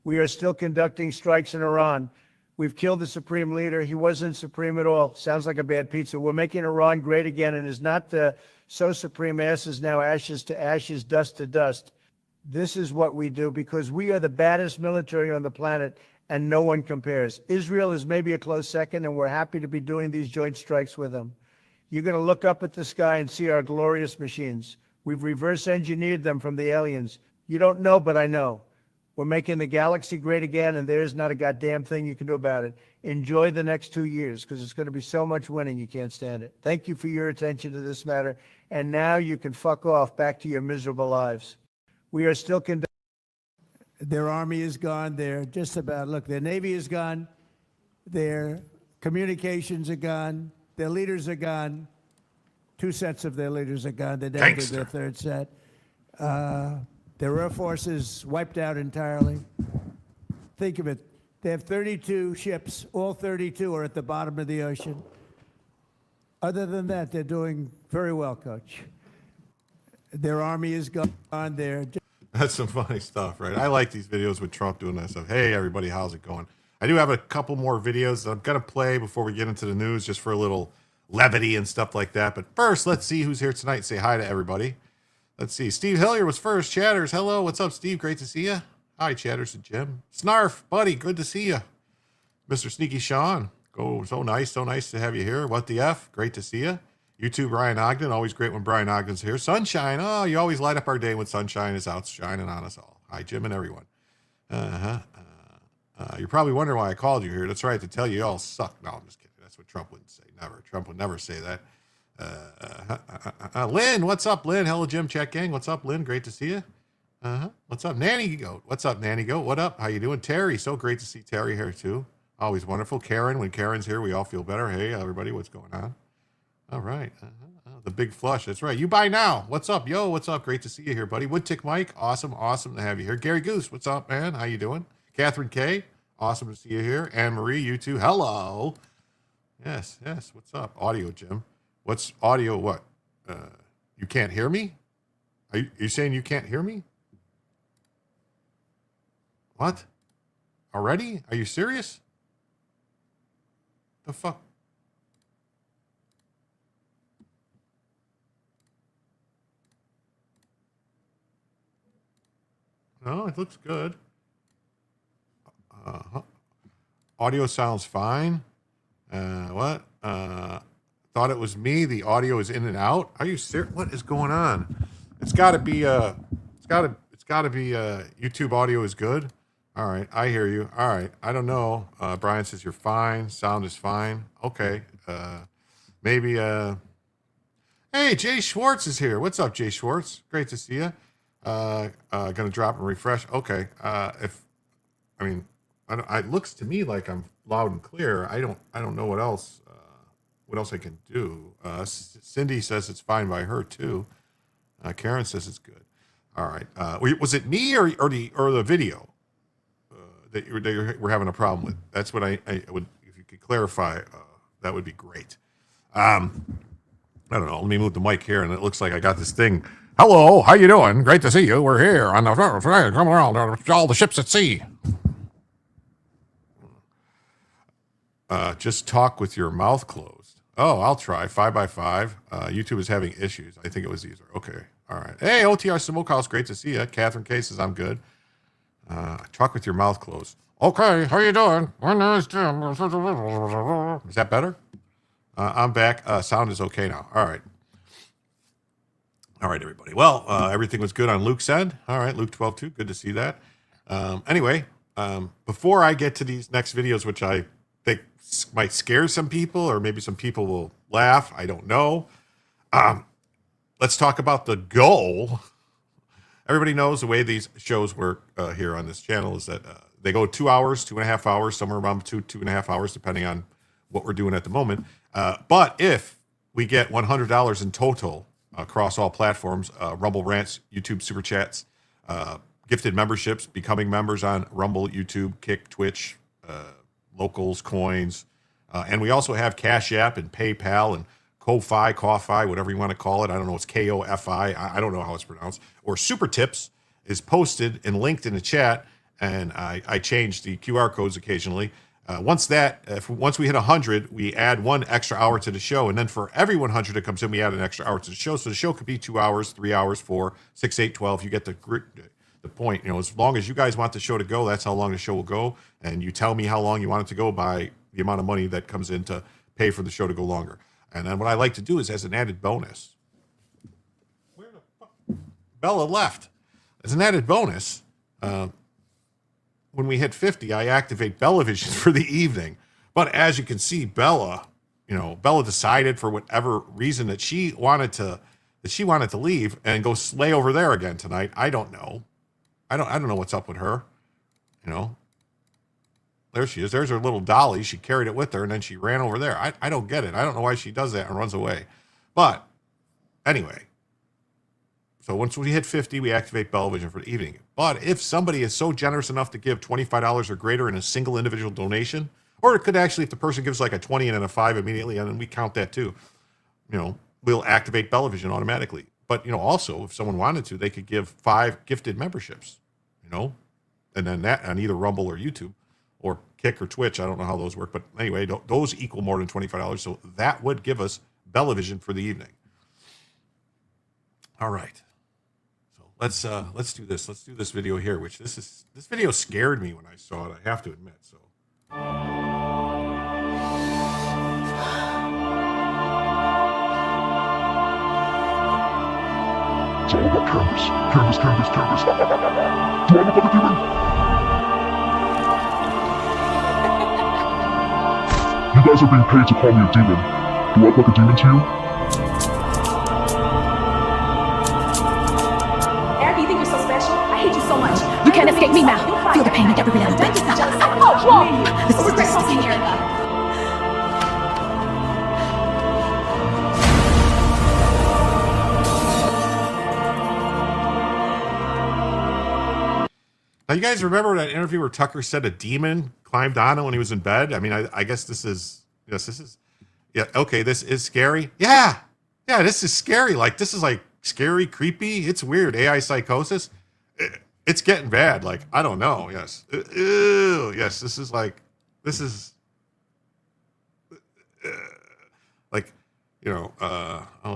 We are still conducting strikes in Iran. We've killed the supreme leader. He wasn't supreme at all. Sounds like a bad pizza. We're making Iran great again, and is not the so supreme ashes now, ashes to ashes, dust to dust. This is what we do because we are the baddest military on the planet, and no one compares. Israel is maybe a close second, and we're happy to be doing these joint strikes with them. You're going to look up at the sky and see our glorious machines. We've reverse engineered them from the aliens. You don't know, but I know. We're making the galaxy great again, and there's not a goddamn thing you can do about it. Enjoy the next 2 years, because it's going to be so much winning you can't stand it. Thank you for your attention to this matter, and now you can fuck off back to your miserable lives. We are still conducting. Their army is gone. They're just about, look, their navy is gone. Their communications are gone. Their leaders are gone. 2 sets of their leaders are gone. They're down to their 3rd set. Their air force is wiped out entirely. Think of it. They have 32 ships. All 32 are at the bottom of the ocean. Other than that, they're doing very well, Coach. Their army is gone. That's some funny stuff, right? I like these videos with Trump doing that stuff. Hey, everybody, how's it going? I do have a couple more videos that I'm going to play before we get into the news, just for a little levity and stuff like that. But first, let's see who's here tonight. Say hi to everybody. Let's see. Steve Hillier was first. Chatters, hello. What's up, Steve? Great to see you. Hi, Chatters and Jim. Snarf, buddy, good to see you. Mr. Sneaky Sean, go. So nice to have you here. What the F? Great to see you. You too, Brian Ogden. Always great when Brian Ogden's here. Sunshine. Oh, you always light up our day when sunshine is out shining on us all. Hi, Jim and everyone. You're probably wondering why I called you here. That's right, to tell you all suck. No, I'm just kidding. That's what Trump wouldn't say. Never. Trump would never say that. Lynn, what's up, Lynn? Hello, Jim, chat gang. What's up, Lynn? Great to see you. What's up, Nanny Goat? What's up, Nanny Goat? What up? How you doing? Terry, so great to see Terry here, too. Always wonderful. Karen, when Karen's here, we all feel better. Hey, everybody, what's going on? All right. The big flush. That's right. You buy now. What's up, yo? What's up? Great to see you here, buddy. Woodtick Mike, awesome to have you here. Gary Goose, what's up, man? How you doing? Catherine K, awesome to see you here. Anne Marie, you too. Hello. Yes. What's up? Audio, Jim. What's audio? What? You can't hear me? Are you saying you can't hear me? What? Already? Are you serious? The fuck? No, it looks good. Audio sounds fine. What? Thought it was me. The audio is in and out. Are you serious? What is going on? It's got to be. YouTube audio is good. All right, I hear you. All right, I don't know. Brian says you're fine. Sound is fine. Okay. Maybe. Hey, Jay Schwartz is here. What's up, Jay Schwartz? Great to see you. Gonna drop and refresh. Okay. It looks to me like I'm loud and clear. I don't know what else I can do. Cindy says it's fine by her too. Karen says it's good. All right. Was it me or the video that you were having a problem with? That's what I would, if you could clarify, that would be great. I don't know. Let me move the mic here, and it looks like I got this thing. Hello, how you doing? Great to see you. We're here on the come around all the ships at sea. Just talk with your mouth closed. Oh, I'll try. 5x5. YouTube is having issues. I think it was easier. Okay. All right. Hey, OTR Smokehouse. Great to see you. Catherine K says I'm good. Talk with your mouth closed. Okay. How you doing? My name is Jim. Is that better? I'm back. Sound is okay now. All right. All right, everybody. Well, everything was good on Luke's end. All right, Luke 12:2. Good to see that. Anyway, before I get to these next videos, which I think might scare some people, or maybe some people will laugh, I don't know. Let's talk about the goal. Everybody knows the way these shows work here on this channel is that they go 2 hours, 2.5 hours, somewhere around 2.5 hours, depending on what we're doing at the moment. But if we get $100 in total across all platforms, Rumble Rants, YouTube Super Chats, gifted memberships, becoming members on Rumble, YouTube, Kick, Twitch, Locals, Coins, and we also have Cash App and PayPal and Ko-Fi, whatever you want to call it. I don't know. It's K-O-F-I. I don't know how it's pronounced. Or Super Tips is posted and linked in the chat, and I change the QR codes occasionally. Once we hit 100, we add 1 extra hour to the show, and then for every 100 that comes in, we add an extra hour to the show. So the show could be 2 hours, 3 hours, 4, 6, 8, 12. You get the point. As long as you guys want the show to go, that's how long the show will go. And you tell me how long you want it to go by the amount of money that comes in to pay for the show to go longer. And then what I like to do is, as an added bonus, where the fuck? Bella left. As an added bonus, when we hit 50, I activate Bellavision for the evening. But as you can see, Bella decided for whatever reason that she wanted to leave and go slay over there again tonight. I don't know. I don't know what's up with her. There she is. There's her little dolly. She carried it with her, and then she ran over there. I don't get it. I don't know why she does that and runs away. But anyway, so once we hit 50, we activate Bellavision for the evening. But if somebody is so generous enough to give $25 or greater in a single individual donation, or it could actually, if the person gives like a 20 and then a 5 immediately, and then we count that too, we'll activate Bellavision automatically. But, also, if someone wanted to, they could give 5 gifted memberships, and then that on either Rumble or YouTube or Kick or Twitch. I don't know how those work, but anyway, those equal more than $25. So that would give us Bellavision for the evening. All right. So let's do this. Let's do this video here, which this video scared me when I saw it, I have to admit. So it's all about cameras. Cameras. Do I look like a demon? You guys are being paid to call me a demon. Do I look like a demon to you? you so much. You can't escape me now. Feel the pain in every little bit. Oh, whoa! This is disgusting here. Now, you guys remember that interview where Tucker said a demon climbed on him when he was in bed? I mean, I guess this is, yeah, okay, this is scary. Yeah, this is scary. Like, this is like scary, creepy. It's weird. AI psychosis. It's getting bad. Like, I don't know. Yes. Ew. Yes, this is like, like, let's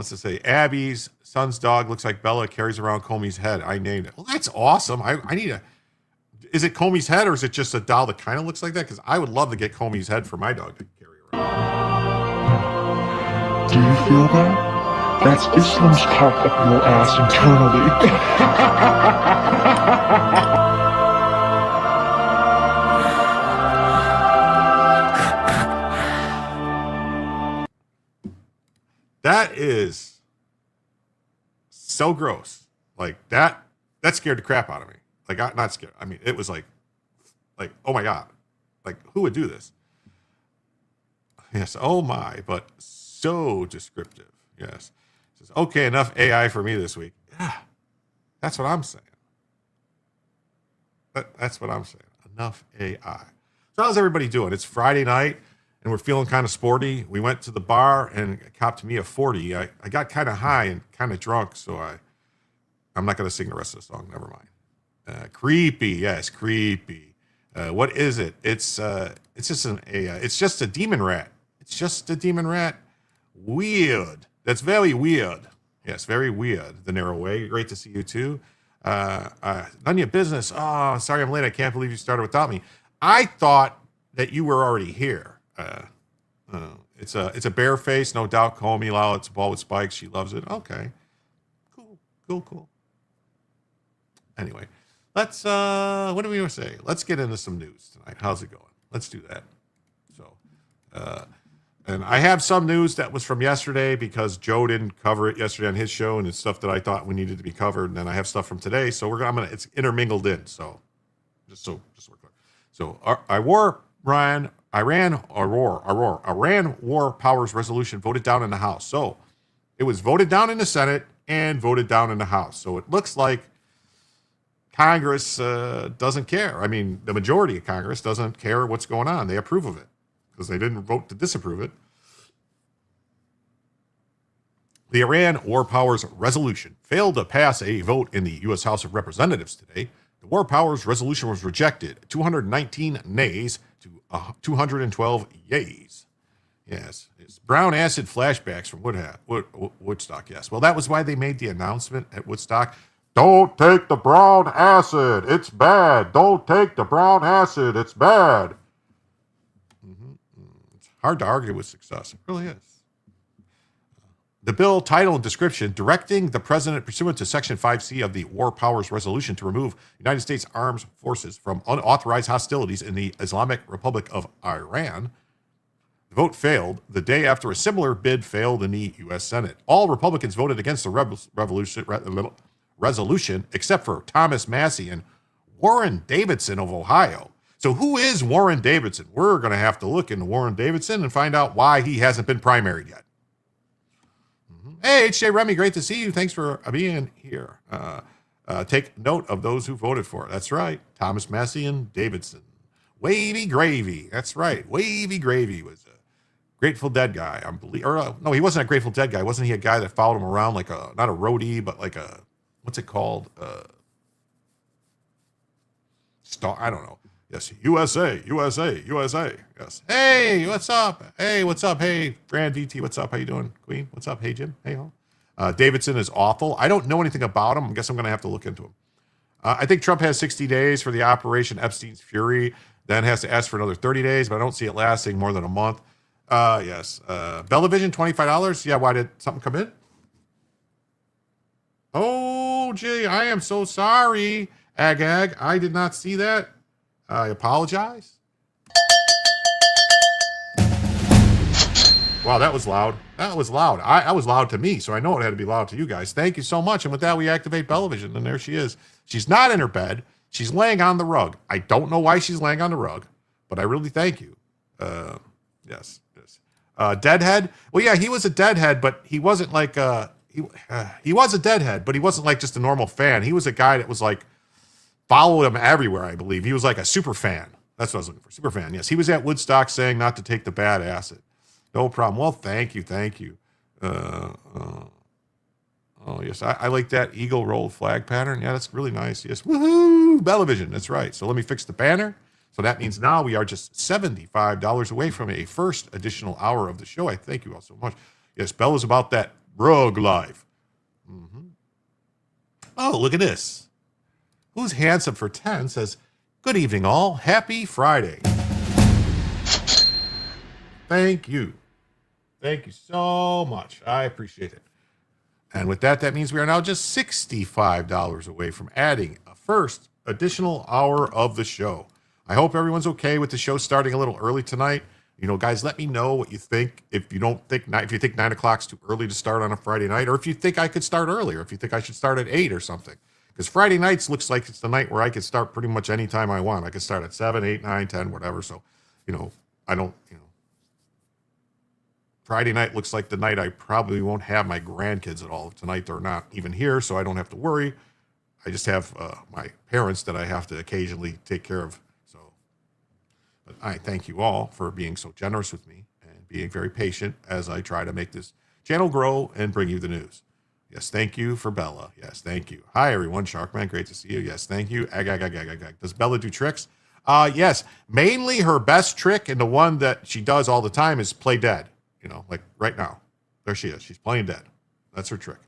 just say Abby's son's dog looks like Bella, carries around Comey's head. I named it. Well, that's awesome. I need a, is it Comey's head or is it just a doll that kind of looks like that? Because I would love to get Comey's head for my dog to carry around. Do you feel that? That's Islam's cock up your ass internally. That is so gross. Like that scared the crap out of me. Like, not scared. I mean, it was like, oh my God. Like, who would do this? Yes, oh my, but so descriptive. Yes. It says, okay, enough AI for me this week. Yeah, that's what I'm saying. That's what I'm saying. Enough AI. So how's everybody doing? It's Friday night, and we're feeling kind of sporty. We went to the bar and copped me a 40. I got kind of high and kind of drunk, so I'm not going to sing the rest of the song. Never mind. Creepy, yes, creepy. What is it? It's just it's just a demon rat. It's just a demon rat. Weird. That's very weird. Yes, very weird. The Narrow Way. Great to see you too. None of your business. Oh, sorry I'm late. I can't believe you started without me. I thought that you were already here. It's a bare face, no doubt. Comey, Lala, it's a ball with spikes. She loves it. Okay. Cool. Anyway, let's what do we want to say? Let's get into some news tonight. How's it going? Let's do that. So and I have some news that was from yesterday because Joe didn't cover it yesterday on his show, and it's stuff that I thought we needed to be covered. And then I have stuff from today, so it's intermingled in. So just so we're clear. So Iran war powers resolution voted down in the House. So it was voted down in the Senate and voted down in the House. So it looks like Congress doesn't care. I mean, the majority of Congress doesn't care what's going on. They approve of it because they didn't vote to disapprove it. The Iran War Powers Resolution failed to pass a vote in the U.S. House of Representatives today. The War Powers Resolution was rejected, 219 nays to 212 yays. Yes, it's brown acid flashbacks from Woodstock, yes. Well, that was why they made the announcement at Woodstock. Don't take the brown acid. It's bad. Don't take the brown acid. It's bad. It's hard to argue with success. It really is. The bill title and description directing the president pursuant to Section 5C of the War Powers Resolution to remove United States armed forces from unauthorized hostilities in the Islamic Republic of Iran. The vote failed the day after a similar bid failed in the U.S. Senate. All Republicans voted against the resolution except for Thomas Massey and Warren Davidson of Ohio. So who is Warren Davidson? We're going to have to look into Warren Davidson and find out why he hasn't been primaried yet. Hey, H.J. Remy, great to see you. Thanks for being here. Take note of those who voted for it. That's right. Thomas Massey and Davidson. Wavy Gravy. That's right. Wavy Gravy was a Grateful Dead guy. No, he wasn't a Grateful Dead guy. Wasn't he a guy that followed him around like not a roadie, but like a, what's it called? Star. I don't know. Yes, USA. Yes. Hey, what's up? Hey, Grand VT, what's up? How you doing, Queen? What's up? Hey, Jim. Hey, all. Davidson is awful. I don't know anything about him. I guess I'm going to have to look into him. I think Trump has 60 days for the Operation Epstein's Fury, then has to ask for another 30 days, but I don't see it lasting more than a month. Yes. Bellavision, $25. Yeah, why did something come in? Oh, gee, I am so sorry, Ag. I did not see that. I apologize. Wow, that was loud. That was loud. I was loud to me, so I know it had to be loud to you guys. Thank you so much. And with that, we activate Bellavision, and there she is. She's not in her bed. She's laying on the rug. I don't know why she's laying on the rug, but I really thank you. Yes. Deadhead. Well, yeah, he was a deadhead, but he wasn't like he was a deadhead, but he wasn't like just a normal fan. He was a guy that was like followed him everywhere. I believe he was like a super fan. That's what I was looking for. Super fan. Yes, he was at Woodstock saying not to take the bad acid. No problem. Well, thank you. Oh yes, I like that eagle roll flag pattern. Yeah, that's really nice. Yes, woohoo, Bellavision. That's right. So let me fix the banner. So that means now we are just $75 away from a first additional hour of the show. I thank you all so much. Yes, Bella's about that rug life. Oh, look at this. Who's handsome for 10 says, good evening all. Happy Friday. Thank you. Thank you so much. I appreciate it. And with that, that means we are now just $65 away from adding a first additional hour of the show. I hope everyone's okay with the show starting a little early tonight. You know, guys, let me know what you think. If you think 9 o'clock's too early to start on a Friday night, or if you think I could start earlier, if you think I should start at 8 or something. Because Friday nights looks like it's the night where I can start pretty much any time I want. I can start at 7, 8, 9, 10, whatever. So, Friday night looks like the night I probably won't have my grandkids at all. Tonight they're not even here, so I don't have to worry. I just have my parents that I have to occasionally take care of. So, but I thank you all for being so generous with me and being very patient as I try to make this channel grow and bring you the news. Yes, thank you for Bella. Yes, thank you. Hi, everyone. Sharkman, great to see you. Yes, thank you. Ag. Does Bella do tricks? Yes, mainly her best trick and the one that she does all the time is play dead. Like right now. There she is. She's playing dead. That's her trick.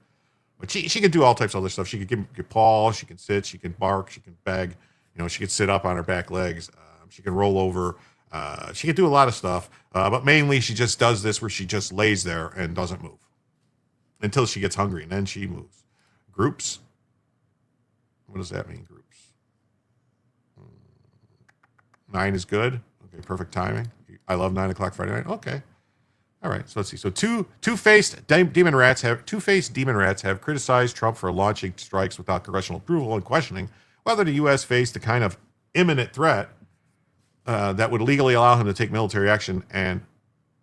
But she can do all types of other stuff. She can give paw. She can sit. She can bark. She can beg. She can sit up on her back legs. She can roll over. She can do a lot of stuff. But mainly she just does this where she just lays there and doesn't move until she gets hungry, and then she moves. Groups. What does that mean, groups? 9 is good. Okay, perfect timing. I love 9 o'clock Friday night. Okay. All right, so let's see. So two-faced demon rats have criticized Trump for launching strikes without congressional approval and questioning whether the U.S. faced the kind of imminent threat that would legally allow him to take military action and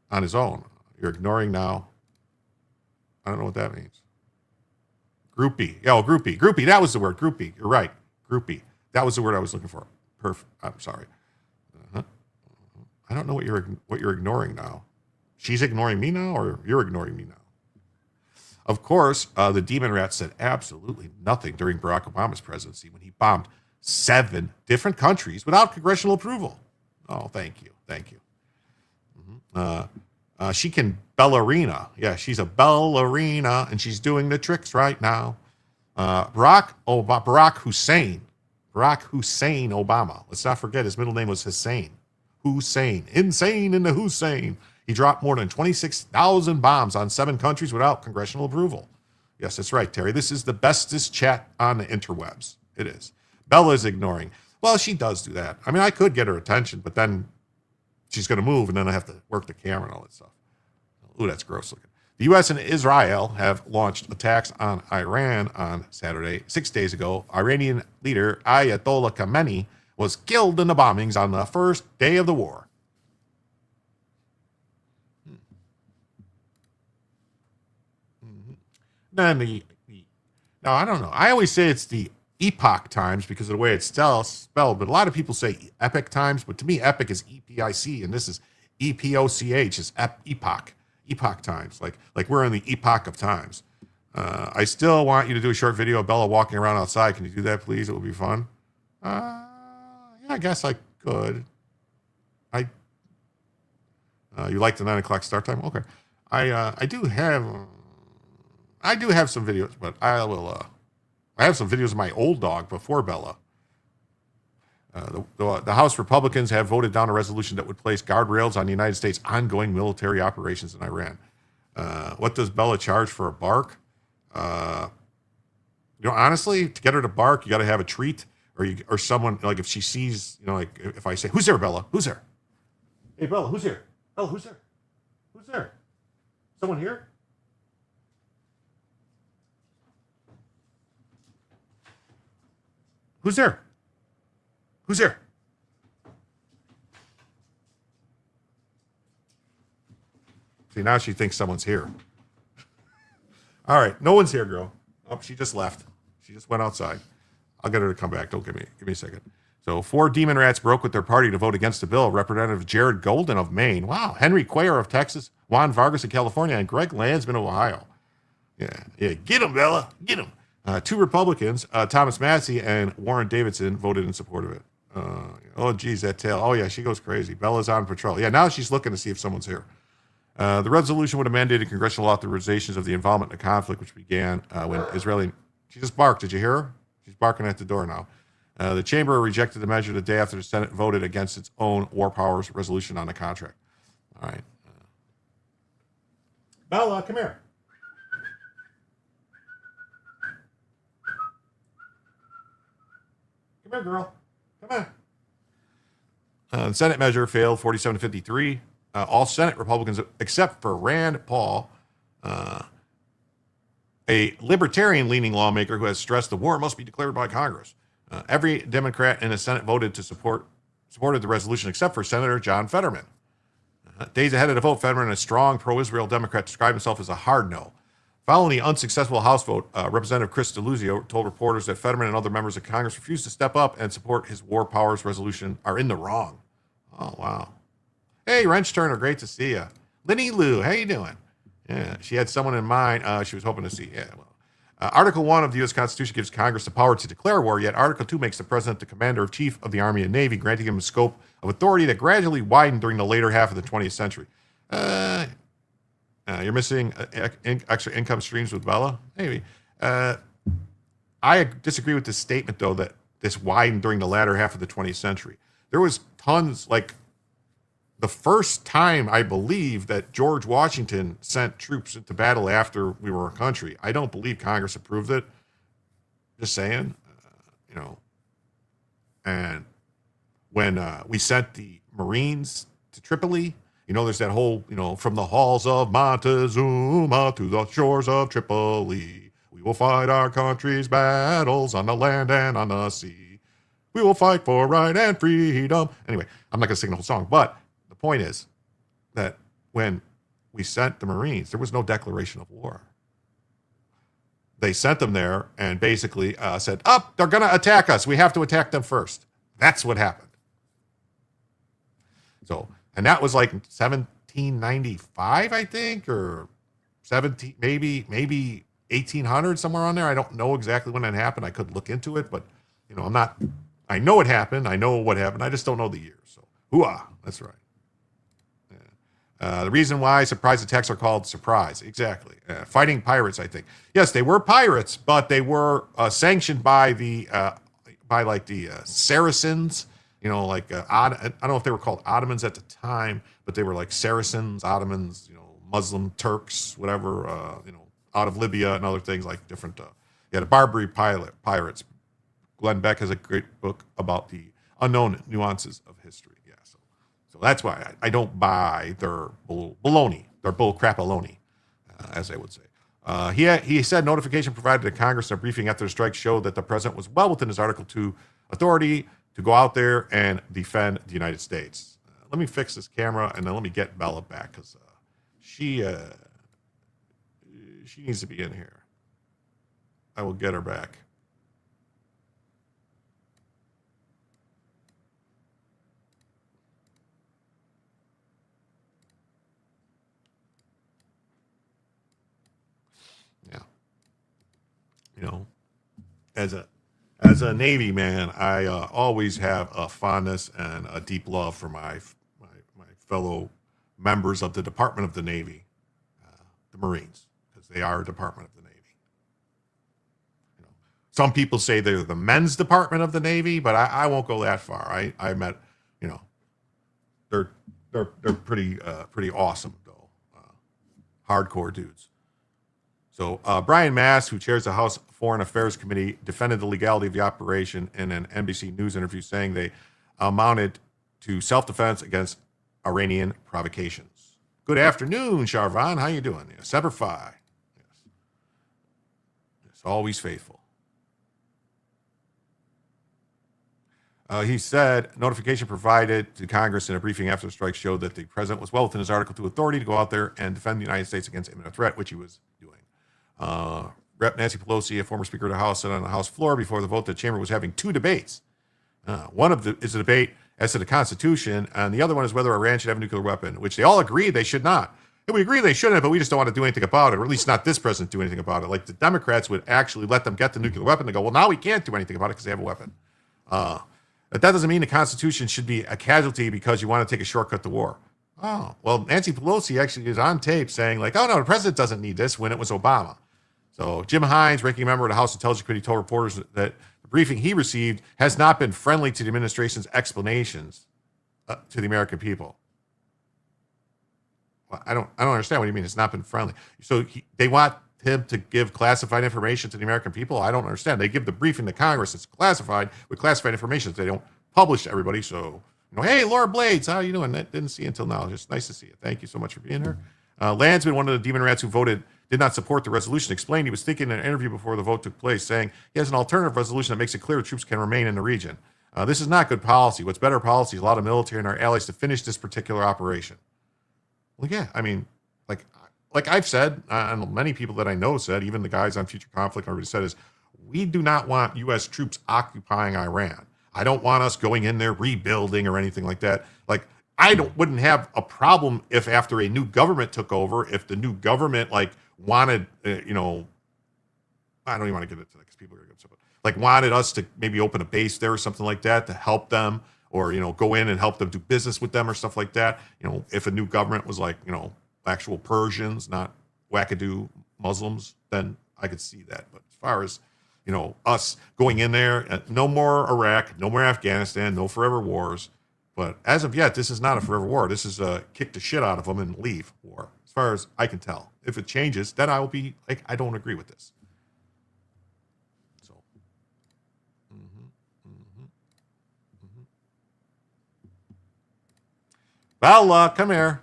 on his own. You're ignoring now. I don't know what that means. Groupie. Oh, groupie. That was the word. Groupie. You're right. Groupie. That was the word I was looking for. Perfect. I'm sorry. I don't know what you're ignoring now. She's ignoring me now, or you're ignoring me now? Of course, the demon rat said absolutely nothing during Barack Obama's presidency when he bombed 7 different countries without congressional approval. Oh, thank you. She can ballerina. Yeah, she's a ballerina, and she's doing the tricks right now. Barack Hussein Obama. Let's not forget his middle name was Hussein. Hussein. Insane in the Hussein. He dropped more than 26,000 bombs on 7 countries without congressional approval. Yes, that's right, Terry. This is the bestest chat on the interwebs. It is. Bella's ignoring. Well, she does do that. I mean, I could get her attention, but then she's going to move, and then I have to work the camera and all that stuff. Ooh, that's gross looking. The U.S. and Israel have launched attacks on Iran on Saturday. 6 days ago, Iranian leader Ayatollah Khamenei was killed in the bombings on the first day of the war. Then now I don't know. I always say it's the epoch times because of the way it's spelled, but a lot of people say epic times. But to me, epic is EPIC, and this is EPOCH. It's epoch times. Like we're in the epoch of times. I still want you to do a short video of Bella walking around outside. Can you do that, please? It would be fun. Yeah, I guess I could. You like the 9 o'clock start time? Okay. I do have some videos, but I have some videos of my old dog before Bella. The House Republicans have voted down a resolution that would place guardrails on the United States' ongoing military operations in Iran. What does Bella charge for a bark? Honestly, to get her to bark, you got to have a treat, or someone, like if she sees, like if I say, "Who's there, Bella? Who's there? Hey, Bella, who's here? Bella, who's there? Who's there? Someone here? Who's there? Who's there? See, now she thinks someone's here. All right, no one's here, girl. Oh, she just left. She just went outside. I'll get her to come back. Don't give me a second. So 4 demon rats broke with their party to vote against the bill. Representative Jared Golden of Maine. Wow. Henry Cuellar of Texas. Juan Vargas of California. And Greg Landsman of Ohio. Yeah. Get him, Bella. Get him. 2 Republicans, Thomas Massey and Warren Davidson, voted in support of it. Oh, geez, that tail. Oh, yeah, she goes crazy. Bella's on patrol. Yeah, now she's looking to see if someone's here. The resolution would have mandated congressional authorizations of the involvement in the conflict, which began when Israeli... She just barked. Did you hear her? She's barking at the door now. The chamber rejected the measure the day after the Senate voted against its own war powers resolution on the contract. All right. Bella, come here. Come here, girl. Come on. The Senate measure failed 47 to 53. All Senate Republicans, except for Rand Paul, a libertarian-leaning lawmaker who has stressed the war must be declared by Congress. Every Democrat in the Senate voted to supported the resolution, except for Senator John Fetterman. Days ahead of the vote, Fetterman, a strong pro-Israel Democrat, described himself as a hard no. Following the unsuccessful House vote, Representative Chris DeLuzio told reporters that Fetterman and other members of Congress refused to step up and support his war powers resolution are in the wrong. Oh, wow. Hey, Wrench Turner, great to see you. Lenny Lou, how you doing? Yeah, she had someone in mind she was hoping to see. Yeah, well. Article 1 of the U.S. Constitution gives Congress the power to declare war, yet Article 2 makes the President the Commander-in-Chief of the Army and Navy, granting him a scope of authority that gradually widened during the later half of the 20th century. You're missing extra income streams with Bella? Maybe. I disagree with this statement, though, that this widened during the latter half of the 20th century. There was tons, like, the first time, I believe, that George Washington sent troops into battle after we were a country, I don't believe Congress approved it. Just saying, And when we sent the Marines to Tripoli, there's that whole, from the halls of Montezuma to the shores of Tripoli, we will fight our country's battles on the land and on the sea. We will fight for right and freedom. Anyway, I'm not going to sing the whole song, but the point is that when we sent the Marines, there was no declaration of war. They sent them there and basically said, they're going to attack us. We have to attack them first. That's what happened. So, and that was like 1795, I think, or 17, maybe 1800, somewhere on there. I don't know exactly when that happened. I could look into it, but I know it happened. I know what happened. I just don't know the year. So, hooah, that's right. The reason why surprise attacks are called surprise. Exactly. Fighting pirates, I think. Yes, they were pirates, but they were sanctioned by the Saracens. I don't know if they were called Ottomans at the time, but they were like Saracens, Ottomans, Muslim, Turks, whatever, out of Libya and other things like different. The Barbary pirates. Glenn Beck has a great book about the unknown nuances of history. Yeah, so that's why I don't buy their baloney, their bull crapaloni, as they would say. He said notification provided to Congress in a briefing after the strike showed that the president was well within his Article 2 authority to go out there and defend the United States. Let me fix this camera and then let me get Bella back because she needs to be in here. I will get her back. As a Navy man, I always have a fondness and a deep love for my fellow members of the Department of the Navy, the Marines, because they are a Department of the Navy. Some people say they're the men's Department of the Navy, but I won't go that far. I met, they're pretty awesome though, hardcore dudes. So Brian Mast, who chairs the House Foreign Affairs Committee, defended the legality of the operation in an NBC News interview, saying they amounted to self-defense against Iranian provocations. Good afternoon, Charvan. How you doing? Yeah, Semper Fi. Yes. Yes, always faithful. He said notification provided to Congress in a briefing after the strike showed that the president was well within his Article 2 authority to go out there and defend the United States against imminent threat, which he was doing. Rep. Nancy Pelosi, a former Speaker of the House, said on the House floor before the vote that the chamber was having two debates. One of the is a debate as to the Constitution, and the other one is whether Iran should have a nuclear weapon, which they all agree they should not. And we agree they shouldn't, but we just don't want to do anything about it, or at least not this president do anything about it. Like the Democrats would actually let them get the nuclear weapon. They go, well, now we can't do anything about it because they have a weapon. But that doesn't mean the Constitution should be a casualty because you want to take a shortcut to war. Oh, well, Nancy Pelosi actually is on tape saying like, oh, no, the president doesn't need this when it was Obama. So Jim Hines, ranking member of the House Intelligence Committee, told reporters that the briefing he received has not been friendly to the administration's explanations to the American people. Well, I don't understand what you mean. It's not been friendly. So they want him to give classified information to the American people? I don't understand. They give the briefing to Congress. It's classified with classified information that they don't publish to everybody. So, hey, Laura Blades, how are you doing? I didn't see you until now. Just nice to see you. Thank you so much for being here. Landsman, one of the demon rats who did not support the resolution, explained he was thinking in an interview before the vote took place, saying he has an alternative resolution that makes it clear the troops can remain in the region. This is not good policy. What's better policy is allow the military and our allies to finish this particular operation. Well, yeah, I mean, like I've said, and many people that I know said, even the guys on Future Conflict already said, is we do not want U.S. troops occupying Iran. I don't want us going in there rebuilding or anything like that. Like, wouldn't have a problem if after a new government took over, if the new government wanted, I don't even want to get into that because people are going to get upset, but wanted us to maybe open a base there or something like that to help them, or go in and help them do business with them or stuff like that. If a new government was actual Persians, not wackadoo Muslims, then I could see that. But as far as us going in there, no more Iraq, no more Afghanistan, no forever wars. But as of yet, this is not a forever war. This is a kick the shit out of them and leave war, as far as I can tell. If it changes, then I will be I don't agree with this. So, Bella, come here.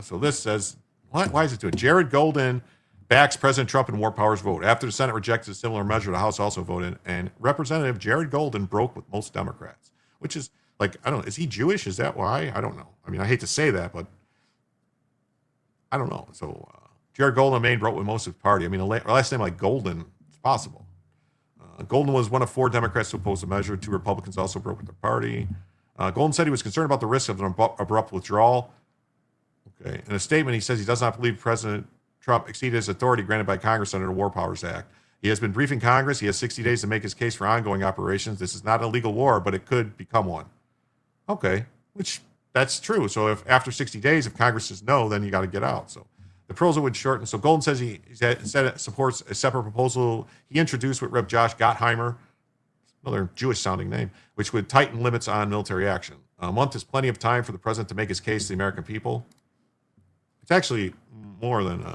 So this says, why is it doing? Jared Golden backs President Trump in war powers vote. After the Senate rejected a similar measure, the House also voted, and Representative Jared Golden broke with most Democrats, which is I don't know. Is he Jewish? Is that why? I don't know. I mean, I hate to say that, but I don't know. So Jared Golden Maine broke with most of the party. I mean, a last name like Golden, it's possible. Golden was one of 4 Democrats to oppose the measure. 2 Republicans also broke with the party. Golden said he was concerned about the risk of an abrupt withdrawal. Okay. In a statement, he says he does not believe President Trump exceeded his authority granted by Congress under the War Powers Act. He has been briefing Congress. He has 60 days to make his case for ongoing operations. This is not a legal war, but it could become one. Okay, which that's true. So if after 60 days, if Congress says no, then you got to get out. So the proposal would shorten. So Golden says he instead supports a separate proposal he introduced with Rep. Josh Gottheimer, another Jewish-sounding name, which would tighten limits on military action. A month is plenty of time for the president to make his case to the American people. It's actually more than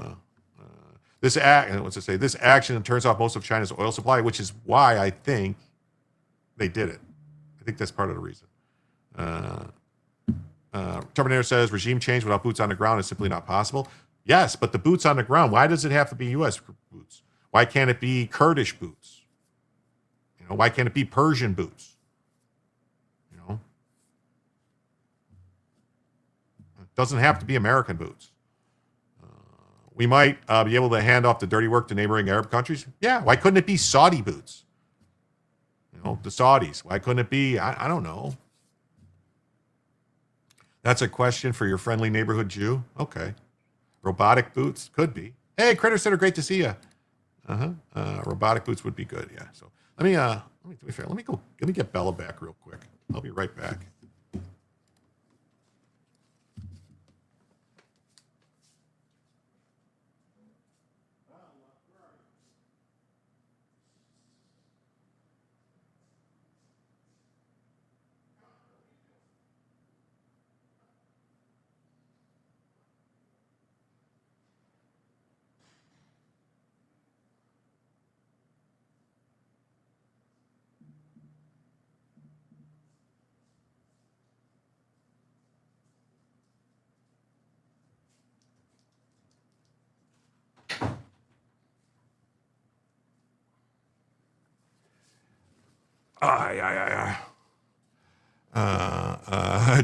this act. What's it say? This action turns off most of China's oil supply, which is why I think they did it. I think that's part of the reason. Terminator says regime change without boots on the ground is simply not possible. Yes, but the boots on the ground. Why does it have to be U.S. boots? Why can't it be Kurdish boots? Why can't it be Persian boots? It doesn't have to be American boots. We might be able to hand off the dirty work to neighboring Arab countries. Yeah, why couldn't it be Saudi boots? The Saudis. Why couldn't it be, I don't know. That's a question for your friendly neighborhood Jew? Okay. Robotic boots? Could be. Hey, Critter Center, great to see you. Robotic boots would be good, yeah. So let me do me fair. Let me get Bella back real quick. I'll be right back.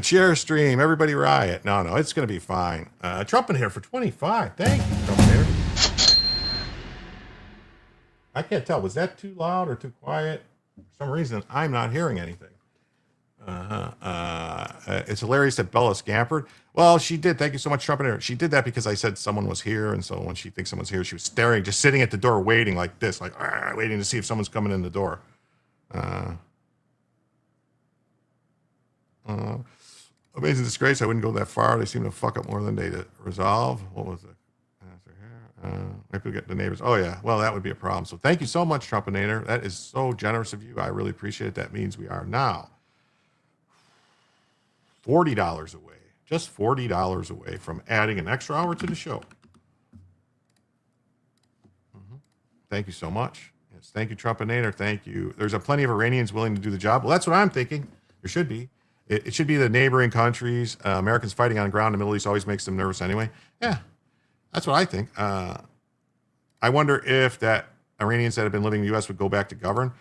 Chair stream, everybody riot. No, it's going to be fine. Trump in here for 25. Thank you, Trump in here. I can't tell. Was that too loud or too quiet? For some reason, I'm not hearing anything. It's hilarious that Bella scampered. Well, she did. Thank you so much, Trump in here. She did that because I said someone was here. And so when she thinks someone's here, she was staring, just sitting at the door, waiting like this, like waiting to see if someone's coming in the door. Amazing disgrace. I wouldn't go that far. They seem to fuck up more than they resolve. What was it? Maybe we get the neighbors. Oh, yeah. Well, that would be a problem. So thank you so much, Trumpinator. That is so generous of you. I really appreciate it. That means we are now $40 away. Just $40 away from adding an extra hour to the show. Thank you so much. Yes, thank you, Trumpinator. Thank you. There's plenty of Iranians willing to do the job. Well, that's what I'm thinking. There should be. It should be the neighboring countries. Americans fighting on the ground in the Middle East always makes them nervous anyway. Yeah, that's what I think. I wonder if that Iranians that have been living in the U.S. would go back to govern.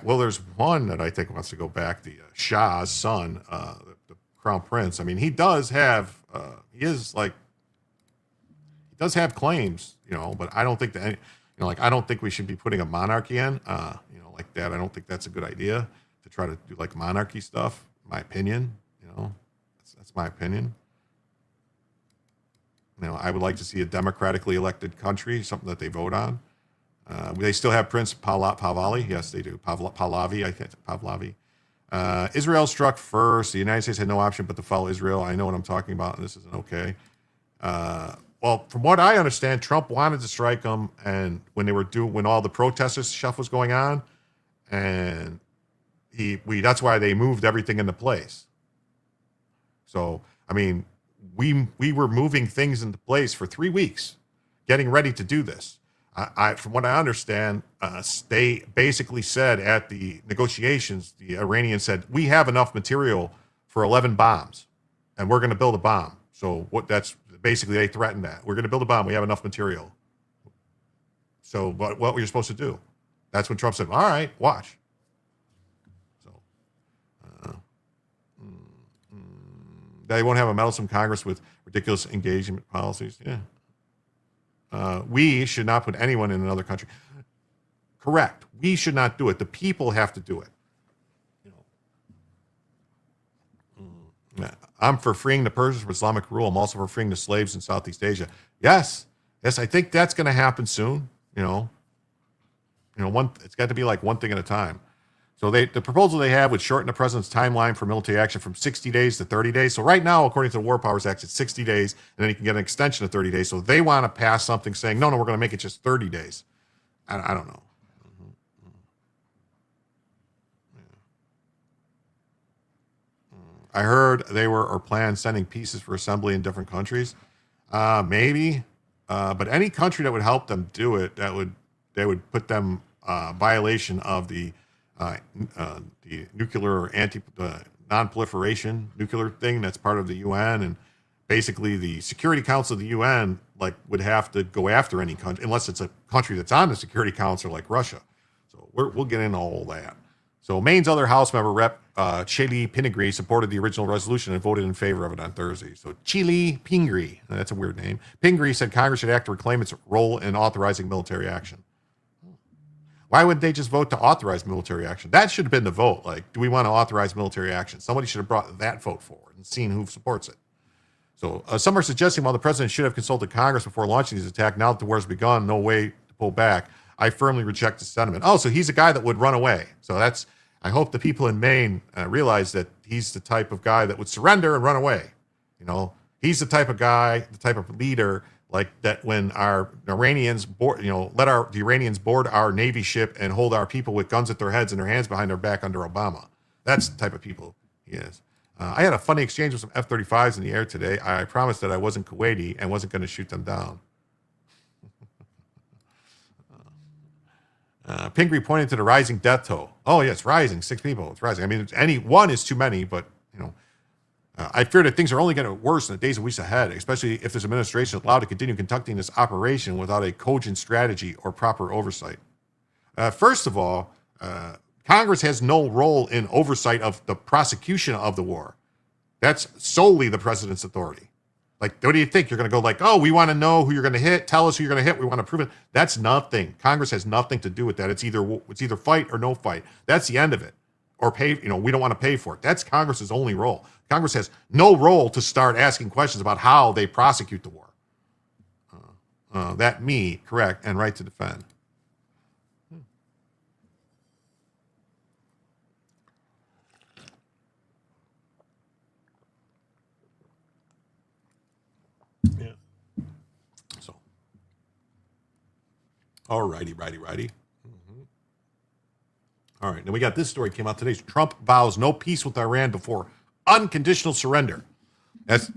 Well, there's one that I think wants to go back, the Shah's son, the Crown Prince. I mean, he does have, he does have claims, but I don't think that, I don't think we should be putting a monarchy in, like that. I don't think that's a good idea to try to do like monarchy stuff. My opinion, that's my opinion. I would like to see a democratically elected country, something that they vote on. They still have Prince Pahlavi. Yes, they do. Pahlavi, I think. Pahlavi. Israel struck first. The United States had no option but to follow Israel. I know what I'm talking about, and this isn't okay. Well, from what I understand, Trump wanted to strike them, and when all the protesters stuff was going on, and that's why they moved everything into place. So, I mean, we were moving things into place for 3 weeks, getting ready to do this. From what I understand, they basically said at the negotiations, the Iranians said, we have enough material for 11 bombs, and we're going to build a bomb. So that's basically, they threatened that. We're going to build a bomb. We have enough material. So what were you supposed to do? That's when Trump said, all right, watch. They won't have a meddlesome Congress with ridiculous engagement policies. Yeah. We should not put anyone in another country. Correct. We should not do it. The people have to do it. I'm for freeing the Persians from Islamic rule. I'm also for freeing the slaves in Southeast Asia. Yes, I think that's going to happen soon. It's got to be like one thing at a time. So the proposal they have would shorten the president's timeline for military action from 60 days to 30 days. So right now, according to the War Powers Act, it's 60 days, and then you can get an extension of 30 days. So they want to pass something saying, no, we're going to make it just 30 days. I don't know. I heard they were planned sending pieces for assembly in different countries. Maybe, but any country that would help them do it, they would put them violation of the nuclear or non-proliferation nuclear thing that's part of the UN, and basically the Security Council of the UN would have to go after any country unless it's a country that's on the Security Council like Russia. So we'll get into all that. So Maine's other House member, Rep. Chili Pingree, supported the original resolution and voted in favor of it on Thursday. So Chili Pingree, that's a weird name. Pingree said Congress should act to reclaim its role in authorizing military action. Why would they just vote to authorize military action? That should have been the vote. Do we want to authorize military action? Somebody should have brought that vote forward and seen who supports it. So some are suggesting while the president should have consulted Congress before launching these attacks, now that the war has begun, no way to pull back. I firmly reject the sentiment. Oh, so he's a guy that would run away. So I hope the people in Maine realize that he's the type of guy that would surrender and run away. He's the type of guy, the type of leader like that when our Iranians board, the Iranians board our Navy ship and hold our people with guns at their heads and their hands behind their back under Obama. That's the type of people he is. I had a funny exchange with some F-35s in the air today. I promised that I wasn't Kuwaiti and wasn't going to shoot them down. Pingree pointed to the rising death toll. Oh, yeah, it's rising. 6 people. It's rising. I mean, any one is too many, but, I fear that things are only going to get worse in the days and weeks ahead, especially if this administration is allowed to continue conducting this operation without a cogent strategy or proper oversight. First of all, Congress has no role in oversight of the prosecution of the war. That's solely the president's authority. Like, what do you think? You're going to go like, oh, we want to know who you're going to hit. Tell us who you're going to hit. We want to prove it. That's nothing. Congress has nothing to do with that. It's either fight or no fight. That's the end of it. Or pay, we don't want to pay for it. That's Congress's only role. Congress has no role to start asking questions about how they prosecute the war. That me, correct, and right to defend. Yeah. So, all righty. All right, now we got this story came out today. Trump vows no peace with Iran before unconditional surrender. That's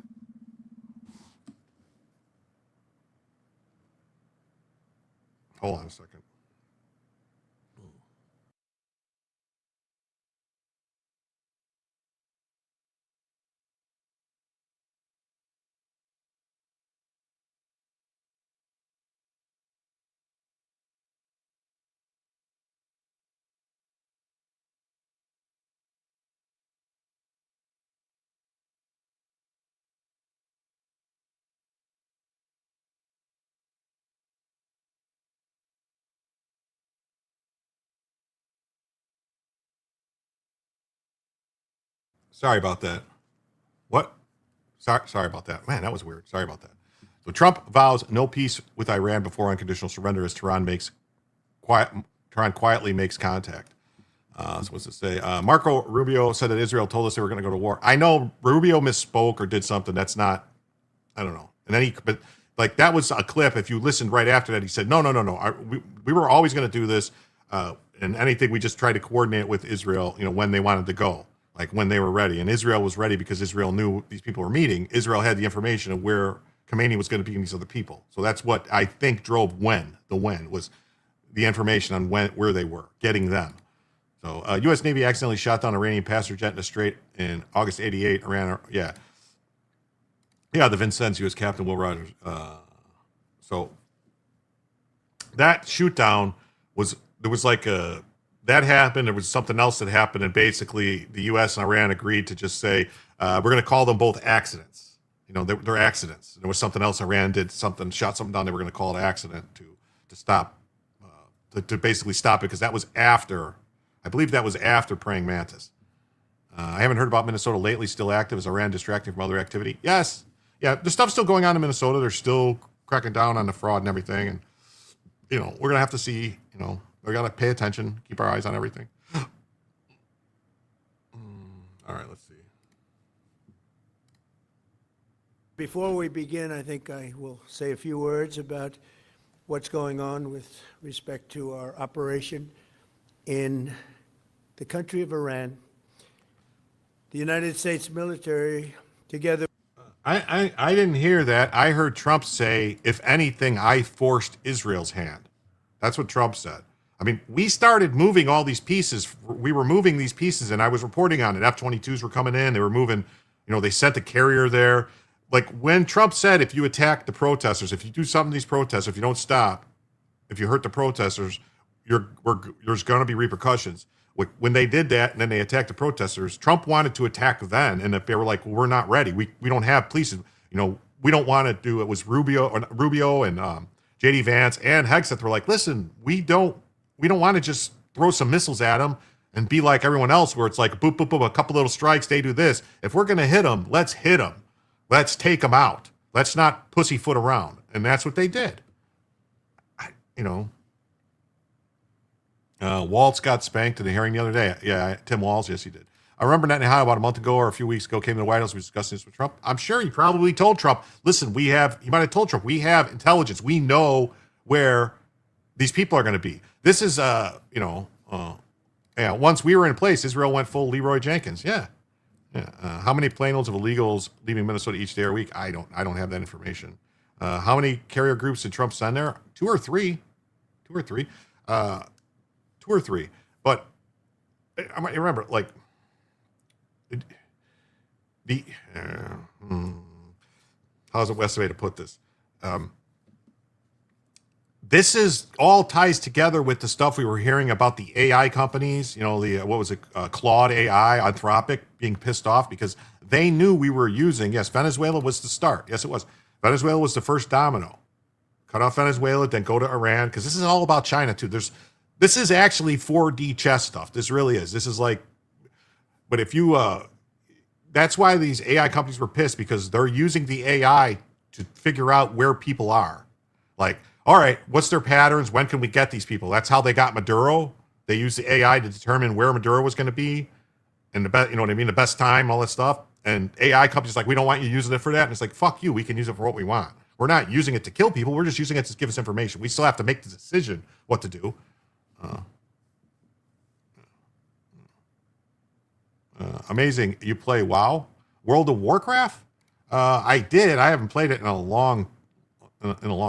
hold on a second. Sorry about that. What? Sorry about that. Man, that was weird. Sorry about that. So Trump vows no peace with Iran before unconditional surrender as Tehran quietly makes contact. So what's it say? Marco Rubio said that Israel told us they were going to go to war. I know Rubio misspoke or did something that's not, I don't know. And then but like that was a clip. If you listened right after that, he said, no. We were always going to do this. And anything we just tried to coordinate with Israel, when they wanted to go, like when they were ready. And Israel was ready because Israel knew these people were meeting. Israel had the information of where Khomeini was going to be and these other people. So that's what I think drove the when was the information on where they were, getting them. So U.S. Navy accidentally shot down Iranian passenger jet in the Strait in August 88. Iran, yeah, the Vincennes, U.S. Captain Will Rogers. So that shoot down that happened. There was something else that happened, and basically the U.S. and Iran agreed to just say we're going to call them both accidents. They're accidents. There was something else. Iran did something, shot something down. They were going to call it an accident to stop, to basically stop it, because that was after. I believe that was after Praying Mantis. I haven't heard about Minnesota lately. Still active? Is Iran distracting from other activity? Yes. Yeah, the stuff's still going on in Minnesota. They're still cracking down on the fraud and everything. And, we're going to have to see, we got to pay attention, keep our eyes on everything. All right, let's see. Before we begin, I think I will say a few words about what's going on with respect to our operation in the country of Iran. The United States military, together. I didn't hear that. I heard Trump say, if anything, I forced Israel's hand. That's what Trump said. I mean, we started moving all these pieces. We were moving these pieces, and I was reporting on it. F-22s were coming in. They were moving. They sent the carrier there. Like when Trump said, if you attack the protesters, if you do something to these protests, if you don't stop, if you hurt the protesters, there's going to be repercussions. When they did that and then they attacked the protesters, Trump wanted to attack then. And if they were like, well, we're not ready. We don't have police. We don't want to do it. Was Rubio and J.D. Vance and Hegseth were like, listen, we don't want to just throw some missiles at them and be like everyone else where it's like, boop, boop, boop, a couple little strikes, they do this. If we're going to hit them, let's hit them. Let's take them out. Let's not pussyfoot around. And that's what they did. Waltz got spanked in the hearing the other day. Yeah, Tim Walz, yes, he did. I remember Netanyahu about a month ago or a few weeks ago came to the White House. We discussed this with Trump. I'm sure he probably told Trump, listen, he might have told Trump, we have intelligence. We know where these people are going to be. This is, once we were in place, Israel went full Leroy Jenkins. Yeah. How many planeloads of illegals leaving Minnesota each day or week? I don't have that information. How many carrier groups did Trump send there? Two or three. But I remember, like, how's the best way to put this? this is all ties together with the stuff we were hearing about the AI companies, you know, the, what was it, Claude AI, Anthropic being pissed off because they knew we were using, yes, Venezuela was the start. Yes, it was. Venezuela was the first domino. Cut off Venezuela, then go to Iran, because this is all about China too. This is actually 4D chess stuff. This really is. This is like, but if you, that's why these AI companies were pissed because they're using the AI to figure out where people are. Like, all right, what's their patterns? When can we get these people? That's how they got Maduro. They used the AI to determine where Maduro was going to be and the best, you know what I mean? The best time, all that stuff. And AI companies like, we don't want you using it for that. And it's like, fuck you. We can use it for what we want. We're not using it to kill people. We're just using it to give us information. We still have to make the decision what to do. Amazing. You play WoW? World of Warcraft? I did. I haven't played it in a long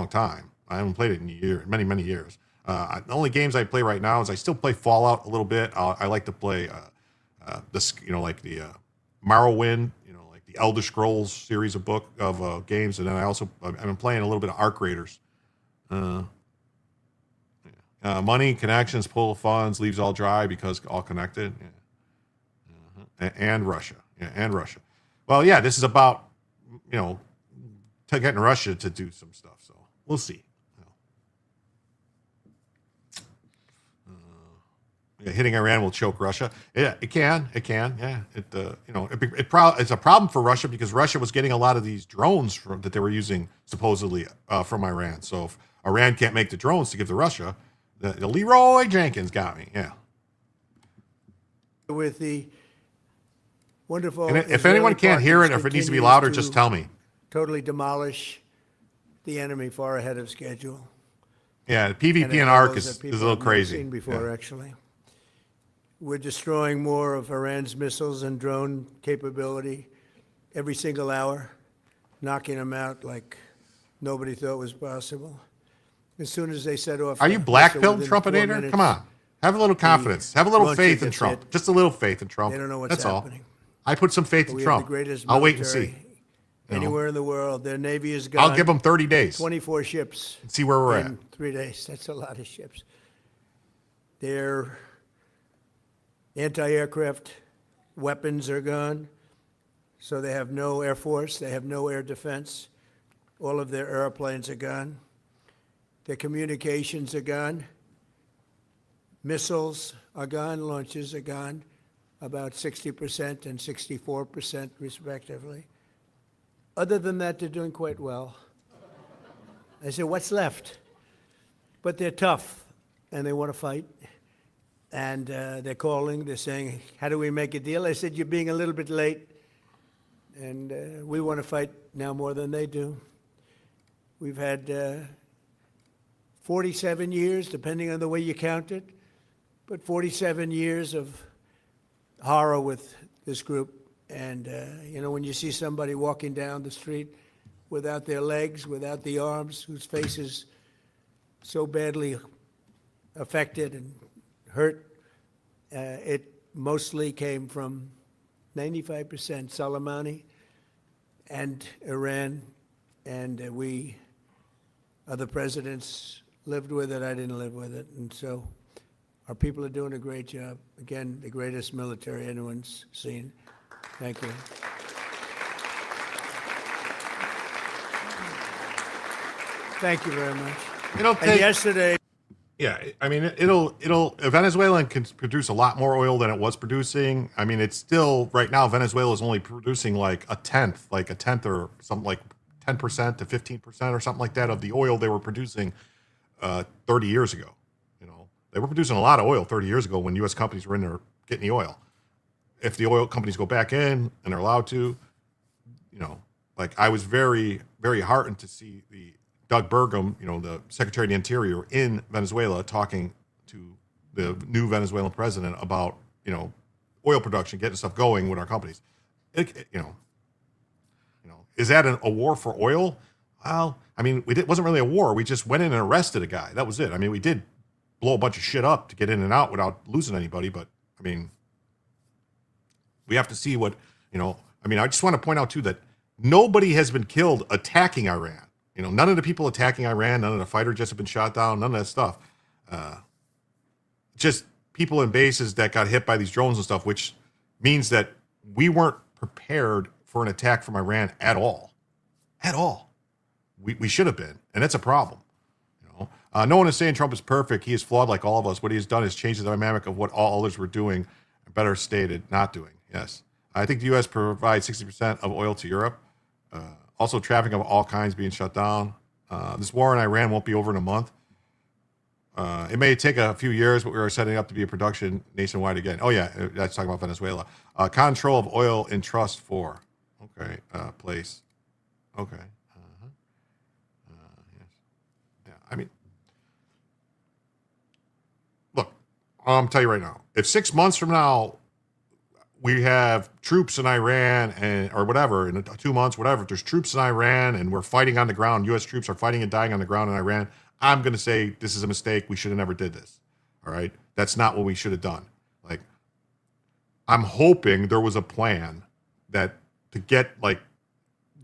time. I haven't played it in many years. The only games I play right now is I still play Fallout a little bit. I like to play this, you know, like the Morrowind, you know, like the Elder Scrolls series of games, and then I've been playing a little bit of Arc Raiders. Money, connections, pull of funds, leaves all dry because all connected. Yeah. And Russia. Yeah, and Russia. Well, yeah, this is about, you know, getting Russia to do some stuff. So we'll see. Yeah, hitting Iran will choke Russia. Yeah, it can. Yeah, it's a problem for Russia because Russia was getting a lot of these drones that they were using supposedly from Iran. So if Iran can't make the drones to give to Russia, the Leroy Jenkins got me. Yeah. With the wonderful. And if anyone can't hear it, or if it needs to be louder, just tell me. Totally demolish the enemy far ahead of schedule. Yeah, PvP and ARC is a little crazy. Seen before, actually. We're destroying more of Iran's missiles and drone capability every single hour, knocking them out like nobody thought was possible. As soon as they set off. Are you black-pilled Trumpinator? Come on. Have a little confidence. Have a little faith in Trump. Just a little faith in Trump. They don't know what's That's happening. All. I put some faith in Trump. I'll wait and see. Anywhere in the world, their Navy is gone. I'll give them 30 days. 24 ships. And see where we're at. 3 days. That's a lot of ships. Their anti-aircraft weapons are gone. So they have no air force. They have no air defense. All of their airplanes are gone. Their communications are gone. Missiles are gone. Launches are gone. About 60% and 64% respectively. Other than that, they're doing quite well. I said, what's left? But they're tough, and they want to fight. And they're calling, they're saying, how do we make a deal? I said, you're being a little bit late, and we want to fight now more than they do. We've had 47 years, depending on the way you count it, but 47 years of horror with this group. And, when you see somebody walking down the street without their legs, without the arms, whose face is so badly affected and hurt, it mostly came from 95% Soleimani and Iran. And we, other presidents, lived with it. I didn't live with it. And so our people are doing a great job. Again, the greatest military anyone's seen. Thank you. Thank you very much. And yesterday. Yeah, I mean, Venezuela can produce a lot more oil than it was producing. I mean, it's still, right now, Venezuela is only producing like a tenth or something like 10% to 15% or something like that of the oil they were producing 30 years ago. They were producing a lot of oil 30 years ago when U.S. companies were in there getting the oil. If the oil companies go back in and they're allowed to, like I was very, very heartened to see the Doug Burgum, the Secretary of the Interior in Venezuela talking to the new Venezuelan president about, oil production, getting stuff going with our companies. Is that a war for oil? Well, I mean, it wasn't really a war. We just went in and arrested a guy. That was it. I mean, we did blow a bunch of shit up to get in and out without losing anybody. But I mean, we have to see what, I just want to point out too that nobody has been killed attacking Iran. You know, none of the people attacking Iran, none of the fighter jets have been shot down, none of that stuff. Just people in bases that got hit by these drones and stuff, which means that we weren't prepared for an attack from Iran at all. At all. We should have been, and that's a problem. You know, no one is saying Trump is perfect. He is flawed like all of us. What he has done is change the dynamic of what all others were doing, better stated, not doing. Yes. I think the U.S. provides 60% of oil to Europe. Also, trafficking of all kinds being shut down. This war in Iran won't be over in a month. It may take a few years, but we are setting up to be a production nationwide again. Oh, yeah, that's talking about Venezuela. Control of oil in trust for. Okay, place. Okay. Yes. Yeah, I mean, look, I'm tell you right now, if 6 months from now, we have troops in Iran or whatever, in 2 months, whatever, if there's troops in Iran and we're fighting on the ground, U.S. troops are fighting and dying on the ground in Iran, I'm going to say this is a mistake. We should have never did this. All right. That's not what we should have done. Like, I'm hoping there was a plan that to get like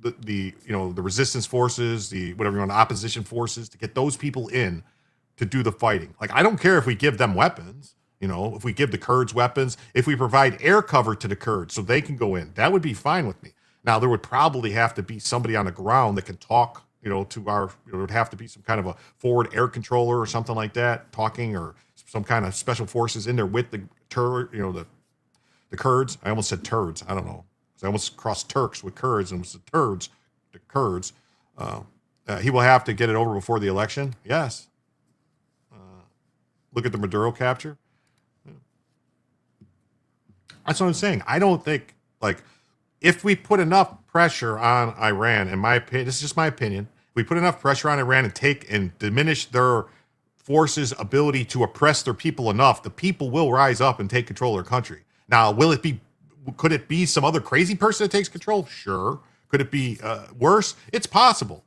the resistance forces, the whatever you want, opposition forces, to get those people in to do the fighting. Like, I don't care if we give them weapons. You know, if we give the Kurds weapons, if we provide air cover to the Kurds so they can go in, that would be fine with me. Now, there would probably have to be somebody on the ground that can talk, you know, to our, it would have to be some kind of a forward air controller or something like that, talking, or some kind of special forces in there with the Kurds. I almost said turds. I don't know. I almost crossed Turks with Kurds and was the turds, the Kurds. He will have to get it over before the election. Yes. Look at the Maduro capture. That's what I'm saying. I don't think, like, if we put enough pressure on Iran, in my opinion, this is just my opinion, if we put enough pressure on Iran and take and diminish their forces' ability to oppress their people enough, the people will rise up and take control of their country. Now, could it be some other crazy person that takes control? Sure. Could it be worse? It's possible.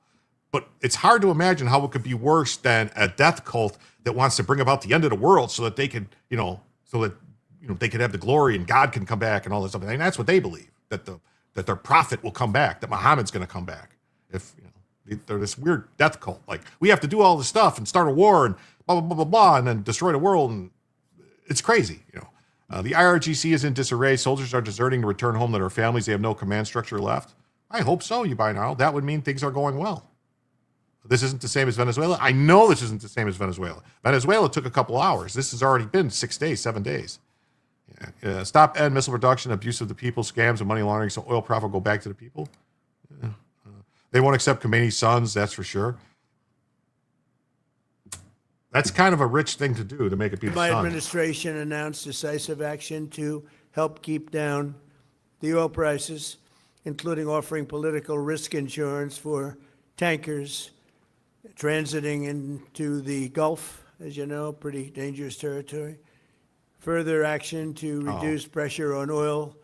But it's hard to imagine how it could be worse than a death cult that wants to bring about the end of the world so that they could, they could have the glory and God can come back and all this stuff. And that's what they believe, that their prophet will come back, that Muhammad's going to come back. If they're this weird death cult, like, we have to do all this stuff and start a war and blah blah blah blah blah, and then destroy the world, and it's crazy. The IRGC is in disarray. Soldiers are deserting to return home to their families. They have no command structure left. I hope so. By now, that would mean things are going well. This isn't the same as Venezuela. I know this isn't the same as Venezuela. Venezuela took a couple hours. This has already been 6 days, 7 days. Stop end missile production, abuse of the people, scams, and money laundering, so oil profit will go back to the people. They won't accept Khomeini's sons, that's for sure. That's kind of a rich thing to do, to make it be the My son. administration announced decisive action to help keep down the oil prices, including offering political risk insurance for tankers transiting into the Gulf, as you know, pretty dangerous territory. Further action to reduce pressure on oil.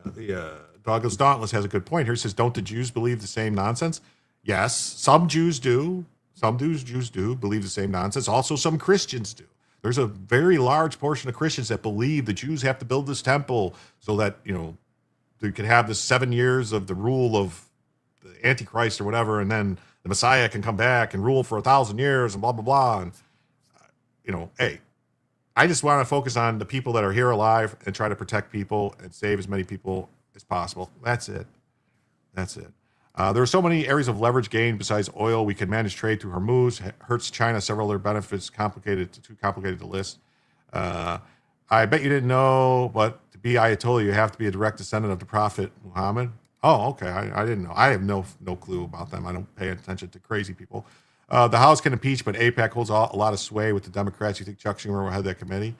The Douglas Dauntless has a good point here. He says, don't the Jews believe the same nonsense? Yes, some Jews do. Some Jews do believe the same nonsense. Also, some Christians do. There's a very large portion of Christians that believe the Jews have to build this temple so that, they could have this 7 years of the rule of the Antichrist or whatever, and then the Messiah can come back and rule for 1,000 years and blah, blah, blah. And, hey, I just want to focus on the people that are here alive and try to protect people and save as many people as possible. That's it. There are so many areas of leverage gain besides oil. We can manage trade through Hormuz. Hurts China several other benefits. Too complicated to list. I bet you didn't know, but to be Ayatollah, you have to be a direct descendant of the Prophet Muhammad. Oh, okay. I didn't know. I have no clue about them. I don't pay attention to crazy people. The House can impeach, but AIPAC holds a lot of sway with the Democrats. You think Chuck Schumer will head that committee?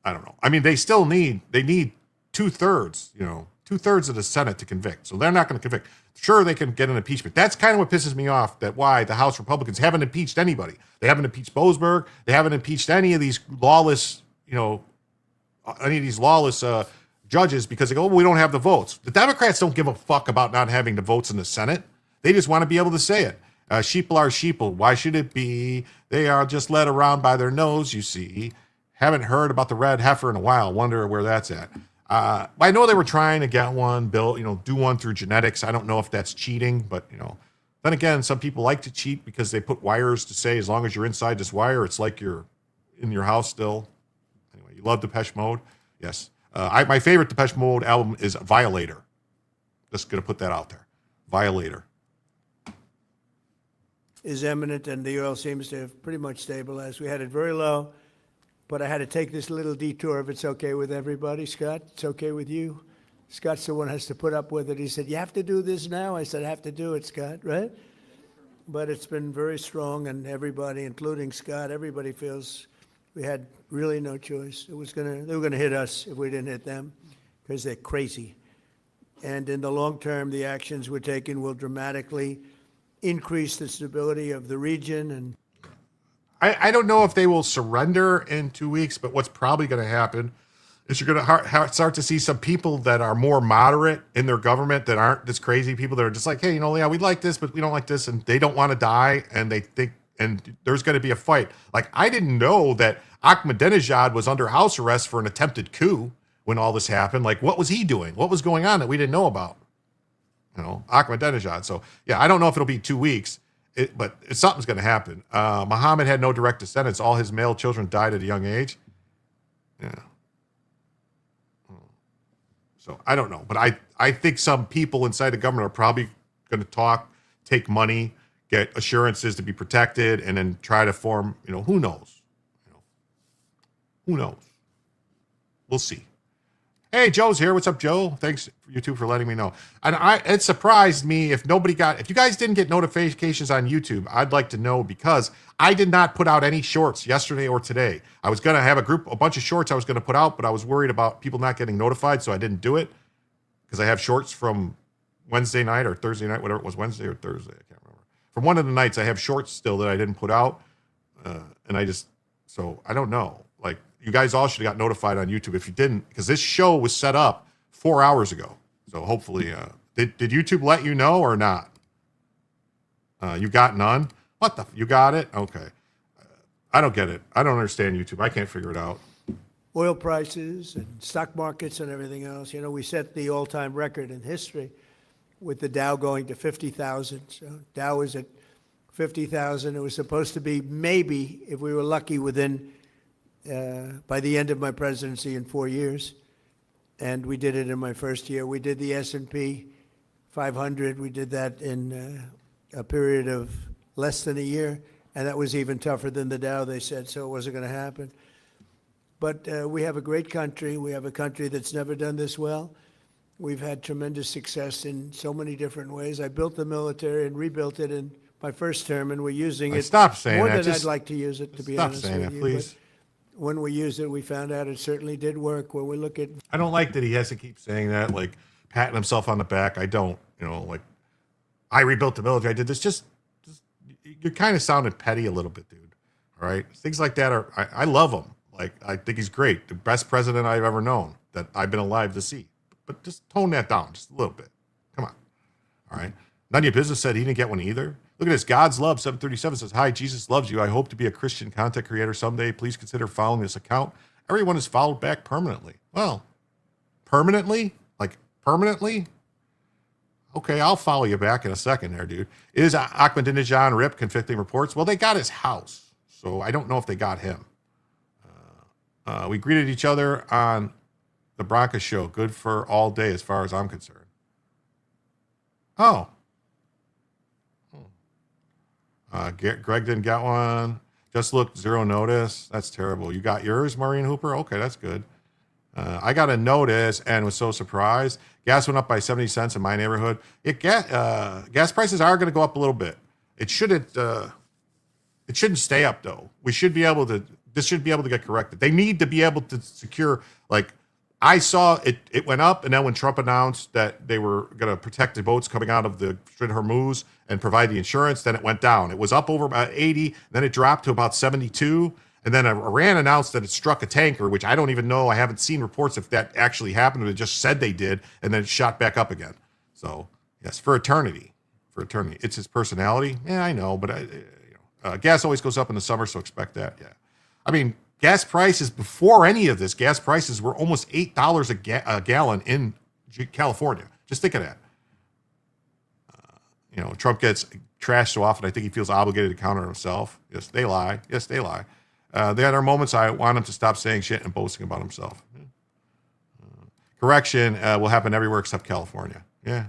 I don't know. I mean, they need 2/3, 2/3 of the Senate to convict. So they're not going to convict. Sure, they can get an impeachment. That's kind of what pisses me off, that why the House Republicans haven't impeached anybody. They haven't impeached Boasberg. They haven't impeached any of these lawless, judges, because they go, we don't have the votes. The Democrats don't give a fuck about not having the votes in the Senate. They just want to be able to say it. Sheeple are sheeple. Why should it be? They are just led around by their nose, you see. Haven't heard about the red heifer in a while. Wonder where that's at. I know they were trying to get one built, do one through genetics. I don't know if that's cheating, but then again, some people like to cheat because they put wires to say as long as you're inside this wire, it's like you're in your house still. Anyway, you love Depeche Mode? Yes. My favorite Depeche Mode album is Violator. Just going to put that out there. Violator. Is eminent, and the oil seems to have pretty much stabilized. We had it very low, but I had to take this little detour if it's okay with everybody. Scott, it's okay with you? Scott's the one who has to put up with it. He said, you have to do this now? I said, I have to do it, Scott, right? But it's been very strong, and everybody, including Scott, everybody feels we had really no choice. They were gonna hit us if we didn't hit them, because they're crazy. And in the long term, the actions we're taking will dramatically increase the stability of the region. And I don't know if they will surrender in 2 weeks, but what's probably going to happen is you're going to start to see some people that are more moderate in their government that aren't this crazy people that are just like, hey, yeah, we like this, but we don't like this. And they don't want to die. And they think, and there's going to be a fight. Like, I didn't know that Ahmadinejad was under house arrest for an attempted coup when all this happened. Like, what was he doing? What was going on that we didn't know about? Ahmadinejad. So, yeah, I don't know if it'll be 2 weeks, but something's going to happen. Muhammad had no direct descendants. All his male children died at a young age. Yeah. So, I don't know. But I think some people inside the government are probably going to talk, take money, get assurances to be protected, and then try to form, who knows? Who knows? We'll see. Hey, Joe's here. What's up, Joe? Thanks, you two, for letting me know. And it surprised me if you guys didn't get notifications on YouTube, I'd like to know, because I did not put out any shorts yesterday or today. I was going to have a bunch of shorts I was going to put out, but I was worried about people not getting notified, so I didn't do it, because I have shorts from Wednesday night or Thursday night, whatever it was, Wednesday or Thursday, I can't remember. From one of the nights, I have shorts still that I didn't put out, so I don't know. Like, you guys all should have got notified on YouTube if you didn't, because this show was set up 4 hours ago. So hopefully, did YouTube let you know or not? You got none? What you got it? Okay. I don't get it. I don't understand YouTube. I can't figure it out. oil prices and stock markets and everything else. We set the all-time record in history with the Dow going to 50,000. So Dow was at 50,000. It was supposed to be maybe, if we were lucky, by the end of my presidency in 4 years. And we did it in my first year. We did the S&P 500. We did that in a period of less than a year. And that was even tougher than the Dow, they said, so it wasn't going to happen. But we have a great country. We have a country that's never done this well. We've had tremendous success in so many different ways. I built the military and rebuilt it in my first term, and we're using it Stop saying more that. than I'd like to use it, to be Stop honest saying with that, you. please. But when we used it, we found out it certainly did work. When we look at, I don't like that he has to keep saying that, like patting himself on the back. I don't, like I rebuilt the military. I did this. Just you're kind of sounding petty a little bit, dude. All right, things like that are. I love him. Like, I think he's great, the best president I've ever known that I've been alive to see. But just tone that down just a little bit. Come on. All right. None of your business said he didn't get one either. Look at this. God's Love 737 says, "Hi, Jesus loves you. I hope to be a Christian content creator someday. Please consider following this account. Everyone is followed back permanently." Well, permanently? Like permanently? Okay, I'll follow you back in a second there, dude. Is Ahmadinejad ripped? Conflicting reports. Well, they got his house, so I don't know if they got him. We greeted each other on the Bronca show. Good for all day as far as I'm concerned. Oh. Greg didn't get one. Just looked, zero notice. That's terrible. You got yours, Maureen Hooper? Okay, that's good. I got a notice and was so surprised. Gas went up by 70 cents in my neighborhood. Gas prices are going to go up a little bit. It shouldn't stay up, though. This should be able to get corrected. They need to be able to secure, like, I saw it went up, and then when Trump announced that they were going to protect the boats coming out of the Strait of Hormuz and provide the insurance, then it went down. It was up over about 80, then it dropped to about 72, and then Iran announced that it struck a tanker, which I don't even know. I haven't seen reports if that actually happened. It just said they did, and then it shot back up again. So, yes, for eternity. It's his personality. Yeah, I know, but gas always goes up in the summer, so expect that, yeah. I mean, gas prices before any of this, gas prices were almost $8 a gallon in California. Just think of that. Trump gets trashed so often, I think he feels obligated to counter himself. Yes, they lie. Yes, they lie. There are moments I want him to stop saying shit and boasting about himself. Correction will happen everywhere except California. Yeah.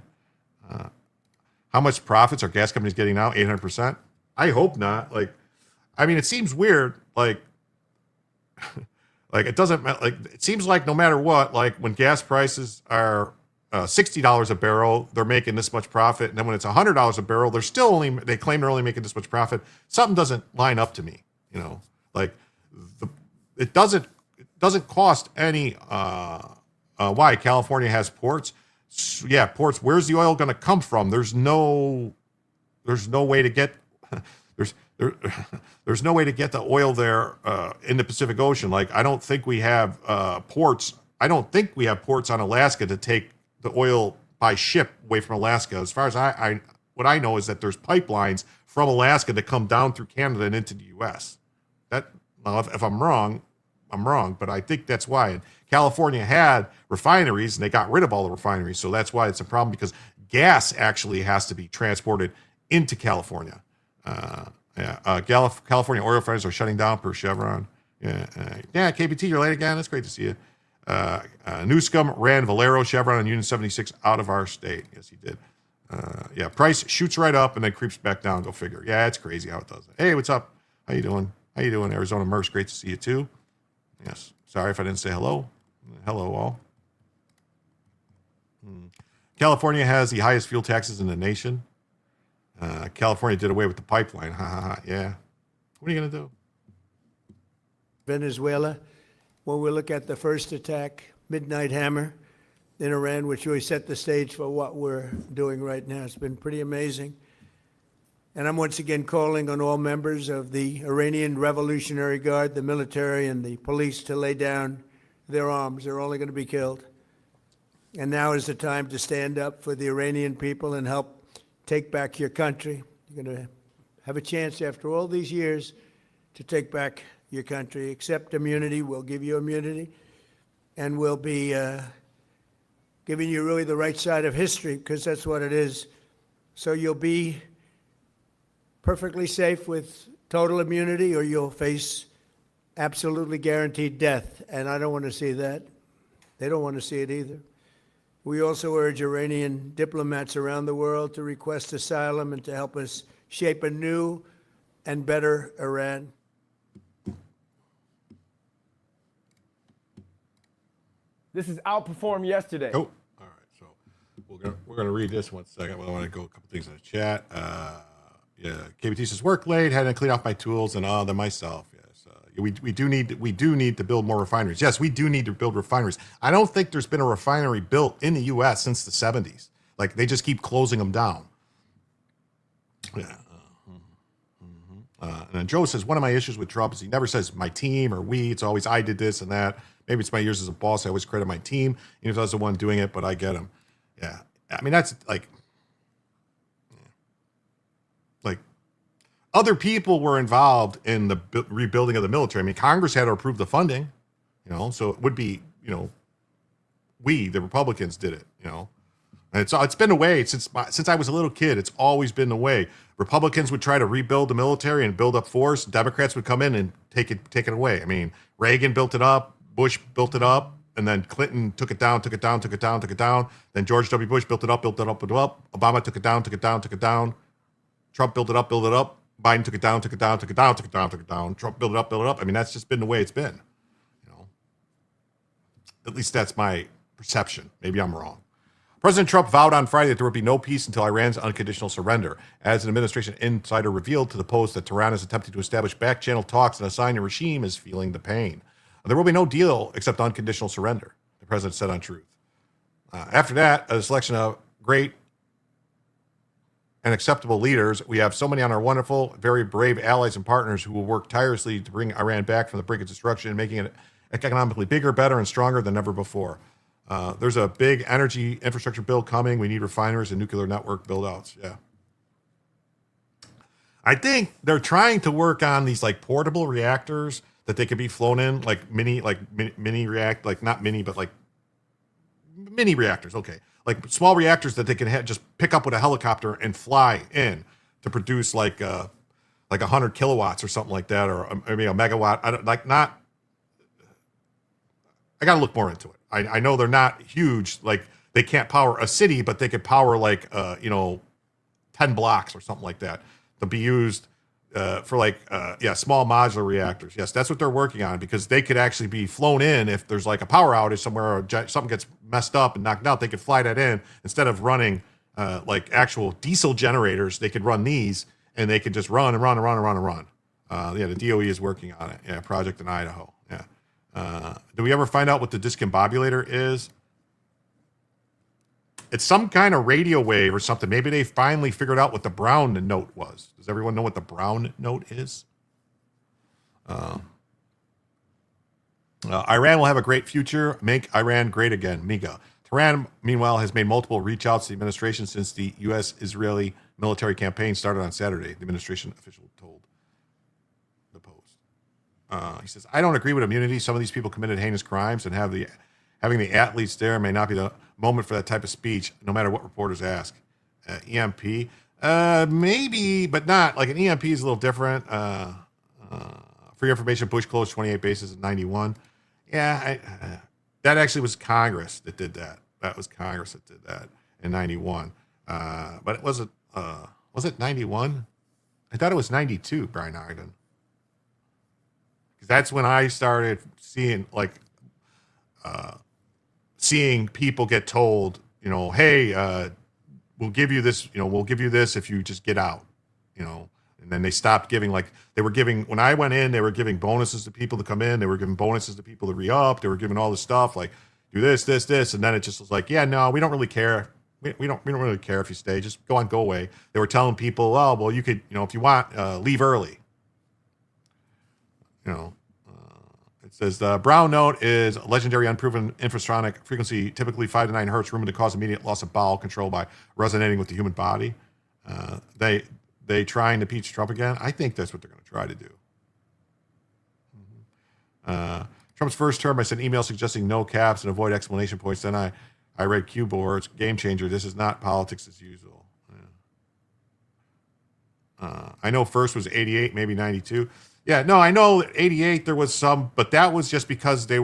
How much profits are gas companies getting now? 800%? I hope not. It seems weird. It doesn't matter. It seems like no matter what, when gas prices are $60 a barrel, they're making this much profit. And then when it's $100 a barrel, they claim they're only making this much profit. Something doesn't line up to me. It doesn't cost any. Why California has ports? Yeah, ports. Where's the oil going to come from? There's no way to get there's no way to get the oil there in the Pacific Ocean. I don't think we have ports. I don't think we have ports on Alaska to take the oil by ship away from Alaska. As far as what I know is that there's pipelines from Alaska that come down through Canada and into the U.S. If I'm wrong, I'm wrong, but I think that's why. And California had refineries, and they got rid of all the refineries, so that's why it's a problem, because gas actually has to be transported into California. California oil refineries are shutting down per Chevron. Yeah, KBT, you're late again. That's great to see you. Newscomb ran Valero, Chevron, and Union 76 out of our state. Yes, he did. Price shoots right up and then creeps back down. Go figure. Yeah, it's crazy how it does it. Hey, what's up? How you doing? Arizona Merce, great to see you too. Yes. Sorry if I didn't say hello. Hello, all. California has the highest fuel taxes in the nation. California did away with the pipeline. Ha ha ha. Yeah. What are you going to do? Venezuela, when we look at the first attack, Midnight Hammer in Iran, which really set the stage for what we're doing right now. It's been pretty amazing. And I'm once again calling on all members of the Iranian Revolutionary Guard, the military and the police, to lay down their arms. They're only going to be killed. And now is the time to stand up for the Iranian people and help take back your country. You're going to have a chance after all these years to take back your country. Accept immunity. We'll give you immunity. And we'll be giving you really the right side of history, because that's what it is. So you'll be perfectly safe with total immunity, or you'll face absolutely guaranteed death. And I don't want to see that. They don't want to see it either. We also urge Iranian diplomats around the world to request asylum and to help us shape a new and better Iran. This is outperform yesterday. Oh, all right. So we're gonna read this one second. I want to go a couple things in the chat. KBT says work late, had to clean off my tools and then myself. Yes, we do need to build more refineries. Yes, we do need to build refineries. I don't think there's been a refinery built in the U.S. since the 70s. They just keep closing them down. Yeah. And then Joe says, one of my issues with Trump is he never says my team or we. It's always I did this and that. Maybe it's my years as a boss. I always credit my team, even if I was the one doing it, but I get him. Yeah. I mean, that's like other people were involved in the rebuilding of the military. I mean, Congress had to approve the funding, so it would be, we, the Republicans, did it, And it's been the way since I was a little kid. It's always been the way. Republicans would try to rebuild the military and build up force. Democrats would come in and take it away. I mean, Reagan built it up, Bush built it up, and then Clinton took it down. Then George W. Bush built it up. Obama took it down. Trump built it up. Biden took it down. Trump built it up. I mean, that's just been the way it's been. At least that's my perception. Maybe I'm wrong. President Trump vowed on Friday that there would be no peace until Iran's unconditional surrender, as an administration insider revealed to the Post that Tehran is attempting to establish back-channel talks and a sign the regime is feeling the pain. There will be no deal except unconditional surrender, the president said on Truth. After that, a selection of great and acceptable leaders. We have so many on our wonderful, very brave allies and partners who will work tirelessly to bring Iran back from the brink of destruction and making it economically bigger, better, and stronger than ever before. There's a big energy infrastructure bill coming. We need refineries and nuclear network build-outs. Yeah. I think they're trying to work on these portable reactors that they could be flown in, like mini react, like not mini, but like mini reactors. Okay, like small reactors that they can just pick up with a helicopter and fly in to produce like 100 kilowatts or something like that, or maybe a megawatt. I don't like not. I got to look more into it. I know they're not huge, like they can't power a city, but they could power like 10 blocks or something like that to be used for like small modular reactors. Yes, that's what they're working on, because they could actually be flown in if there's like a power outage somewhere or something gets messed up and knocked out. They could fly that in instead of running like actual diesel generators. They could run these and they could just run and run and run and run and run. The DOE is working on it. Yeah, project in Idaho. Yeah. Do we ever find out what the discombobulator is? It's some kind of radio wave or something. Maybe they finally figured out what the brown note was. Does everyone know what the brown note is? Iran will have a great future. Make Iran great again. Miga. Tehran, meanwhile, has made multiple reach outs to the administration since the U.S.-Israeli military campaign started on Saturday, the administration official told the Post. He says, I don't agree with immunity. Some of these people committed heinous crimes, and having the athletes there may not be the moment for that type of speech, no matter what reporters ask. EMP, maybe, but not. Like an EMP is a little different. For your information, Bush closed 28 bases in 91. Yeah, that actually was Congress that did that. That was Congress that did that in 91. But was it 91? I thought it was 92, Brian Ogden. Because that's when I started seeing seeing people get told, hey, we'll give you this, we'll give you this if you just get out, and then they stopped giving, when I went in, they were giving bonuses to people to come in. They were giving bonuses to people to re-up. They were giving all this stuff like do this. And then it just was like, yeah, no, we don't really care. We don't really care if you stay, just go away. They were telling people, oh, well, you could, if you want, leave early. It says the brown note is a legendary unproven infrasonic frequency, typically 5 to 9 hertz, rumored to cause immediate loss of bowel control by resonating with the human body. They trying to impeach Trump again? I think that's what they're going to try to do. Trump's first term, I sent emails suggesting no caps and avoid explanation points. Then I read cue boards. Game changer. This is not politics as usual. I know first was 88, maybe 92. Yeah, no, I know 88 there was some, but that was just because that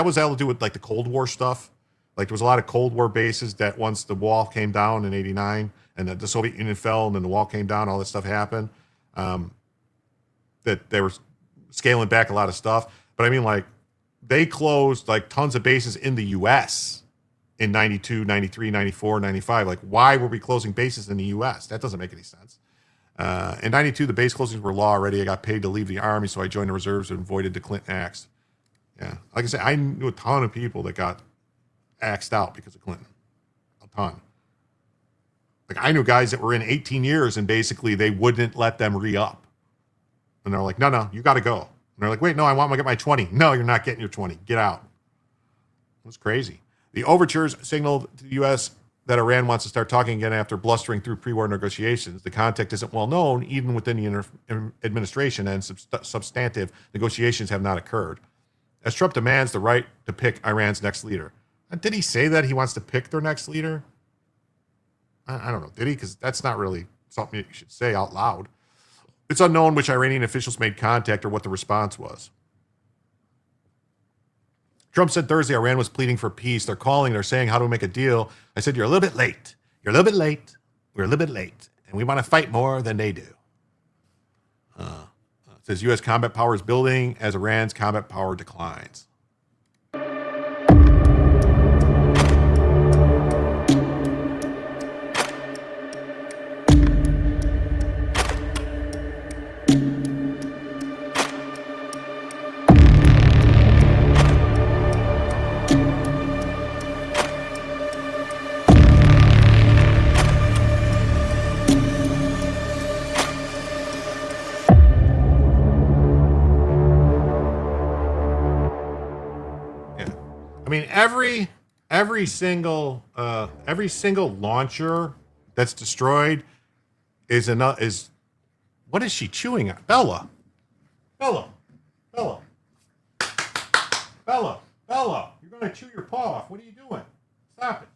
was all to do with like the Cold War stuff. Like there was a lot of Cold War bases that once the wall came down in 89 and the Soviet Union fell and then the wall came down, all this stuff happened. That they were scaling back a lot of stuff. But I mean, like they closed like tons of bases in the U.S. in 92, 93, 94, 95. Like why were we closing bases in the U.S.? That doesn't make any sense. In 92, the base closings were law already. I got paid to leave the Army, so I joined the reserves and avoided the Clinton acts. Yeah. Like I said, I knew a ton of people that got axed out because of Clinton. A ton. Like I knew guys that were in 18 years and basically they wouldn't let them re-up. And they're like, no, you got to go. And they're like, wait, no, I want to get my 20. No, you're not getting your 20. Get out. It was crazy. The overtures signaled to the U.S. that Iran wants to start talking again after blustering through pre-war negotiations. The context isn't well known, even within the administration, and substantive negotiations have not occurred. As Trump demands the right to pick Iran's next leader. Did he say that he wants to pick their next leader? I don't know. Did he? Because that's not really something you should say out loud. It's unknown which Iranian officials made contact or what the response was. Trump said Thursday Iran was pleading for peace. They're calling, they're saying, how do we make a deal? I said, you're a little bit late. You're a little bit late. We're a little bit late. And we want to fight more than they do. It says U.S. combat power is building as Iran's combat power declines. Every single launcher that's destroyed is what is she chewing on? Bella, Bella. Bella. Bella. You're going to chew your paw off. What are you doing? Stop it.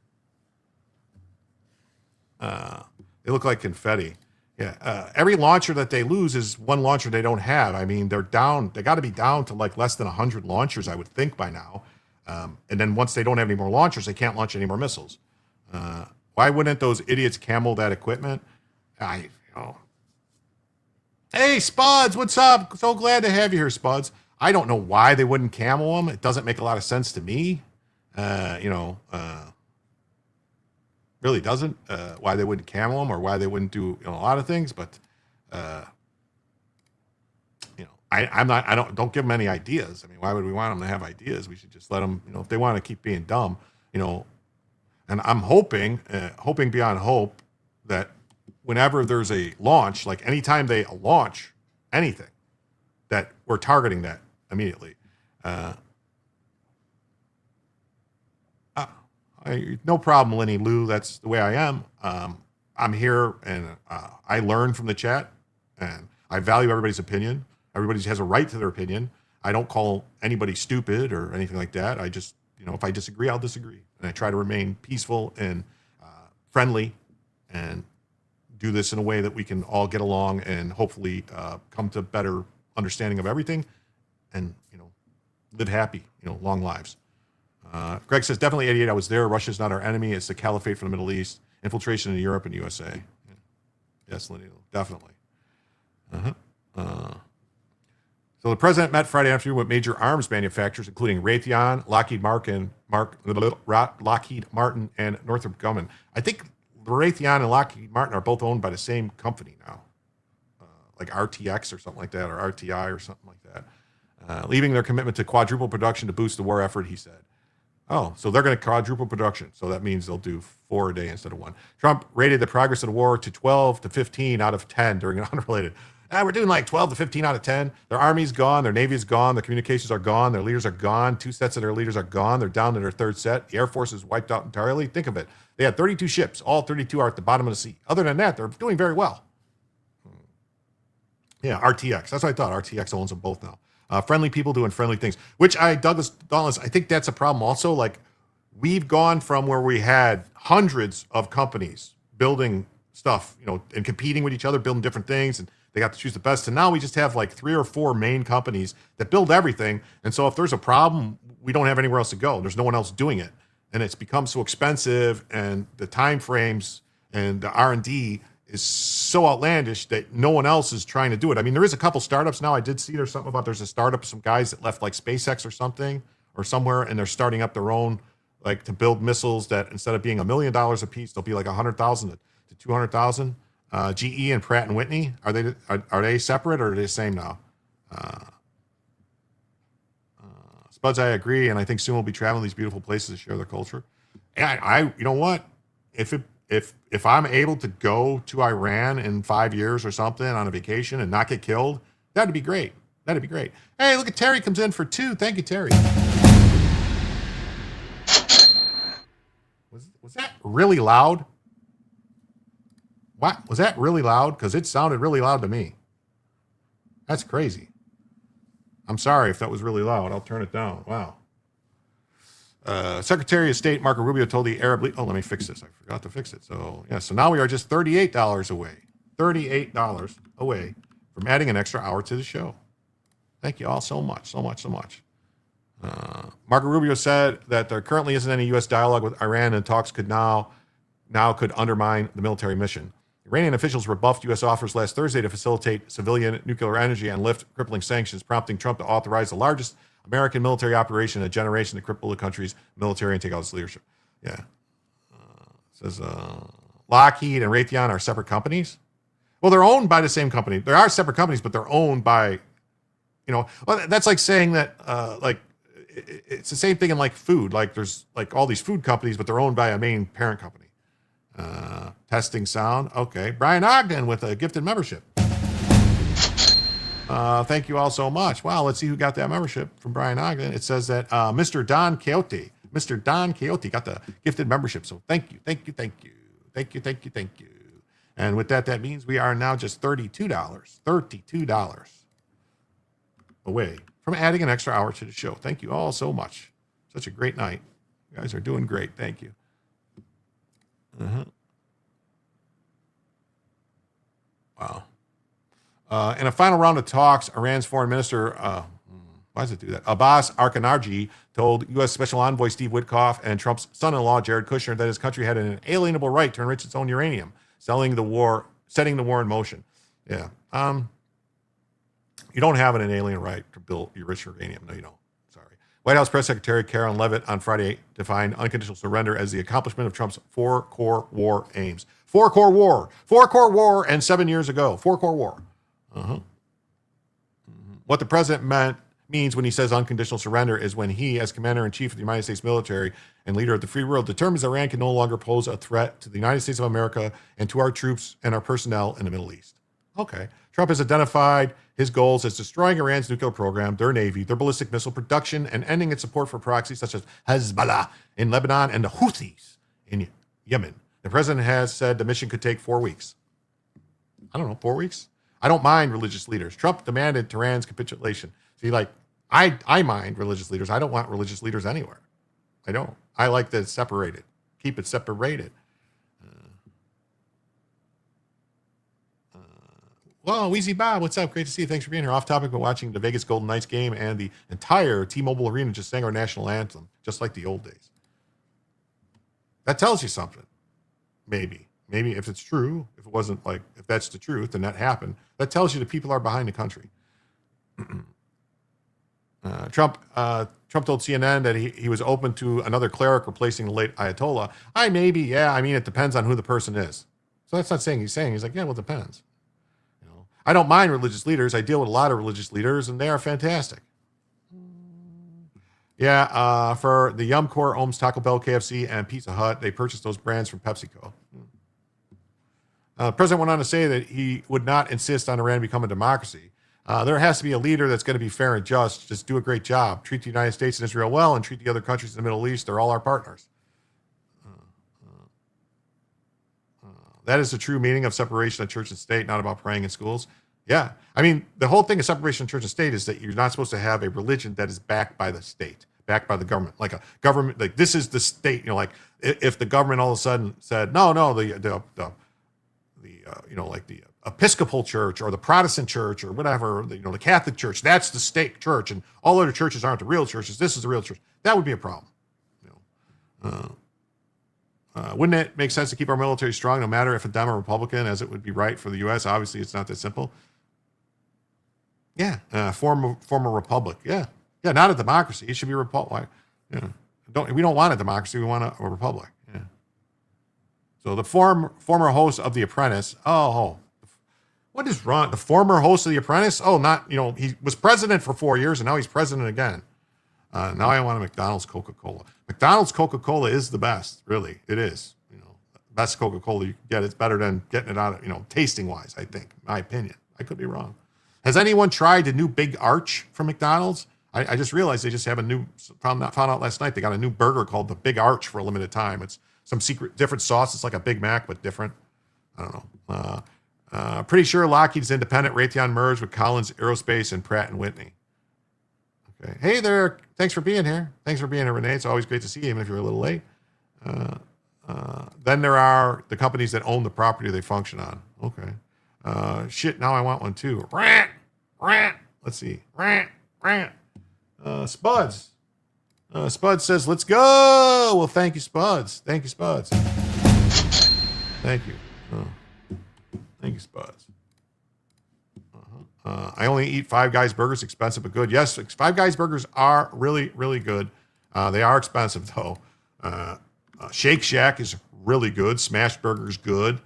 They look like confetti. Yeah. Every launcher that they lose is one launcher they don't have. I mean, they're down. They got to be down to like less than 100 launchers, I would think, by now. And then once they don't have any more launchers, they can't launch any more missiles. Why wouldn't those idiots camel that equipment? Hey, Spuds, what's up? So glad to have you here, Spuds. I don't know why they wouldn't camel them. It doesn't make a lot of sense to me. Really doesn't. Why they wouldn't camel them or why they wouldn't do a lot of things. But, don't give them any ideas. I mean, why would we want them to have ideas? We should just let them, if they want to keep being dumb, and I'm hoping beyond hope that whenever there's a launch, like anytime they launch anything, that we're targeting that immediately. No problem, Lenny Lou. That's the way I am. I'm here and I learn from the chat and I value everybody's opinion. Everybody has a right to their opinion. I don't call anybody stupid or anything like that. I just, if I disagree, I'll disagree. And I try to remain peaceful and friendly and do this in a way that we can all get along and hopefully come to better understanding of everything and, live happy, long lives. Greg says, definitely 88. I was there. Russia's not our enemy. It's the caliphate from the Middle East. Infiltration in Europe and USA. Yeah. Yes, Lenny, definitely. So the president met Friday afternoon with major arms manufacturers, including Raytheon, Lockheed Martin, and Northrop Grumman. I think Raytheon and Lockheed Martin are both owned by the same company now, like RTX or something like that, or RTI or something like that. Leaving their commitment to quadruple production to boost the war effort, he said. Oh, so they're going to quadruple production. So that means they'll do 4 a day instead of 1. Trump rated the progress of the war to 12 to 15 out of 10 during an unrelated. We're doing like 12 to 15 out of 10. Their army's gone. Their navy's gone. Their communications are gone. Their leaders are gone. 2 sets of their leaders are gone. They're down to their 3rd set. The Air Force is wiped out entirely. Think of it. They had 32 ships. All 32 are at the bottom of the sea. Other than that, they're doing very well. Yeah, RTX. That's what I thought. RTX owns them both now. Friendly people doing friendly things, which Douglas, I think that's a problem also. Like, we've gone from where we had hundreds of companies building stuff, and competing with each other, building different things, and they got to choose the best. And now we just have like 3 or 4 main companies that build everything. And so if there's a problem, we don't have anywhere else to go. There's no one else doing it. And it's become so expensive, and the time frames and the R&D is so outlandish that no one else is trying to do it. I mean, there is a couple startups now. I did see there's a startup, some guys that left like SpaceX or something or somewhere, and they're starting up their own, like, to build missiles that instead of being $1 million a piece, they'll be like 100,000 to 200,000. GE and Pratt and Whitney, are they separate or are they the same now? Spuds, I agree, and I think soon we'll be traveling these beautiful places to share their culture. And you know what? If I'm able to go to Iran in 5 years or something on a vacation and not get killed, that'd be great. That'd be great. Hey, look at Terry comes in for 2. Thank you, Terry. Was that really loud? What? Was that really loud? Because it sounded really loud to me. That's crazy. I'm sorry if that was really loud. I'll turn it down. Wow. Secretary of State Marco Rubio told the Arab League. Oh, let me fix this. I forgot to fix it. So, yeah. So now we are just $38 away. $38 away from adding an extra hour to the show. Thank you all so much. So much. Marco Rubio said that there currently isn't any U.S. dialogue with Iran, and talks could now could undermine the military mission. Iranian officials rebuffed U.S. offers last Thursday to facilitate civilian nuclear energy and lift crippling sanctions, prompting Trump to authorize the largest American military operation in a generation to cripple the country's military and take out its leadership. Yeah. Says Lockheed and Raytheon are separate companies. Well, they're owned by the same company. There are separate companies, but they're owned by, well, that's like saying that, it's the same thing in like food. Like there's like all these food companies, but they're owned by a main parent company. Testing sound. Okay. Brian Ogden with a gifted membership. Thank you all so much. Wow. Let's see who got that membership from Brian Ogden. It says that Mr. Don Quixote got the gifted membership. So thank you. And with that, that means we are now just $32. $32. away from adding an extra hour to the show. Thank you all so much. Such a great night. You guys are doing great. Thank you. Wow. In a final round of talks, Iran's foreign minister, why does it do that? Abbas Arkanarji told U.S. Special Envoy Steve Witkoff and Trump's son-in-law Jared Kushner that his country had an inalienable right to enrich its own uranium, setting the war in motion. Yeah. You don't have an inalienable right to build enriched uranium. No, you don't. Sorry. White House Press Secretary Karen Leavitt on Friday defined unconditional surrender as the accomplishment of Trump's four-core war aims. Four-core war, and 7 years ago. Four-core war. What the president means when he says unconditional surrender is when he, as commander-in-chief of the United States military and leader of the free world, determines Iran can no longer pose a threat to the United States of America and to our troops and our personnel in the Middle East. Okay. Trump has identified his goals as destroying Iran's nuclear program, their navy, their ballistic missile production, and ending its support for proxies such as Hezbollah in Lebanon and the Houthis in Yemen. The president has said the mission could take 4 weeks. I don't know, 4 weeks? I don't mind religious leaders. Trump demanded Tehran's capitulation. See, like, I mind religious leaders. I don't want religious leaders anywhere. I don't. I like to separate it. Keep it separated. Well, Weezy Bob, what's up? Great to see you. Thanks for being here. Off topic, but watching the Vegas Golden Knights game and the entire T-Mobile Arena just sang our national anthem, just like the old days. That tells you something. Maybe if it's true, if that's the truth and that happened, that tells you the people are behind the country. Trump told CNN that he was open to another cleric replacing the late Ayatollah. It depends on who the person is. So that's not saying he's like, yeah, well, it depends. I don't mind religious leaders. I deal with a lot of religious leaders, and they are fantastic. Yeah, for the Yum Core, Ohms, Taco Bell, KFC, and Pizza Hut, they purchased those brands from PepsiCo. The president went on to say that he would not insist on Iran become a democracy. There has to be a leader that's going to be fair and just. Just do a great job. Treat the United States and Israel well, and treat the other countries in the Middle East. They're all our partners. That is the true meaning of separation of church and state, not about praying in schools. Yeah. I mean, the whole thing of separation of church and state is that you're not supposed to have a religion that is backed by the state, backed by the government. Like a government, like this is the state, like if the government all of a sudden said, no, the Episcopal Church or the Protestant Church or whatever, the Catholic Church, that's the state church, and all other churches aren't the real churches. This is the real church. That would be a problem. Wouldn't it make sense to keep our military strong, no matter if a Dem or Republican, as it would be right for the U.S.? Obviously, it's not that simple. Yeah, form a republic. Yeah, not a democracy. It should be a republic. Yeah, we don't want a democracy. We want a republic. Yeah. So the former host of The Apprentice. Oh, what is wrong? The former host of The Apprentice. Oh, he was president for 4 years and now he's president again. Now I want a McDonald's Coca-Cola. McDonald's Coca-Cola is the best, really. It is. Best Coca-Cola you can get. It's better than getting it out of, tasting wise, I think, in my opinion. I could be wrong. Has anyone tried the new Big Arch from McDonald's? I just realized they just have found out last night they got a new burger called the Big Arch for a limited time. It's some secret, different sauce. It's like a Big Mac, but different. I don't know. Pretty sure Lockheed's independent. Raytheon merged with Collins Aerospace and Pratt & Whitney. Okay. Hey there. Thanks for being here. Thanks for being here, Renee. It's always great to see you, even if you're a little late. Then there are the companies that own the property they function on. Okay. Now I want one too. Rant. Let's see. Rant. Spuds. Spuds says, let's go. Well, thank you, Spuds. Thank you, Spuds. Thank you. Thank you, Spuds. I only eat Five Guys burgers, expensive but good. Yes, Five Guys burgers are really, really good. They are expensive though. Shake Shack is really good. Smash Burger's good.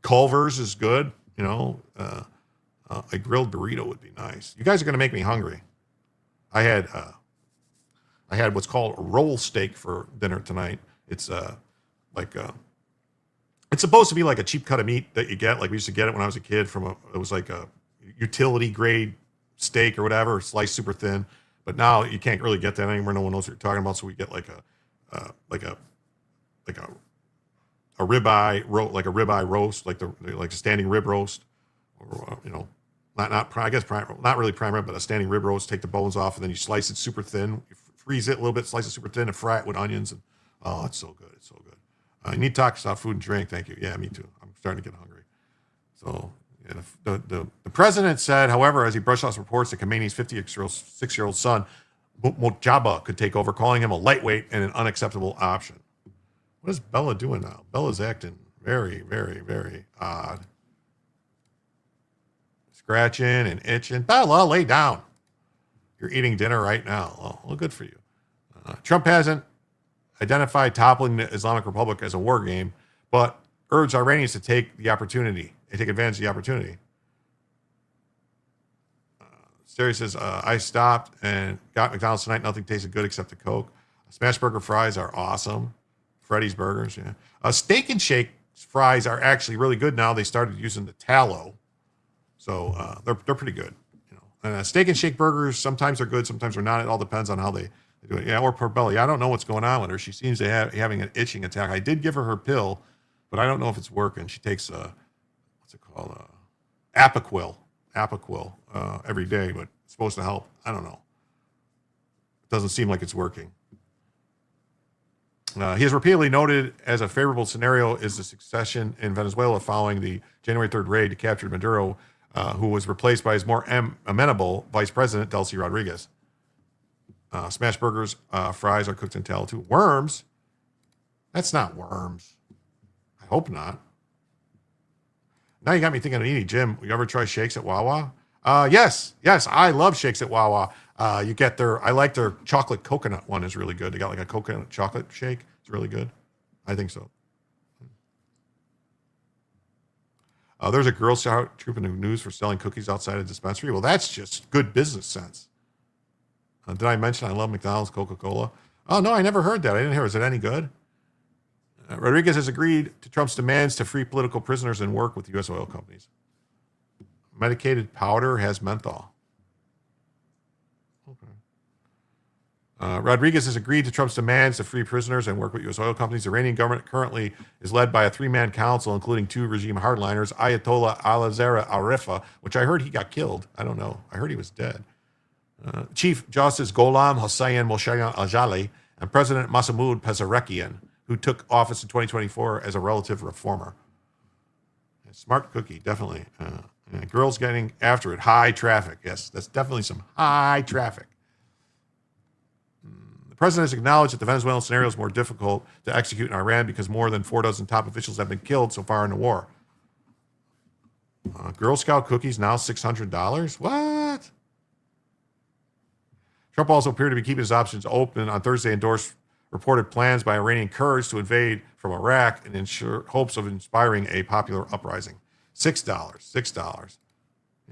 Culver's is good. A grilled burrito would be nice. You guys are going to make me hungry. I had what's called a roll steak for dinner tonight. It's it's supposed to be like a cheap cut of meat that you get. Like we used to get it when I was a kid it was like a utility grade steak or whatever, sliced super thin. But now you can't really get that anymore. No one knows what you're talking about. So we get like a ribeye roast, like a standing rib roast, or I guess prime, not really prime rib, but a standing rib roast. Take the bones off, and then you slice it super thin. You freeze it a little bit, slice it super thin, and fry it with onions. And oh, it's so good. It's so good. I need to talk about food and drink. Thank you. Yeah, me too. I'm starting to get hungry. So yeah, the president said, however, as he brushed off reports that Khamenei's 56-year-old son, Mojaba, could take over, calling him a lightweight and an unacceptable option. What is Bella doing now? Bella's acting very, very, very odd. Scratching and itching. Bella, lay down. You're eating dinner right now. Oh, well, good for you. Trump hasn't identified toppling the Islamic Republic as a war game, but urged Iranians to take advantage of the opportunity. Sari says, I stopped and got McDonald's tonight. Nothing tasted good except the Coke. Smash burger fries are awesome. Freddy's burgers, yeah. Steak and Shake fries are actually really good now. They started using the tallow. So they're pretty good. Steak and Shake burgers, sometimes they're good, sometimes they're not. It all depends on how they do it. Yeah, or poor Belly. I don't know what's going on with her. She seems to have having an itching attack. I did give her pill, but I don't know if it's working. She takes what's it called? Apoquil every day, but it's supposed to help. I don't know. It doesn't seem like it's working. He has repeatedly noted as a favorable scenario is the succession in Venezuela following the January 3rd raid to capture Maduro, who was replaced by his more amenable Vice President, Delcy Rodriguez. Smash burgers, fries are cooked in tallow too. Worms? That's not worms. I hope not. Now you got me thinking of eating. Jim, you ever try shakes at Wawa? Yes, I love shakes at Wawa. You get I like their chocolate coconut one is really good. They got like a coconut chocolate shake. It's really good. I think so. There's a Girl Scout troop in the news for selling cookies outside a dispensary. Well, that's just good business sense. Did I mention I love McDonald's Coca-Cola? Oh, no, I never heard that. I didn't hear. Is it any good? Rodriguez has agreed to Trump's demands to free political prisoners and work with U.S. oil companies. Medicated powder has menthol. Okay. Rodriguez has agreed to Trump's demands to free prisoners and work with U.S. oil companies. The Iranian government currently is led by a three-man council, including two regime hardliners, Ayatollah Alazar Arifa, which I heard he got killed. I don't know. I heard he was dead. Chief Justice Gholam Hossein Moshe Ajali, and President Masoud Pezeshkian, who took office in 2024 as a relative reformer. A smart cookie, definitely. Girls getting after it. High traffic. Yes, that's definitely some high traffic. The president has acknowledged that the Venezuelan scenario is more difficult to execute in Iran because more than 4 dozen top officials have been killed so far in the war. Girl Scout cookies now $600? What? Trump also appeared to be keeping his options open. On Thursday, endorsed reported plans by Iranian Kurds to invade from Iraq in hopes of inspiring a popular uprising. $6.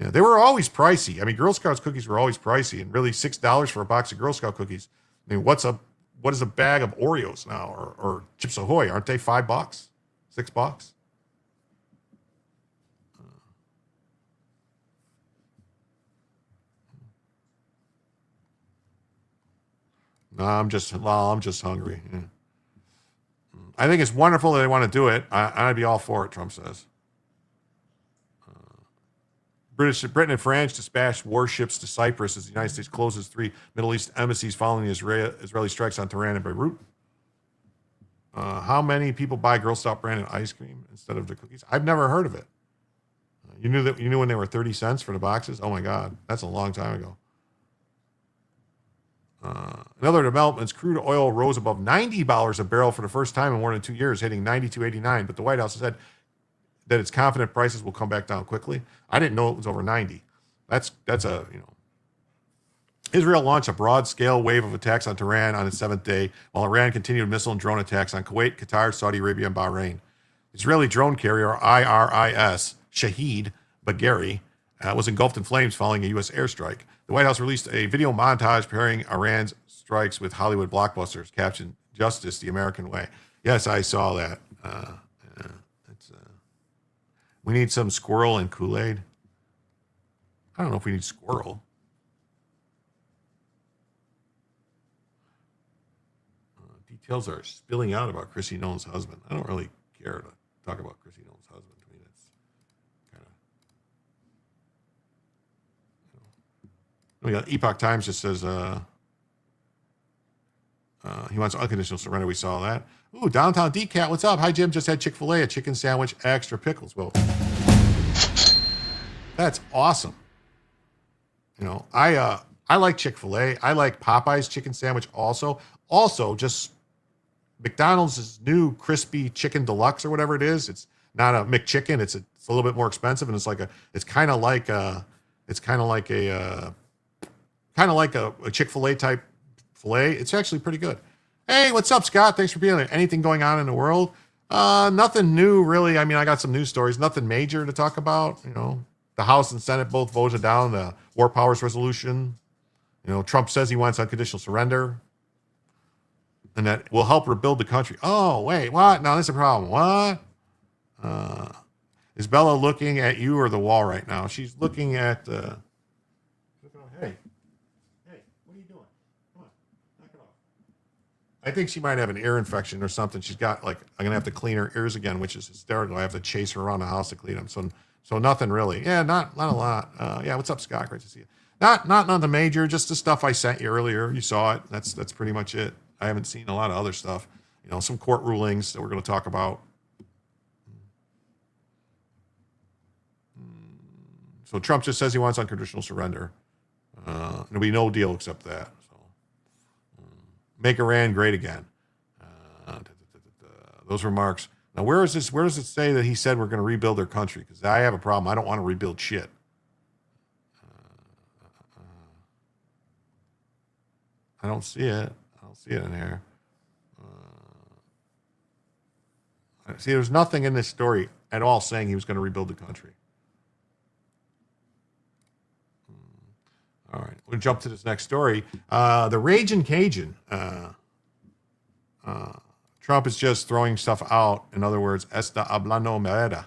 Yeah, they were always pricey. I mean, Girl Scouts cookies were always pricey, and really $6 for a box of Girl Scout cookies. I mean, what is a bag of Oreos now, or Chips Ahoy? Aren't they $5? $6? No, I'm just hungry. Yeah. I think it's wonderful that they want to do it. I'd be all for it, Trump says. Britain and France dispatched warships to Cyprus as the United States closes 3 Middle East embassies following the Israeli strikes on Tehran and Beirut. How many people buy Girl Scout branded ice cream instead of the cookies? I've never heard of it. You knew when they were 30 cents for the boxes? Oh my God, that's a long time ago. In other developments, crude oil rose above $90 a barrel for the first time in more than 2 years, hitting $92.89. But the White House has said that it's confident prices will come back down quickly. I didn't know it was over 90. That's Israel launched a broad-scale wave of attacks on Tehran on its 7th day, while Iran continued missile and drone attacks on Kuwait, Qatar, Saudi Arabia, and Bahrain. Israeli drone carrier IRIS Shahid Bagheri was engulfed in flames following a U.S. airstrike. The White House released a video montage pairing Iran's strikes with Hollywood blockbusters, captioned "Justice the American Way." Yes, I saw that. We need some squirrel and Kool-Aid. I don't know if we need squirrel. Details are spilling out about Chrissy Nolan's husband. I don't really care to talk about Chrissy Nolan's husband. I mean, it's kind We got Epoch Times just says he wants unconditional surrender. We saw that. Ooh, Downtown DCat, what's up? Hi, Jim. Just had Chick-fil-A, a chicken sandwich, extra pickles. Well, that's awesome. You know, I like Chick-fil-A. I like Popeye's chicken sandwich also. Also, just McDonald's new crispy chicken deluxe or whatever it is. It's not a McChicken. It's a little bit more expensive, and it's kind of like a Chick-fil-A type filet. It's actually pretty good. Hey, what's up, Scott? Thanks for being there. Anything going on in the world? Nothing new, really. I mean, I got some news stories. Nothing major to talk about. You know, the House and Senate both voted down the War Powers resolution. You know, Trump says he wants unconditional surrender, and that will help rebuild the country. Oh, wait, what? No, that's a problem. What? Is Bella looking at you or the wall right now? She's looking at. Hey, what are you doing? Come on, knock it off. I think she might have an ear infection or something. She's got I'm gonna have to clean her ears again, which is hysterical. I have to chase her around the house to clean them. So nothing really. Yeah, not a lot. Yeah, what's up, Scott? Great to see you. Not nothing major. Just the stuff I sent you earlier. You saw it. That's pretty much it. I haven't seen a lot of other stuff. You know, some court rulings that we're going to talk about. So Trump just says he wants unconditional surrender. There'll be no deal except that. So make Iran great again. Those remarks. Now, where is this? Where does it say that he said we're going to rebuild their country? Because I have a problem. I don't want to rebuild shit. I don't see it. I don't see it in here. See, there's nothing in this story at all saying he was going to rebuild the country. All right, we'll jump to this next story. The Ragin' Cajun. Trump is just throwing stuff out. In other words, está hablando merda.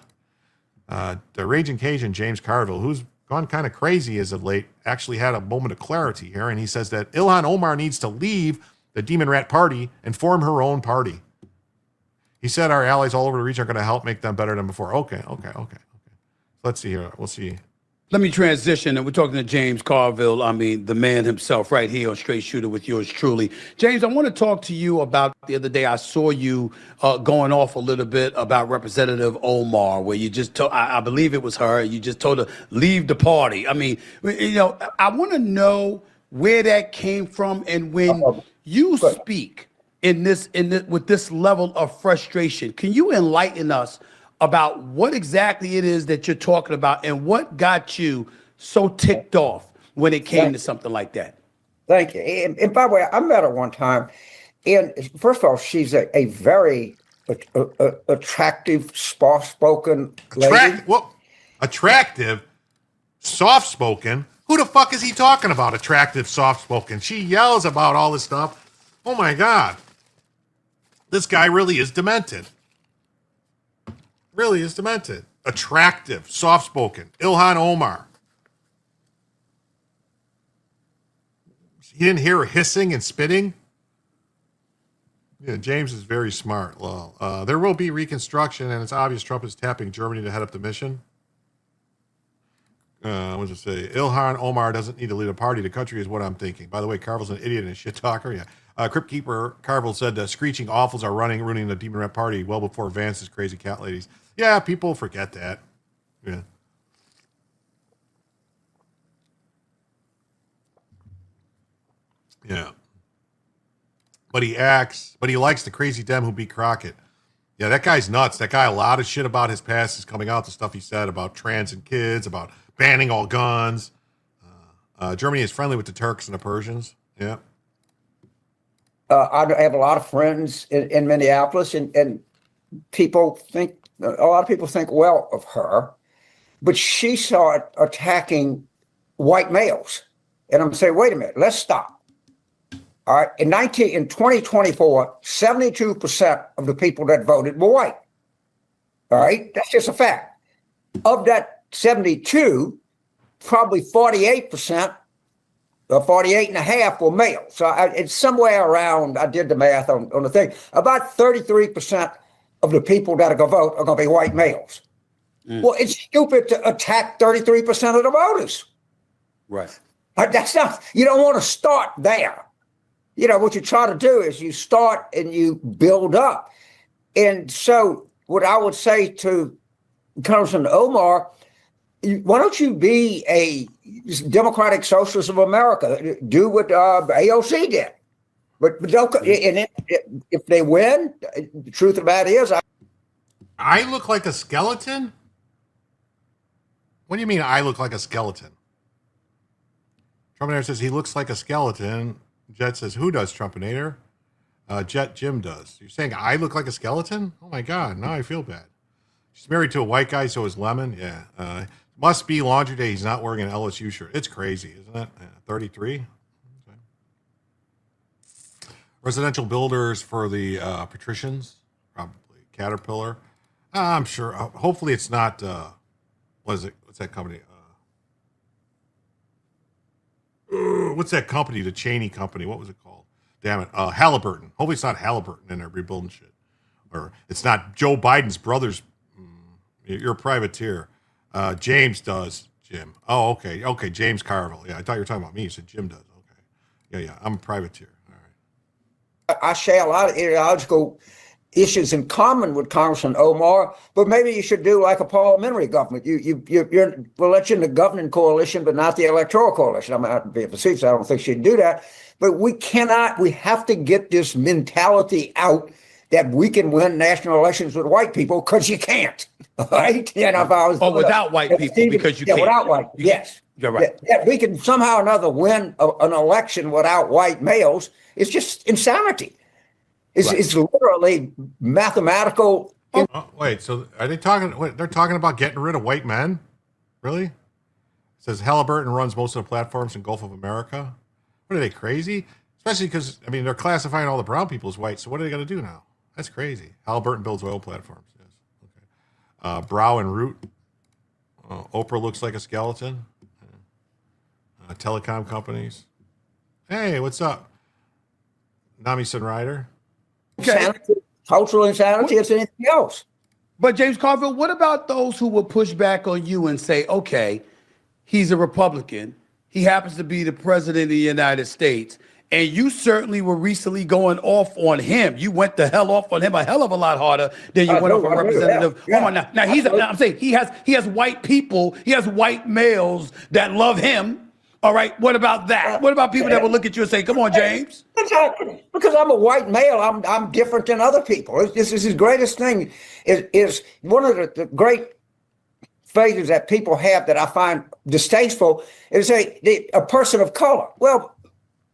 The Ragin' Cajun, James Carville, who's gone kind of crazy as of late, actually had a moment of clarity here, and he says that Ilhan Omar needs to leave the Demon Rat Party and form her own party. He said our allies all over the region are going to help make them better than before. Okay. Let's see here. We'll see. Let me transition, and we're talking to James Carville. I mean, the man himself, right here on Straight Shooter with yours truly. James, I want to talk to you about the other day. I saw you going off a little bit about Representative Omar, where you just told, I believe it was her, you just told her, leave the party. I mean, you know, I want to know where that came from, and when you speak with this level of frustration, can you enlighten us about what exactly it is that you're talking about and what got you so ticked off when it came to something like that? Thank you. And by the way, I met her one time. And first of all, she's a very attractive, soft-spoken lady. Attractive, soft-spoken? Who the fuck is he talking about, attractive, soft-spoken? She yells about all this stuff. Oh, my God. This guy really is demented. Really is demented. Attractive, soft-spoken. Ilhan Omar. You didn't hear her hissing and spitting? Yeah, James is very smart. Well, there will be reconstruction, and it's obvious Trump is tapping Germany to head up the mission. What does it say? Ilhan Omar doesn't need to lead a party. The country is what I'm thinking. By the way, Carville's an idiot and a shit talker. Yeah. Crypt Keeper Carville said screeching awfuls are ruining the Demon Rat Party well before Vance's crazy cat ladies. Yeah, people forget that. Yeah. Yeah. But he likes the crazy Dem who beat Crockett. Yeah, that guy's nuts. That guy, a lot of shit about his past is coming out. The stuff he said about trans and kids, about banning all guns. Germany is friendly with the Turks and the Persians. Yeah. I have a lot of friends in Minneapolis, and a lot of people think well of her, but she saw it attacking white males. And I'm saying, wait a minute, let's stop. All right. In 2024, 72% of the people that voted were white. All right. That's just a fact. Of that 72, probably 48%, or 48.5 were male. So it's somewhere around, I did the math on the thing, about 33% of the people that are going to vote are going to be white males. Well, it's stupid to attack 33% of the voters. Right. That's not, you don't want to start there. You know, what you try to do is you start and you build up. And so what I would say to Congressman Omar, why don't you be a Democratic Socialist of America? Do what AOC did. But don't, and if they win, the truth of the matter is, I look like a skeleton? What do you mean I look like a skeleton? Trumpinator says he looks like a skeleton. Jet says, who does, Trumpinator? Jet Jim does. You're saying I look like a skeleton? Oh my God, now I feel bad. She's married to a white guy, so is Lemon. Yeah. Must be laundry day. He's not wearing an LSU shirt. It's crazy, isn't it? 33. Okay. Residential builders for the patricians, probably Caterpillar. I'm sure. Hopefully, it's not. What is it? What's that company? What's that company? The Cheney company. What was it called? Damn it. Halliburton. Hopefully, it's not Halliburton in there rebuilding shit, or it's not Joe Biden's brother's. You're a privateer. James does, Jim. Oh, okay. Okay, James Carville. Yeah, I thought you were talking about me. You said Jim does. Okay. Yeah. I'm a privateer. All right. I share a lot of ideological issues in common with Congressman Omar, but maybe you should do like a parliamentary government. We'll let you in the governing coalition, but not the electoral coalition. I'm not being facetious. I don't think she'd do that. But we have to get this mentality out that we can win national elections with white people, because you can't. Right? You know, if I was without white people, because you can't. Without white, yes. You're right. Yeah, we can somehow or another win an election without white males. It's just insanity. It's literally mathematical. Wait, so are they talking? They're talking about getting rid of white men? Really? It says Halliburton runs most of the platforms in Gulf of America. What are they, crazy? Especially because, I mean, they're classifying all the brown people as white. So what are they going to do now? That's crazy. Halliburton builds oil platforms. Yes. Okay. Brow and Root. Oprah looks like a skeleton. Telecom companies. Hey, what's up? Nami Sun Rider. Insanity, cultural insanity, it's anything else. But James Carville, what about those who will push back on you and say, okay, he's a Republican. He happens to be the president of the United States. And you certainly were recently going off on him. You went the hell off on him a hell of a lot harder than you went off on Representative. Yeah. Come on now. Now I'm saying he has white people, he has white males that love him. All right. What about that? What about people that will look at you and say, come on, James? Because I'm a white male, I'm different than other people. This is his greatest thing is one of the great phrases that people have that I find distasteful is a person of color. Well,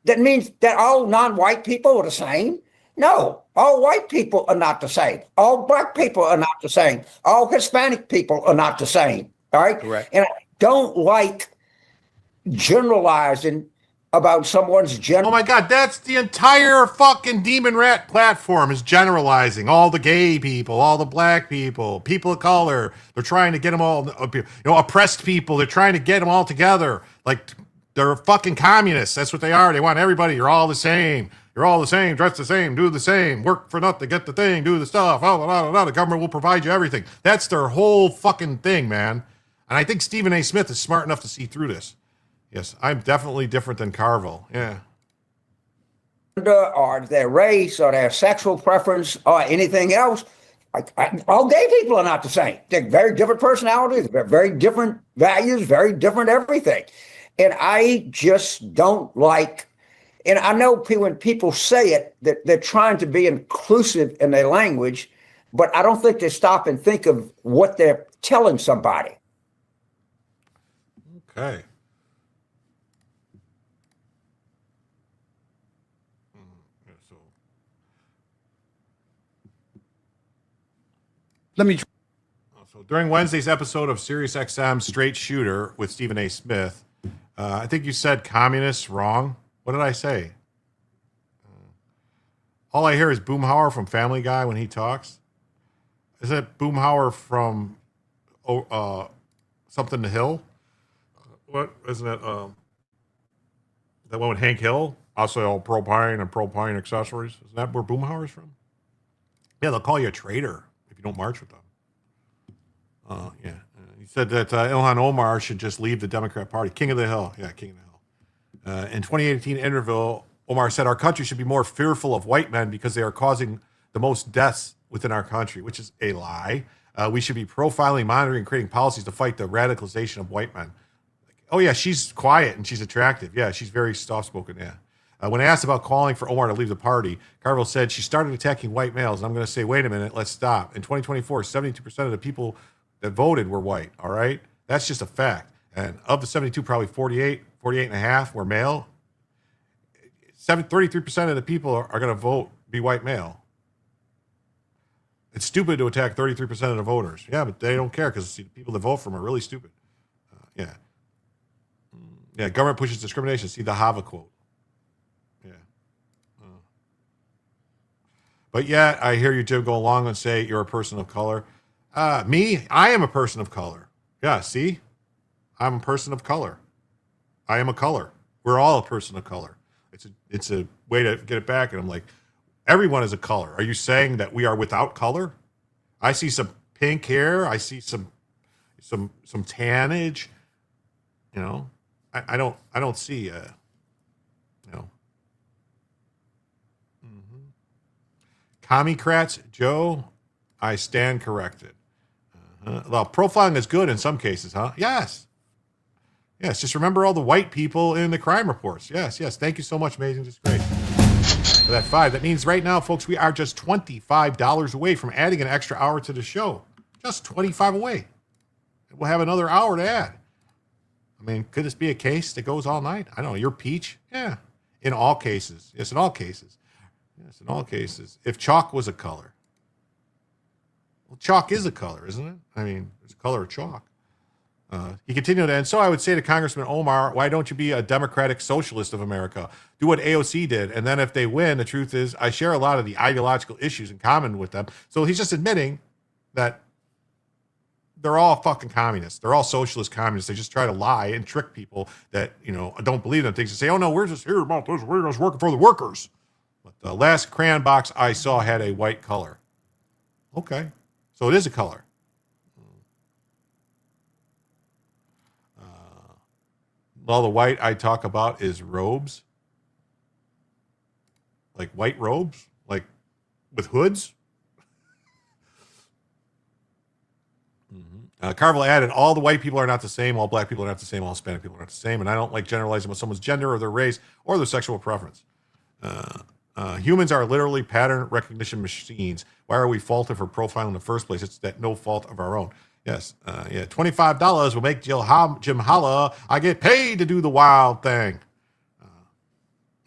that means that all non-white people are the same? No, all white people are not the same. All black people are not the same. All Hispanic people are not the same. All right? Correct. And I don't like generalizing about someone's gender. Oh my God, that's the entire fucking Demon Rat platform is generalizing all the gay people, all the black people, people of color. They're trying to get them all, oppressed people. They're trying to get them all together. Like, they're fucking communists. That's what they are. They want everybody. You're all the same. You're all the same. Dress the same. Do the same. Work for nothing. Get the thing. Do the stuff. The government will provide you everything. That's their whole fucking thing, man. And I think Stephen A. Smith is smart enough to see through this. Yes, I'm definitely different than Carville. Yeah. Or their race or their sexual preference or anything else. All gay people are not the same. They're very different personalities, very different values, very different everything. And I just don't like, and I know when people say it, that they're trying to be inclusive in their language, but I don't think they stop and think of what they're telling somebody. Okay. Let me. So during Wednesday's episode of SiriusXM Straight Shooter with Stephen A. Smith, I think you said communists wrong. What did I say? All I hear is Boomhauer from Family Guy when he talks. Is it Boomhauer from Something to Hill? What isn't it? That one with Hank Hill? I'll sell propane and propane accessories. Isn't that where Boomhauer's from? Yeah, they'll call you a traitor if you don't march with them. Yeah. He said that Ilhan Omar should just leave the Democrat Party. King of the Hill. Yeah, King of the Hill. In 2018 interview, Omar said our country should be more fearful of white men because they are causing the most deaths within our country, which is a lie. We should be profiling, monitoring, creating policies to fight the radicalization of white men. Oh, yeah, she's quiet and she's attractive. Yeah, she's very soft-spoken, yeah. When asked about calling for Omar to leave the party, Carville said she started attacking white males. And I'm going to say, wait a minute, let's stop. In 2024, 72% of the people that voted were white, all right? That's just a fact. And of the 72, probably 48 and a half were male. 33% of the people are going to vote, be white male. It's stupid to attack 33% of the voters. Yeah, but they don't care because the people that vote for them are really stupid. Yeah. Yeah, government pushes discrimination. See the Hava quote. Yeah. But yet, I hear you, Jim, go along and say you're a person of color. Me, I am a person of color. Yeah, see? I'm a person of color. I am a color. We're all a person of color. It's a way to get it back. And I'm like, everyone is a color. Are you saying that we are without color? I see some pink hair. I see some tannage. You know, I don't see you know. Commie-crats, Joe, I stand corrected. Well, profiling is good in some cases, huh? Yes. Yes, just remember all the white people in the crime reports. Yes. Thank you so much, Amazing. Just great. For that 5. That means right now, folks, we are just $25 away from adding an extra hour to the show. Just 25 away. We'll have another hour to add. I mean, could this be a case that goes all night? I don't know. You're peach? Yeah. In all cases. Yes, in all cases. Yes, in all cases. If chalk was a color. Well, chalk is a color, isn't it? I mean, it's a color of chalk. He continued, and so I would say to Congressman Omar, why don't you be a democratic socialist of America? Do what AOC did. And then if they win, the truth is I share a lot of the ideological issues in common with them. So he's just admitting that they're all fucking communists. They're all socialist communists. They just try to lie and trick people that, you know, don't believe them. Things and say, oh, no, we're just here about this. We're just working for the workers. But the last crayon box I saw had a white color. Okay. So it is a color. All the white I talk about is robes. Like white robes? Like with hoods? Carville added, all the white people are not the same, all black people are not the same, all Hispanic people are not the same, and I don't like generalizing with someone's gender or their race or their sexual preference. Humans are literally pattern recognition machines. Why are we faulted for profiling in the first place? It's that no fault of our own. Yes, yeah, $25 will make Jim holla. I get paid to do the wild thing.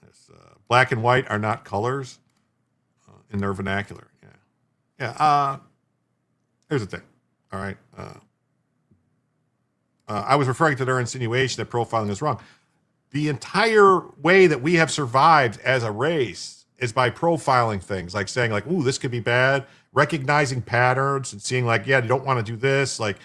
Yes, black and white are not colors in their vernacular. Yeah. Here's the thing. All right. I was referring to their insinuation that profiling is wrong. The entire way that we have survived as a race is by profiling things, like saying like, ooh, this could be bad, recognizing patterns and seeing like, yeah, you don't want to do this. Like,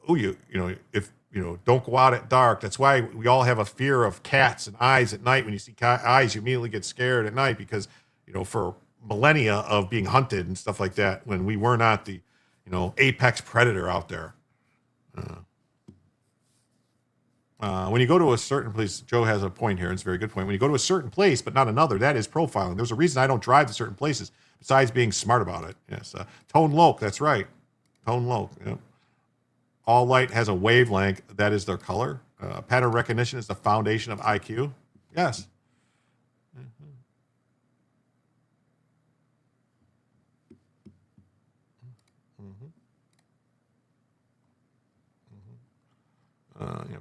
oh, you know, if, you know, don't go out at dark. That's why we all have a fear of cats and eyes at night. When you see eyes, you immediately get scared at night because, you know, for millennia of being hunted and stuff like that, when we were not the, you know, apex predator out there. When you go to a certain place, Joe has a point here. It's a very good point. When you go to a certain place, but not another, that is profiling. There's a reason I don't drive to certain places besides being smart about it. Yes. Tone loc. That's right. Tone loc. Yep. All light has a wavelength. That is their color. Pattern recognition is the foundation of IQ. Yes.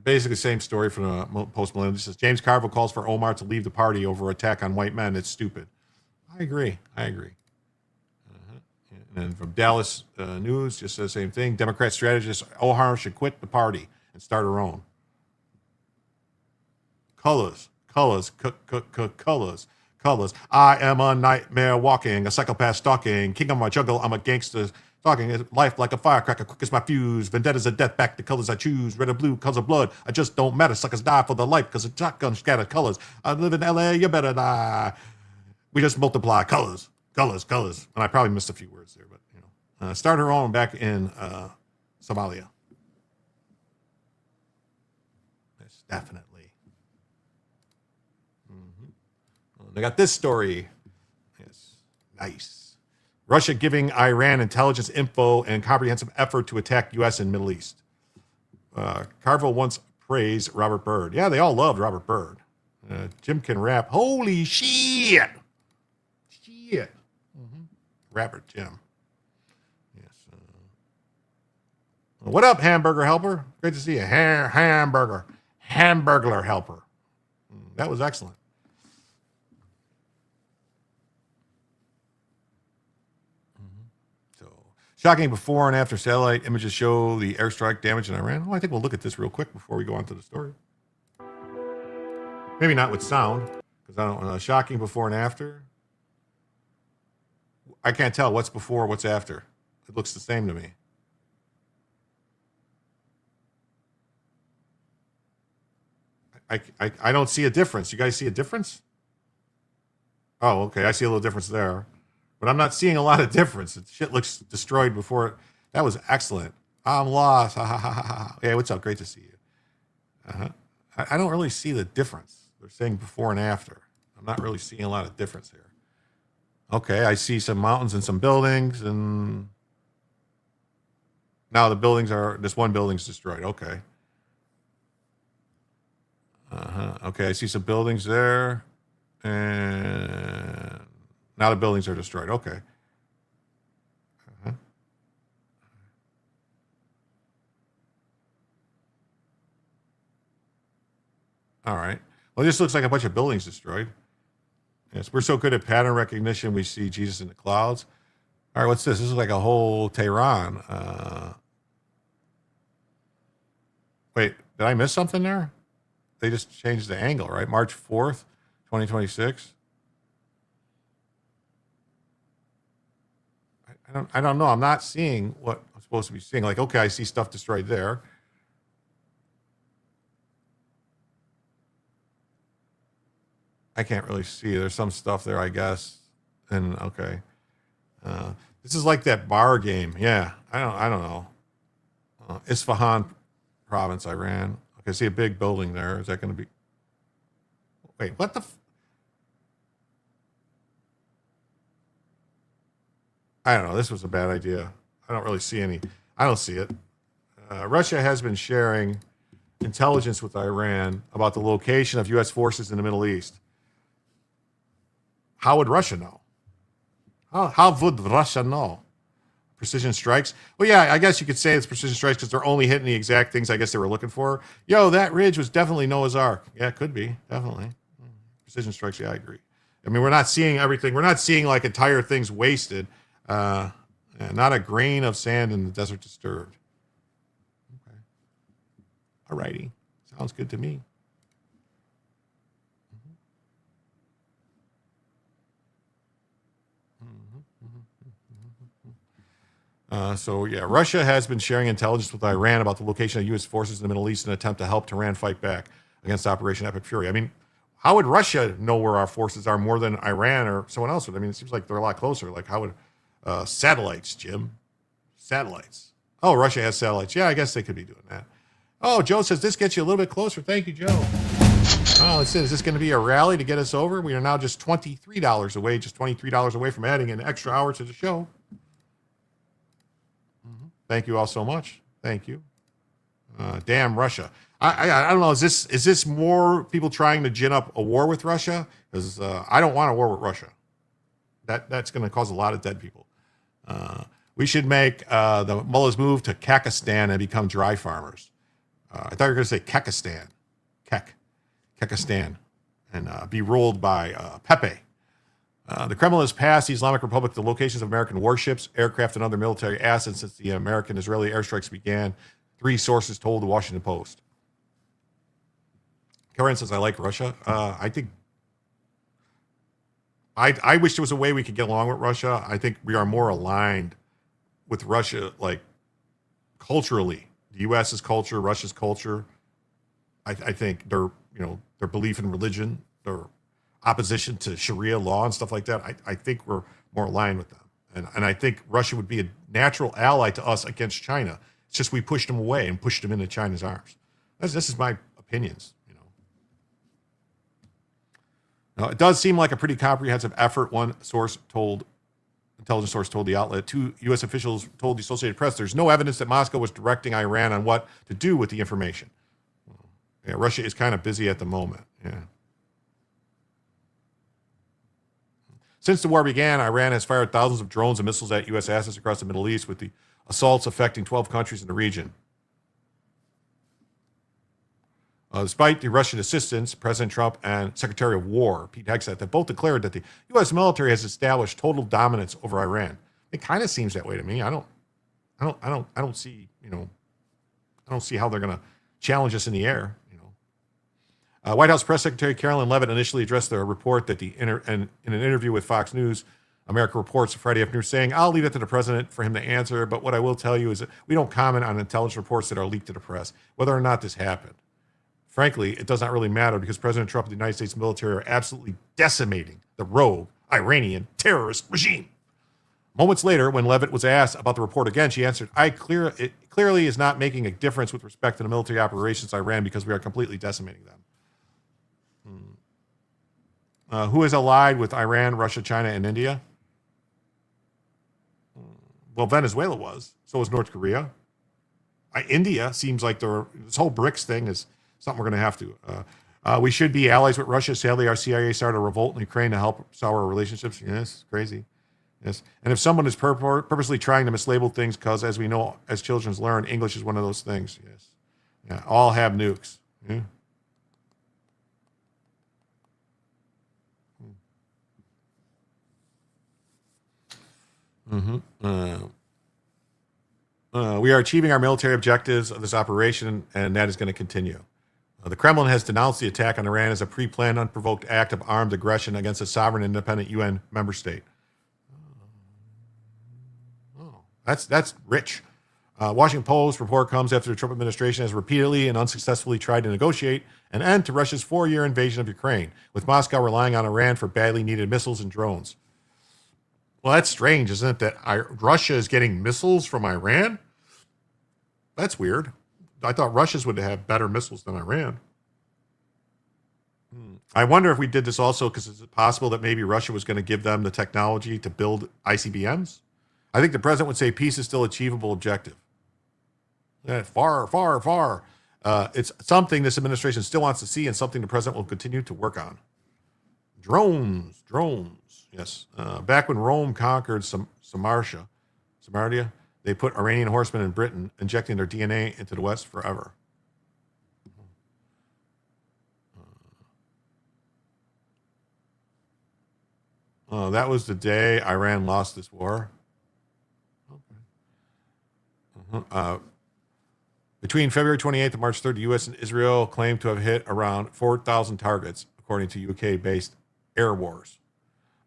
Basically, same story from the post-millennial. This says James Carville calls for Omar to leave the party over attack on white men. It's stupid. I agree. And then from Dallas News, just says the same thing. Democrat strategist Omar should quit the party and start her own. Colors. I am a nightmare walking, a psychopath stalking, king of my jungle. I'm a gangster. Talking life like a firecracker, quick as my fuse. Vendettas a death back, the colors I choose. Red or blue, colors of blood. I just don't matter. Suckers die for the life because a shotgun scattered colors. I live in LA, you better die. We just multiply colors. And I probably missed a few words there, but you know. Start her own back in Somalia. Yes, definitely. They got this story. Yes, nice. Russia giving Iran intelligence info and comprehensive effort to attack U.S. and Middle East. Carville once praised Robert Byrd. Yeah, they all loved Robert Byrd. Jim can rap. Holy shit. Shit. Rapper Jim. Yes. What up, hamburger helper? Great to see you. Hamburger. Hamburglar helper. That was excellent. So, shocking before and after satellite images show the airstrike damage in Iran. Well, I think we'll look at this real quick before we go on to the story. Maybe not with sound, because I don't know. Shocking before and after. I can't tell what's before, what's after. It looks the same to me. I don't see a difference. You guys see a difference? Oh, okay. I see a little difference there. But I'm not seeing a lot of difference. The shit looks destroyed before it. That was excellent. I'm lost. Ha, ha, ha, ha. Hey, what's up? Great to see you. Uh-huh. I don't really see the difference. They're saying before and after. I'm not really seeing a lot of difference here. Okay, I see some mountains and some buildings, and now the buildings are, this one building's destroyed. Okay. Okay, I see some buildings there, and now the buildings are destroyed. Okay. All right. Well, this looks like a bunch of buildings destroyed. Yes, we're so good at pattern recognition, we see Jesus in the clouds. All right, what's this? This is like a whole Tehran. Wait, did I miss something there? They just changed the angle, right? March 4th, 2026. I don't know. I'm not seeing what I'm supposed to be seeing. Like, okay, I see stuff destroyed there. I can't really see. There's some stuff there, I guess. And okay. This is like that bar game. Yeah. I don't know. Isfahan province, Iran. Okay, I see a big building there. Is that going to be? Wait, what the? I don't know. This was a bad idea. I don't really see any. I don't see it. Russia has been sharing intelligence with Iran about the location of U.S. forces in the Middle East. How would Russia know? How would Russia know? Precision strikes? Well, yeah, I guess you could say it's precision strikes because they're only hitting the exact things I guess they were looking for. Yo, that ridge was definitely Noah's Ark. Yeah, it could be. Definitely. Precision strikes, yeah, I agree. I mean, we're not seeing everything. We're not seeing like entire things wasted. Not a grain of sand in the desert disturbed. Okay. All righty. Sounds good to me. So yeah, Russia has been sharing intelligence with Iran about the location of U.S. forces in the Middle East in an attempt to help Tehran fight back against Operation Epic Fury. I mean, how would Russia know where our forces are more than Iran or someone else would? I mean, it seems like they're a lot closer. Like, how would satellites, Jim? Satellites. Oh, Russia has satellites. Yeah, I guess they could be doing that. Oh, Joe says this gets you a little bit closer. Thank you, Joe. Oh, let's see. Is this going to be a rally to get us over? We are now just $23 away, just $23 away from adding an extra hour to the show. Thank you all so much. Thank you. Damn Russia. I don't know. Is this more people trying to gin up a war with Russia? Because I don't want a war with Russia. That's going to cause a lot of dead people. We should make the mullahs move to Kakistan and become dry farmers. I thought you were going to say Kekistan. Kekistan. And be ruled by Pepe. The Kremlin has passed the Islamic Republic the locations of American warships, aircraft, and other military assets since the American-Israeli airstrikes began, 3 sources told the Washington Post. Karen says, I like Russia. I think I wish there was a way we could get along with Russia. I think we are more aligned with Russia, like culturally. The U.S.'s culture, Russia's culture. I think their belief in religion, their opposition to Sharia law and stuff like that. I think we're more aligned with them. And I think Russia would be a natural ally to us against China. It's just we pushed them away and pushed them into China's arms. This is my opinions, It does seem like a pretty comprehensive effort. One intelligence source told the outlet. Two U.S. officials told the Associated Press there's no evidence that Moscow was directing Iran on what to do with the information. Yeah, Russia is kind of busy at the moment. Yeah. Since the war began, Iran has fired thousands of drones and missiles at U.S. assets across the Middle East, with the assaults affecting 12 countries in the region. Despite the Russian assistance, President Trump and Secretary of War Pete Hegseth have both declared that the U.S. military has established total dominance over Iran. It kind of seems that way to me. I don't see how they're going to challenge us in the air. White House Press Secretary Carolyn Leavitt initially addressed the report that in an interview with Fox News, America Reports Friday afternoon, saying, "I'll leave it to the president for him to answer, but what I will tell you is that we don't comment on intelligence reports that are leaked to the press, whether or not this happened. Frankly, it does not really matter because President Trump and the United States military are absolutely decimating the rogue Iranian terrorist regime." Moments later, when Leavitt was asked about the report again, she answered, "It clearly is not making a difference with respect to the military operations in Iran because we are completely decimating them." Who is allied with Iran, Russia, China, and India? Well, Venezuela was. So was North Korea. India seems like this whole BRICS thing is something we're going to have to. We should be allies with Russia. Sadly, our CIA started a revolt in Ukraine to help sour our relationships. Yes, crazy. Yes. And if someone is purposely trying to mislabel things, because as we know, as children learn, English is one of those things. Yes. Yeah. All have nukes. Yeah. We are achieving our military objectives of this operation, and that is going to continue. The Kremlin has denounced the attack on Iran as a pre-planned, unprovoked act of armed aggression against a sovereign, independent UN member state. That's rich. Washington Post report comes after the Trump administration has repeatedly and unsuccessfully tried to negotiate an end to Russia's 4-year invasion of Ukraine, with Moscow relying on Iran for badly needed missiles and drones. Well, that's strange, isn't it, that Russia is getting missiles from Iran? That's weird. I thought Russia's would have better missiles than Iran. I wonder if we did this also because is it possible that maybe Russia was going to give them the technology to build ICBMs? I think the president would say peace is still an achievable objective. Far, far, far. It's something this administration still wants to see and something the president will continue to work on. Drones. Yes. Back when Rome conquered Samaria, they put Iranian horsemen in Britain, injecting their DNA into the West forever. That was the day Iran lost this war. Okay. Between February 28th and March 3rd, the U.S. and Israel claimed to have hit around 4,000 targets, according to UK-based Air Wars.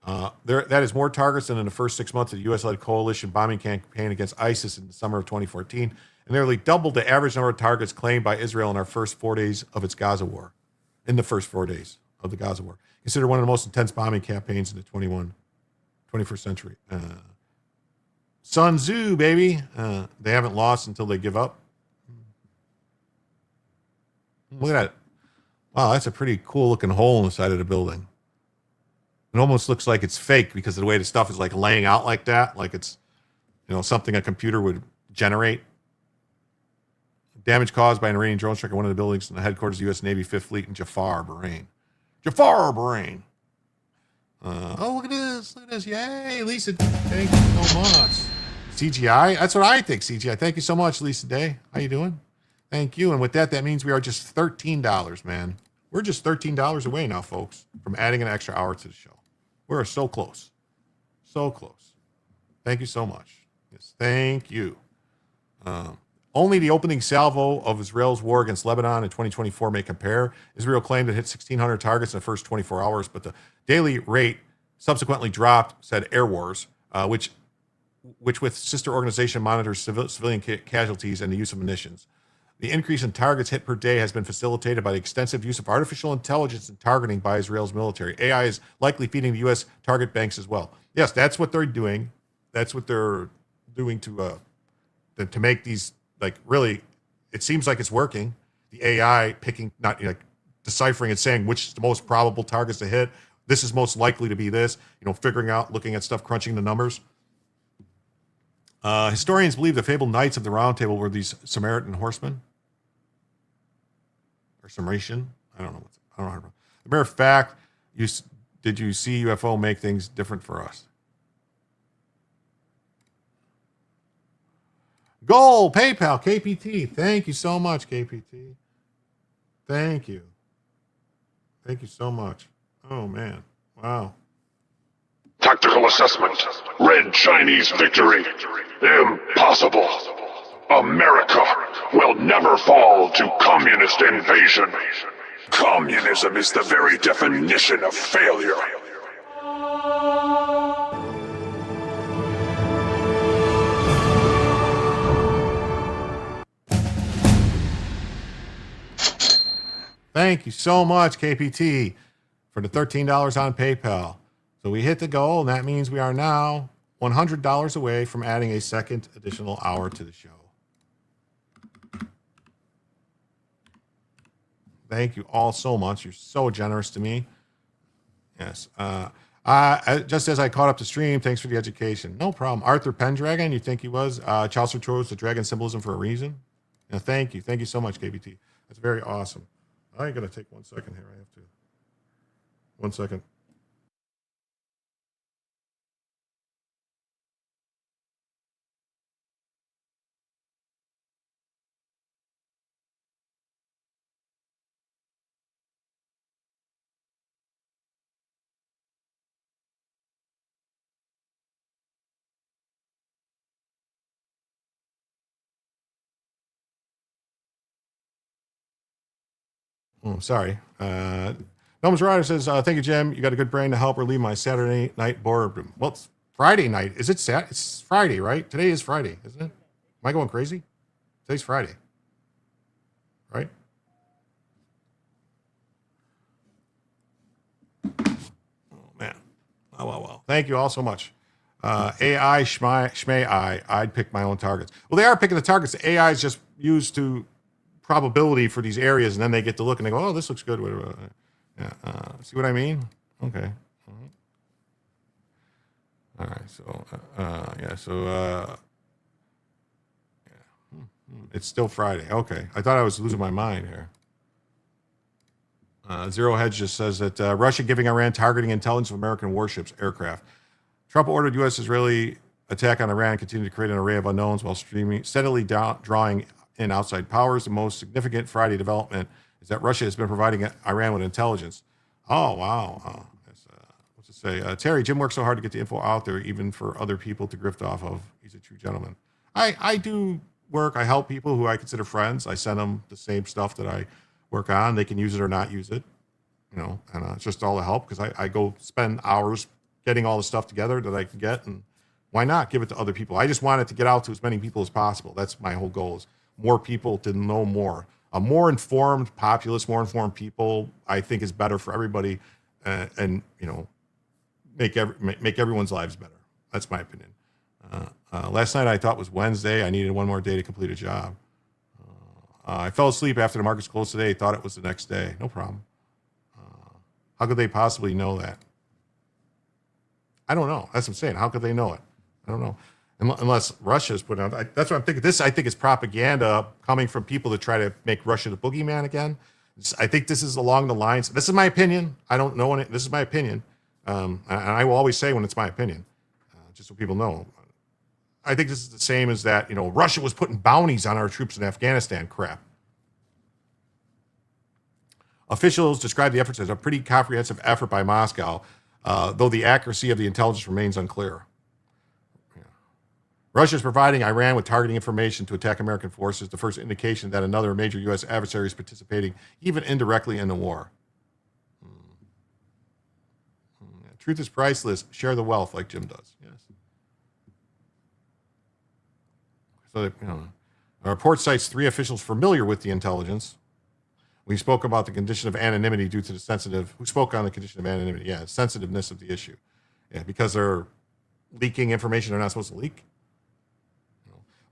That is more targets than in the first 6 months of the U.S.-led coalition bombing campaign against ISIS in the summer of 2014, and nearly doubled the average number of targets claimed by Israel in our first 4 days of its Gaza war. In the first 4 days of the Gaza war. Considered one of the most intense bombing campaigns in the 21st century. Sun Tzu, baby. They haven't lost until they give up. Look at that. Wow, that's a pretty cool looking hole in the side of the building. It almost looks like it's fake because of the way the stuff is like laying out like that, like it's, something a computer would generate. Damage caused by an Iranian drone strike at one of the buildings in the headquarters of the U.S. Navy 5th Fleet in Jafar, Bahrain. Look at this. Yay, Lisa. Thank you so much. CGI? That's what I think, CGI. Thank you so much, Lisa Day. How you doing? Thank you. And with that means we are just $13, man. We're just $13 away now, folks, from adding an extra hour to the show. We're so close. So close. Thank you so much. Yes, thank you. Only the opening salvo of Israel's war against Lebanon in 2024 may compare. Israel claimed it hit 1,600 targets in the first 24 hours, but the daily rate subsequently dropped, said Air Wars, which with sister organization monitors civilian casualties and the use of munitions. The increase in targets hit per day has been facilitated by the extensive use of artificial intelligence and targeting by Israel's military. AI is likely feeding the U.S. target banks as well. Yes, that's what they're doing. That's what they're doing to make these, like, really, it seems like it's working. The AI picking, not deciphering and saying which is the most probable targets to hit. this is most likely to be this, figuring out, looking at stuff, crunching the numbers. Historians believe the fabled knights of the Round Table were these Samaritan horsemen. Or Samaritan. I don't know. The mere fact, did you see UFO make things different for us? Goal, PayPal, KPT. Thank you so much, KPT. Thank you. Thank you so much. Oh, man. Wow. Tactical assessment. Red Chinese victory. Impossible. America will never fall to communist invasion. Communism is the very definition of failure. Thank you so much, KPT, for the $13 on PayPal. So we hit the goal, and that means we are now $100 away from adding a second additional hour to the show. Thank you all so much. You're so generous to me. Yes. Just as I caught up to stream, thanks for the education. No problem. Arthur Pendragon, you think he was? Chaucer chose the dragon symbolism for a reason? Thank you. Thank you so much, KBT. That's very awesome. I'm going to take 1 second here. I have to. 1 second. Oh, sorry. Gnomes Rider says, thank you, Jim. You got a good brain to help relieve my Saturday night boredom. Well, it's Friday night. Is it Saturday? It's Friday, right? Today is Friday, isn't it? Am I going crazy? Today's Friday, right? Oh, man. Oh, well. Thank you all so much. AI, Shmay, I'd pick my own targets. Well, they are picking the targets. The AI is just used to probability for these areas, and then they get to look and they go, oh, this looks good. Yeah, see what I mean? Okay. All right. So, it's still Friday. Okay. I thought I was losing my mind here. Zero Hedge just says that Russia giving Iran targeting intelligence of American warships, aircraft. Trump ordered U.S.-Israeli attack on Iran continue to create an array of unknowns while steadily drawing in outside powers. The most significant Friday development is that Russia has been providing Iran with intelligence. Oh, wow. What's it say? Terry, Jim works so hard to get the info out there, even for other people to grift off of. He's a true gentleman. I do work. I help people who I consider friends. I send them the same stuff that I work on. They can use it or not use it, and it's just all a help because I go spend hours getting all the stuff together that I can get, and why not give it to other people? I just want it to get out to as many people as possible. That's my whole goal, is more people to know more. A more informed populace, more informed people, I think is better for everybody, and make everyone's lives better. That's my opinion. Last night I thought was Wednesday. I needed one more day to complete a job. I fell asleep after the markets closed today. Thought it was the next day. No problem. How could they possibly know that? I don't know. That's what I'm saying. How could they know it? I don't know. Unless Russia's put out. That's what I'm thinking. This, I think, is propaganda coming from people that try to make Russia the boogeyman again. I think this is along the lines. This is my opinion. I don't know it. This is my opinion. And I will always say when it's my opinion, just so people know. I think this is the same as that, Russia was putting bounties on our troops in Afghanistan crap. Officials describe the efforts as a pretty comprehensive effort by Moscow, though the accuracy of the intelligence remains unclear. Russia is providing Iran with targeting information to attack American forces, the first indication that another major U.S. adversary is participating, even indirectly, in the war. Truth is priceless. Share the wealth like Jim does. Yes. So, a report cites 3 officials familiar with the intelligence. We spoke about the condition of anonymity due to the who spoke on the condition of anonymity? Yeah, sensitiveness of the issue. Yeah, because they're leaking information they're not supposed to leak.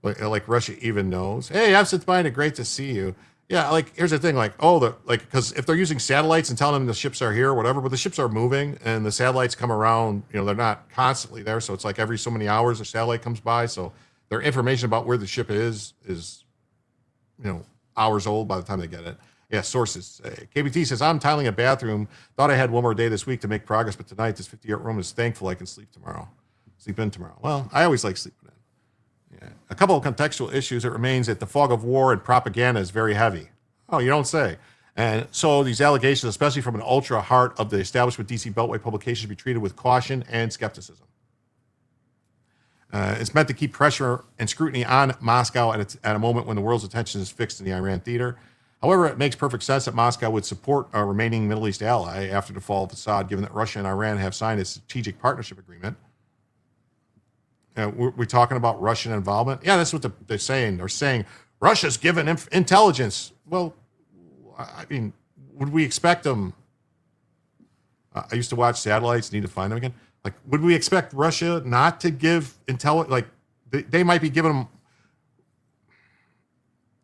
Like Russia even knows. Hey, absent-minded, great to see you. Yeah, like here's the thing, like because if they're using satellites and telling them the ships are here or whatever, but the ships are moving and the satellites come around, they're not constantly there, so it's like every so many hours a satellite comes by, so their information about where the ship is hours old by the time they get it. Yeah, sources. KBT says, I'm tiling a bathroom. Thought I had one more day this week to make progress, but tonight this 50-year room is thankful I can sleep in tomorrow. Well, I always like sleeping in. Yeah. A couple of contextual issues. It remains that the fog of war and propaganda is very heavy. Oh, you don't say. And so these allegations, especially from an ultra heart of the establishment DC Beltway publication, should be treated with caution and skepticism. It's meant to keep pressure and scrutiny on Moscow at a moment when the world's attention is fixed in the Iran theater. However, it makes perfect sense that Moscow would support a remaining Middle East ally after the fall of Assad, given that Russia and Iran have signed a strategic partnership agreement. We're talking about Russian involvement? Yeah, that's what they're saying. They're saying Russia's given intelligence. Well, I mean, would we expect them? I used to watch satellites, need to find them again. Like, would we expect Russia not to give intel? Like, they might be giving them.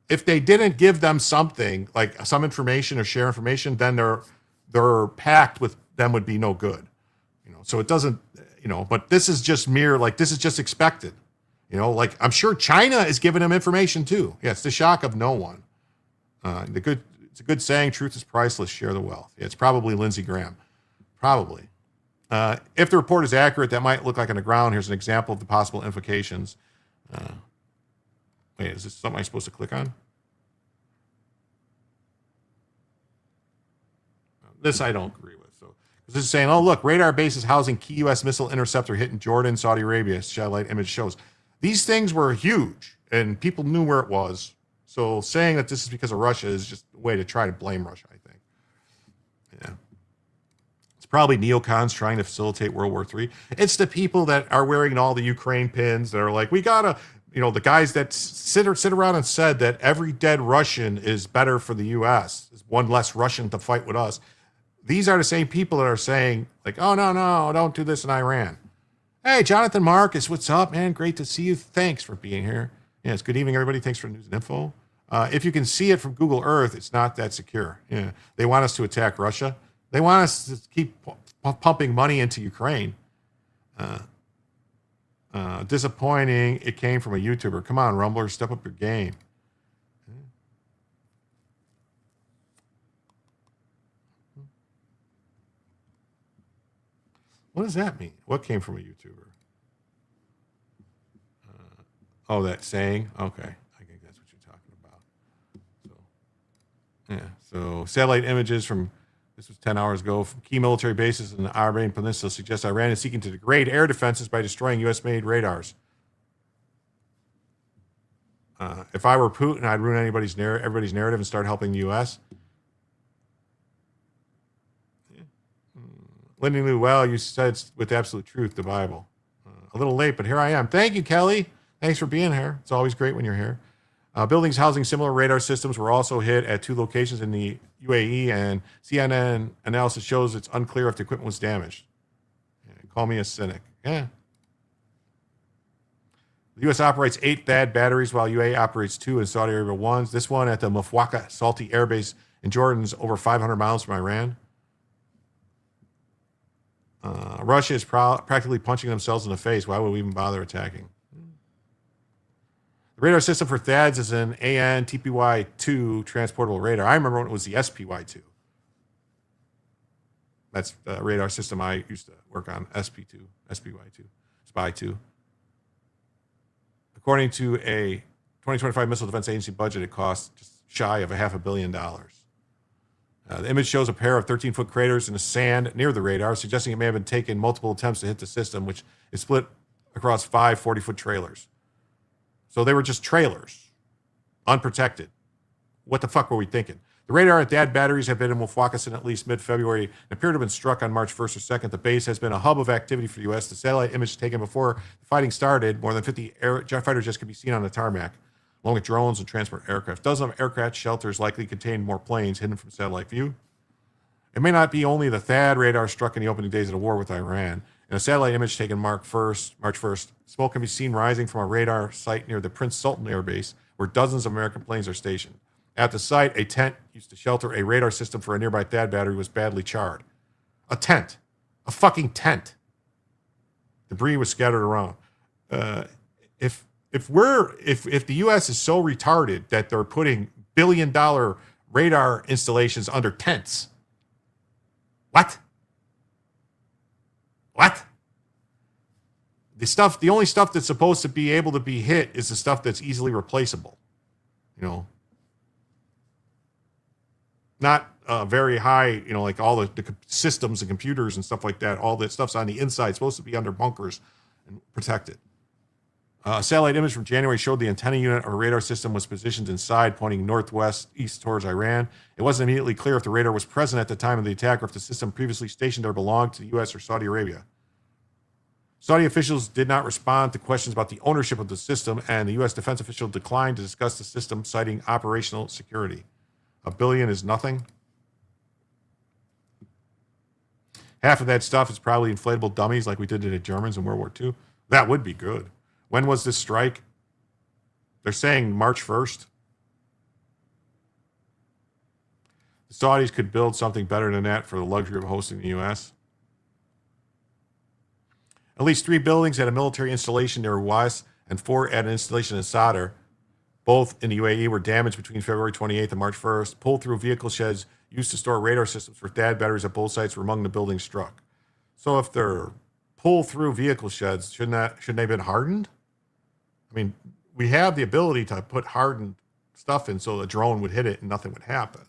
If they didn't give them something, like some information or share information, then their pact with them would be no good. So it doesn't, but this is just this is just expected. Like I'm sure China is giving them information too. Yeah, it's the shock of no one. It's a good saying, truth is priceless, share the wealth. Yeah, it's probably Lindsey Graham. Probably. If the report is accurate, that might look like on the ground. Here's an example of the possible implications. Wait, is this something I'm supposed to click on? This I don't agree with. So this is saying, oh, look, radar bases housing key U.S. missile interceptor hit in Jordan, Saudi Arabia, satellite image shows. These things were huge, and people knew where it was. So saying that this is because of Russia is just a way to try to blame Russia, I think. Yeah. It's probably neocons trying to facilitate World War III. It's the people that are wearing all the Ukraine pins that are like, we got to... the guys that sit around and said that every dead Russian is better for the U.S., is one less Russian to fight with us. These are the same people that are saying, like, oh, no, don't do this in Iran. Hey, Jonathan Marcus, what's up, man? Great to see you. Thanks for being here. Yeah, it's good evening, everybody. Thanks for the news and info. If you can see it from Google Earth, it's not that secure. Yeah, they want us to attack Russia. They want us to keep pumping money into Ukraine. Disappointing. It came from a YouTuber. Come on, Rumbler, step up your game. What does that mean? What came from a YouTuber? That saying? Okay. I think that's what you're talking about. So satellite images from, this was 10 hours ago, from key military bases in the Arabian Peninsula suggest Iran is seeking to degrade air defenses by destroying U.S.-made radars. If I were Putin, I'd ruin everybody's narrative and start helping the U.S. Lindy Lou, well, you said with absolute truth, the Bible. A little late, but here I am. Thank you, Kelly. Thanks for being here. It's always great when you're here. Buildings housing similar radar systems were also hit at 2 locations in the UAE, and CNN analysis shows it's unclear if the equipment was damaged. Yeah, call me a cynic. Yeah. The U.S. operates 8 THAAD batteries, while UAE operates 2 and Saudi Arabia 1. This one at the Mufwaka Salty Air Base in Jordan is over 500 miles from Iran. Russia is practically punching themselves in the face. Why would we even bother attacking? The radar system for THAADs is an AN TPY-2 transportable radar. I remember when it was the SPY-2. That's the radar system I used to work on, SP2, SPY-2, SPY-2. According to a 2025 Missile Defense Agency budget, it costs just shy of $500 million. The image shows a pair of 13-foot craters in the sand near the radar, suggesting it may have been taken multiple attempts to hit the system, which is split across 5 40-foot trailers. So they were just trailers, unprotected. What the fuck were we thinking? The radar and THAAD batteries have been in Mufwaka since at least mid-February and appear to have been struck on March 1st or 2nd. The base has been a hub of activity for the U.S. The satellite image taken before the fighting started, more than 50 fighter jets could be seen on the tarmac, along with drones and transport aircraft. Dozens of aircraft shelters likely contain more planes hidden from satellite view. It may not be only the THAAD radar struck in the opening days of the war with Iran. In a satellite image taken March 1st, smoke can be seen rising from a radar site near the Prince Sultan Air Base, where dozens of American planes are stationed. At the site, a tent used to shelter a radar system for a nearby THAAD battery was badly charred. A tent. A fucking tent. Debris was scattered around. If the U.S. is so retarded that they're putting billion-dollar radar installations under tents, what? The only stuff that's supposed to be able to be hit is the stuff that's easily replaceable. You know, not very high, you know, like all the systems and computers and stuff like that. All that stuff's on the inside, supposed to be under bunkers and protected. A satellite image from January showed the antenna unit of a radar system was positioned inside, pointing northwest-east towards Iran. It wasn't immediately clear if the radar was present at the time of the attack or if the system previously stationed there belonged to the U.S. or Saudi Arabia. Saudi officials did not respond to questions about the ownership of the system, and the U.S. defense official declined to discuss the system, citing operational security. $1 billion is nothing. Half of that stuff is probably inflatable dummies like we did to the Germans in World War II. That would be good. When was this strike? They're saying March 1st. The Saudis could build something better than that for the luxury of hosting the U.S. At least 3 buildings at a military installation near Ruwais and 4 at an installation in Sadr, both in the UAE, were damaged between February 28th and March 1st. Pull-through vehicle sheds used to store radar systems for THAAD batteries at both sites were among the buildings struck. So if they're pull-through vehicle sheds, shouldn't they have been hardened? I mean, we have the ability to put hardened stuff in so a drone would hit it and nothing would happen.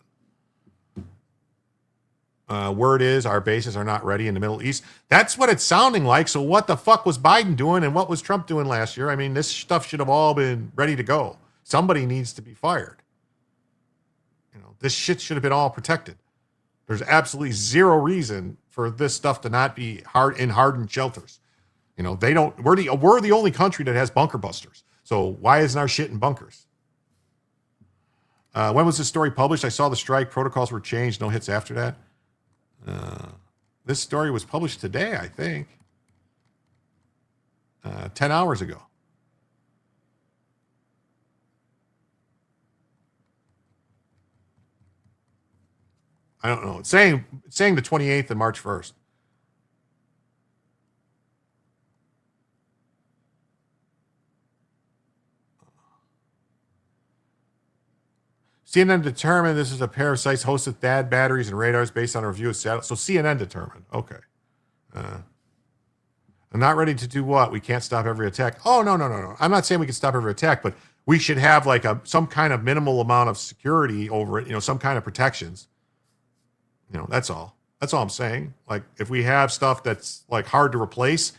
Word is our bases are not ready in the Middle East. That's what it's sounding like. So what the fuck was Biden doing and what was Trump doing last year? I mean, this stuff should have all been ready to go. Somebody needs to be fired. You know, this shit should have been all protected. There's absolutely zero reason for this stuff to not be hardened shelters. You know, they don't. We're the only country that has bunker busters. So why isn't our shit in bunkers? When was this story published? I saw the strike. Protocols were changed. No hits after that. This story was published today, I think. 10 hours ago. I don't know. It's saying the 28th and March 1st. CNN determined this is a pair of sites hosted THAAD batteries and radars based on a review of satellites. So CNN determined. Okay. I'm not ready to do what? We can't stop every attack. Oh, no. I'm not saying we can stop every attack, but we should have like some kind of minimal amount of security over it, you know, some kind of protections. You know, that's all. That's all I'm saying. Like, if we have stuff that's like hard to replace,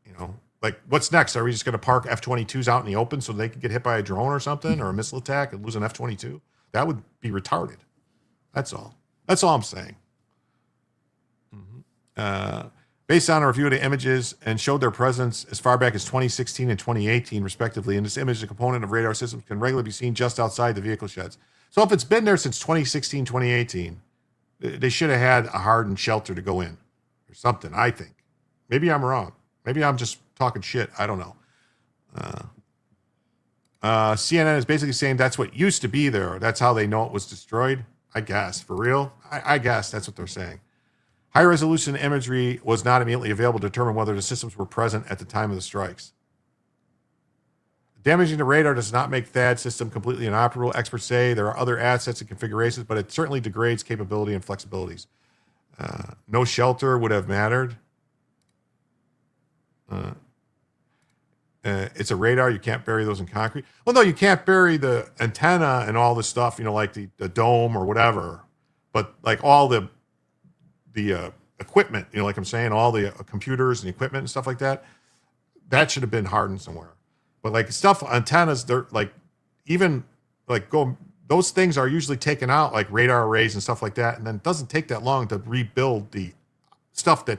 you know, like what's next? Are we just going to park F-22s out in the open so they can get hit by a drone or something or a missile attack and lose an F-22? That would be retarded. That's all. That's all I'm saying. Based on a review of the images and showed their presence as far back as 2016 and 2018, respectively. In this image, the component of radar systems can regularly be seen just outside the vehicle sheds. So if it's been there since 2016, 2018, they should have had a hardened shelter to go in or something, I think. Maybe I'm wrong. Maybe I'm just talking shit. I don't know. CNN is basically saying that's what used to be there. That's how they know it was destroyed. I guess. For real? I guess that's what they're saying. High resolution imagery was not immediately available to determine whether the systems were present at the time of the strikes. Damaging the radar does not make THAAD system completely inoperable. Experts say there are other assets and configurations, but it certainly degrades capability and flexibilities. No shelter would have mattered. It's a radar. You can't bury those in concrete. Well, no, you can't bury the antenna and all the stuff, you know, like the dome or whatever. But like all the equipment, you know, like I'm saying, all the computers and equipment and stuff like that, that should have been hardened somewhere. But like stuff, antennas, they're like, even like those things are usually taken out, like radar arrays and stuff like that. And then it doesn't take that long to rebuild the stuff that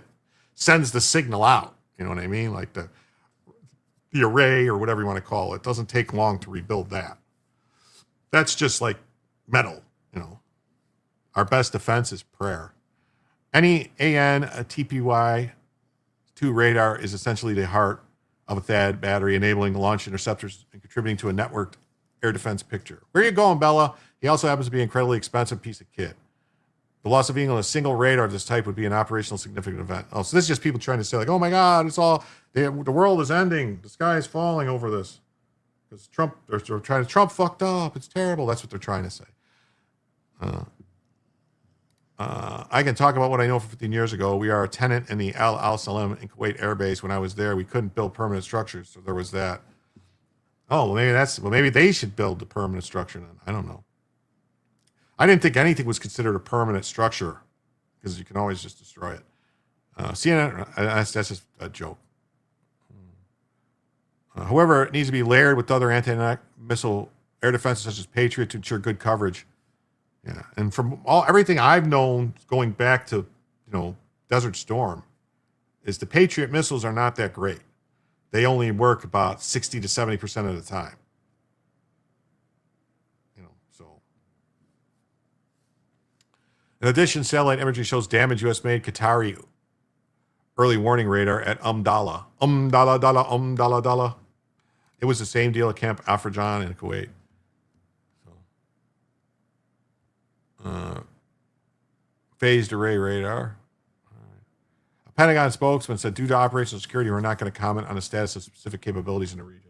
sends the signal out. You know what I mean? Like the array or whatever you want to call it. It doesn't take long to rebuild that. That's just like metal, you know. Our best defense is prayer. Any TPY-2 radar is essentially the heart of a THAAD battery, enabling the launch interceptors and contributing to a networked air defense picture. Where are you going, Bella? He also happens to be an incredibly expensive piece of kit. The loss of even a single radar of this type would be an operational significant event. Oh, so this is just people trying to say, like, oh my God, it's all, the world is ending. The sky is falling over this. Because they're trying to, Trump fucked up. It's terrible. That's what they're trying to say. I can talk about what I know from 15 years ago. We are a tenant in the Al Salam in Kuwait Air Base. When I was there, we couldn't build permanent structures. So there was that. Oh, well, maybe they should build the permanent structure then. I don't know. I didn't think anything was considered a permanent structure because you can always just destroy it. CNN, that's just a joke. However, it needs to be layered with other anti-missile air defenses such as Patriot to ensure good coverage. Yeah, and from everything I've known going back to, Desert Storm, is the Patriot missiles are not that great. They only work about 60 to 70% of the time. So. In addition, satellite imagery shows damaged U.S.-made Qatari early warning radar at Dala. Dala. It was the same deal at Camp Afrajan in Kuwait. Phased array radar. A Pentagon spokesman said, due to operational security, we're not going to comment on the status of specific capabilities in the region.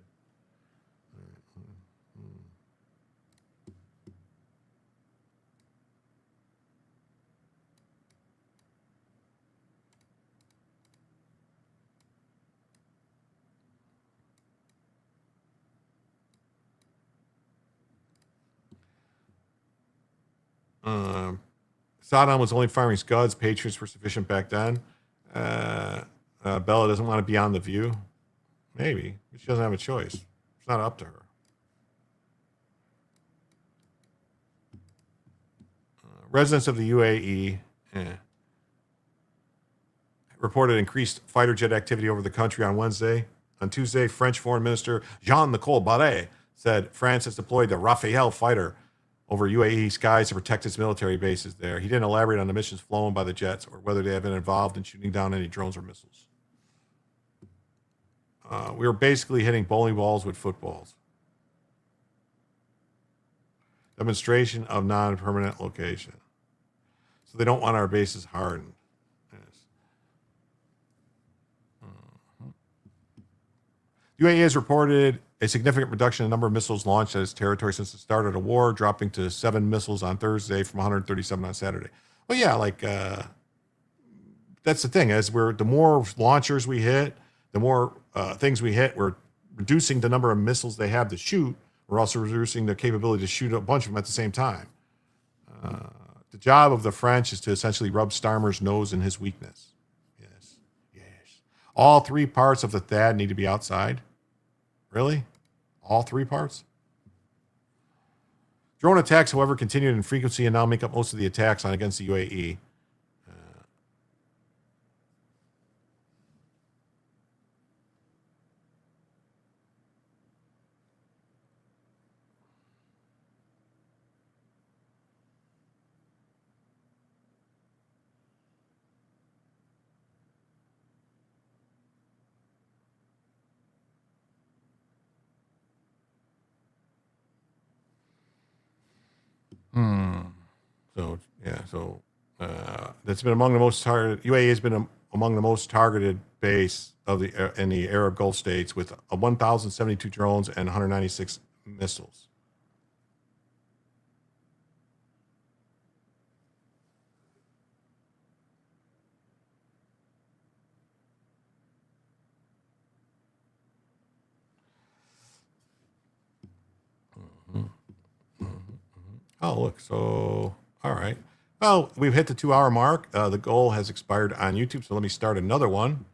Saddam was only firing Scuds. Patriots were sufficient back then. Bella doesn't want to be on The View. Maybe. But she doesn't have a choice. It's not up to her. Residents of the UAE reported increased fighter jet activity over the country on Wednesday. On Tuesday, French Foreign Minister Jean-Nicole Barrot said France has deployed the Rafale fighter over UAE skies to protect its military bases there. He didn't elaborate on the missions flown by the jets or whether they have been involved in shooting down any drones or missiles. We were basically hitting bowling balls with footballs. Demonstration of non-permanent location. So they don't want our bases hardened. Yes. UAE has reported a significant reduction in the number of missiles launched at its territory since the start of the war, dropping to 7 missiles on Thursday from 137 on Saturday. Well, yeah, that's the thing. The more launchers we hit, the more things we hit, we're reducing the number of missiles they have to shoot. We're also reducing the capability to shoot a bunch of them at the same time. The job of the French is to essentially rub Starmer's nose in his weakness. Yes. All 3 parts of the THAAD need to be outside. Really? All 3 parts? Drone attacks, however, continued in frequency and now make up most of the attacks against the UAE. That's been among the most targeted. UAE has been among the most targeted base in the Arab Gulf states with 1,072 drones and 196 missiles. Oh, look. So, all right. Well, we've hit the 2-hour mark. The goal has expired on YouTube, so let me start another one.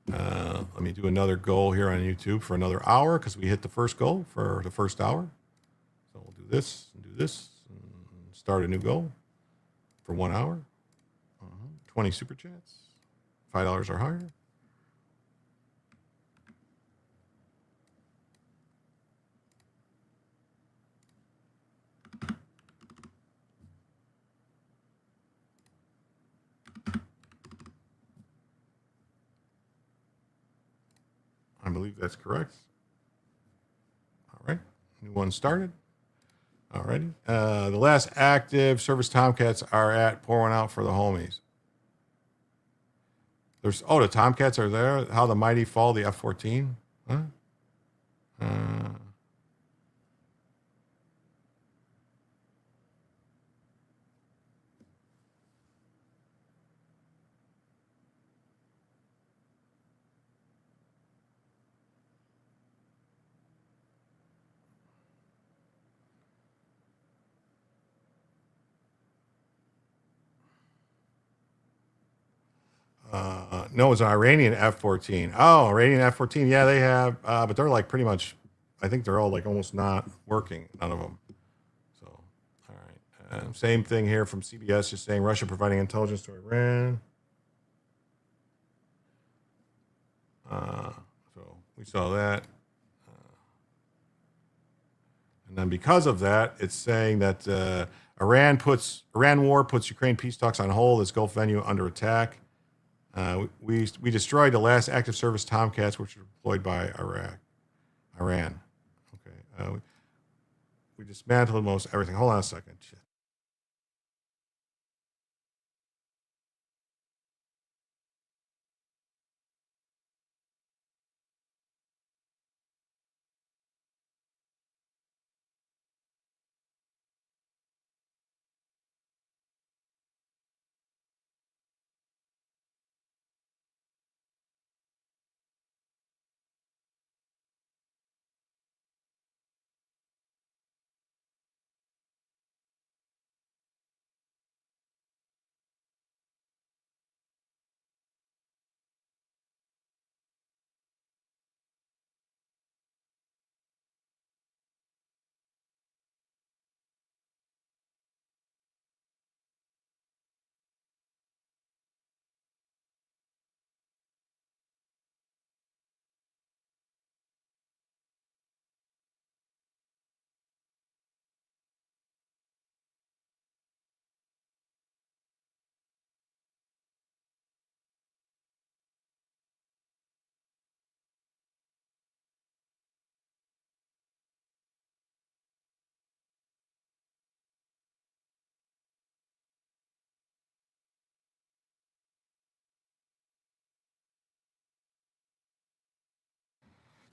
Let me do another goal here on YouTube for another hour because we hit the first goal for the first hour. So we'll do this and start a new goal for 1 hour. 20 super chats, $5 or higher. I believe that's correct. All right. New one started. Alrighty. The last active service Tomcats are at. Pour one out for the homies. The Tomcats are there. How the mighty fall the F-14. Huh? No, it's an Iranian F-14. Oh, Iranian F-14. Yeah, they have, but they're like pretty much, I think they're all like almost not working. None of them. So, all right. Same thing here from CBS, just saying Russia providing intelligence to Iran. So we saw that. And then because of that, it's saying that Iran war puts Ukraine peace talks on hold as Gulf venue under attack. We destroyed the last active service Tomcats, which were deployed by Iran. Okay. We dismantled most everything. Hold on a second. Shit.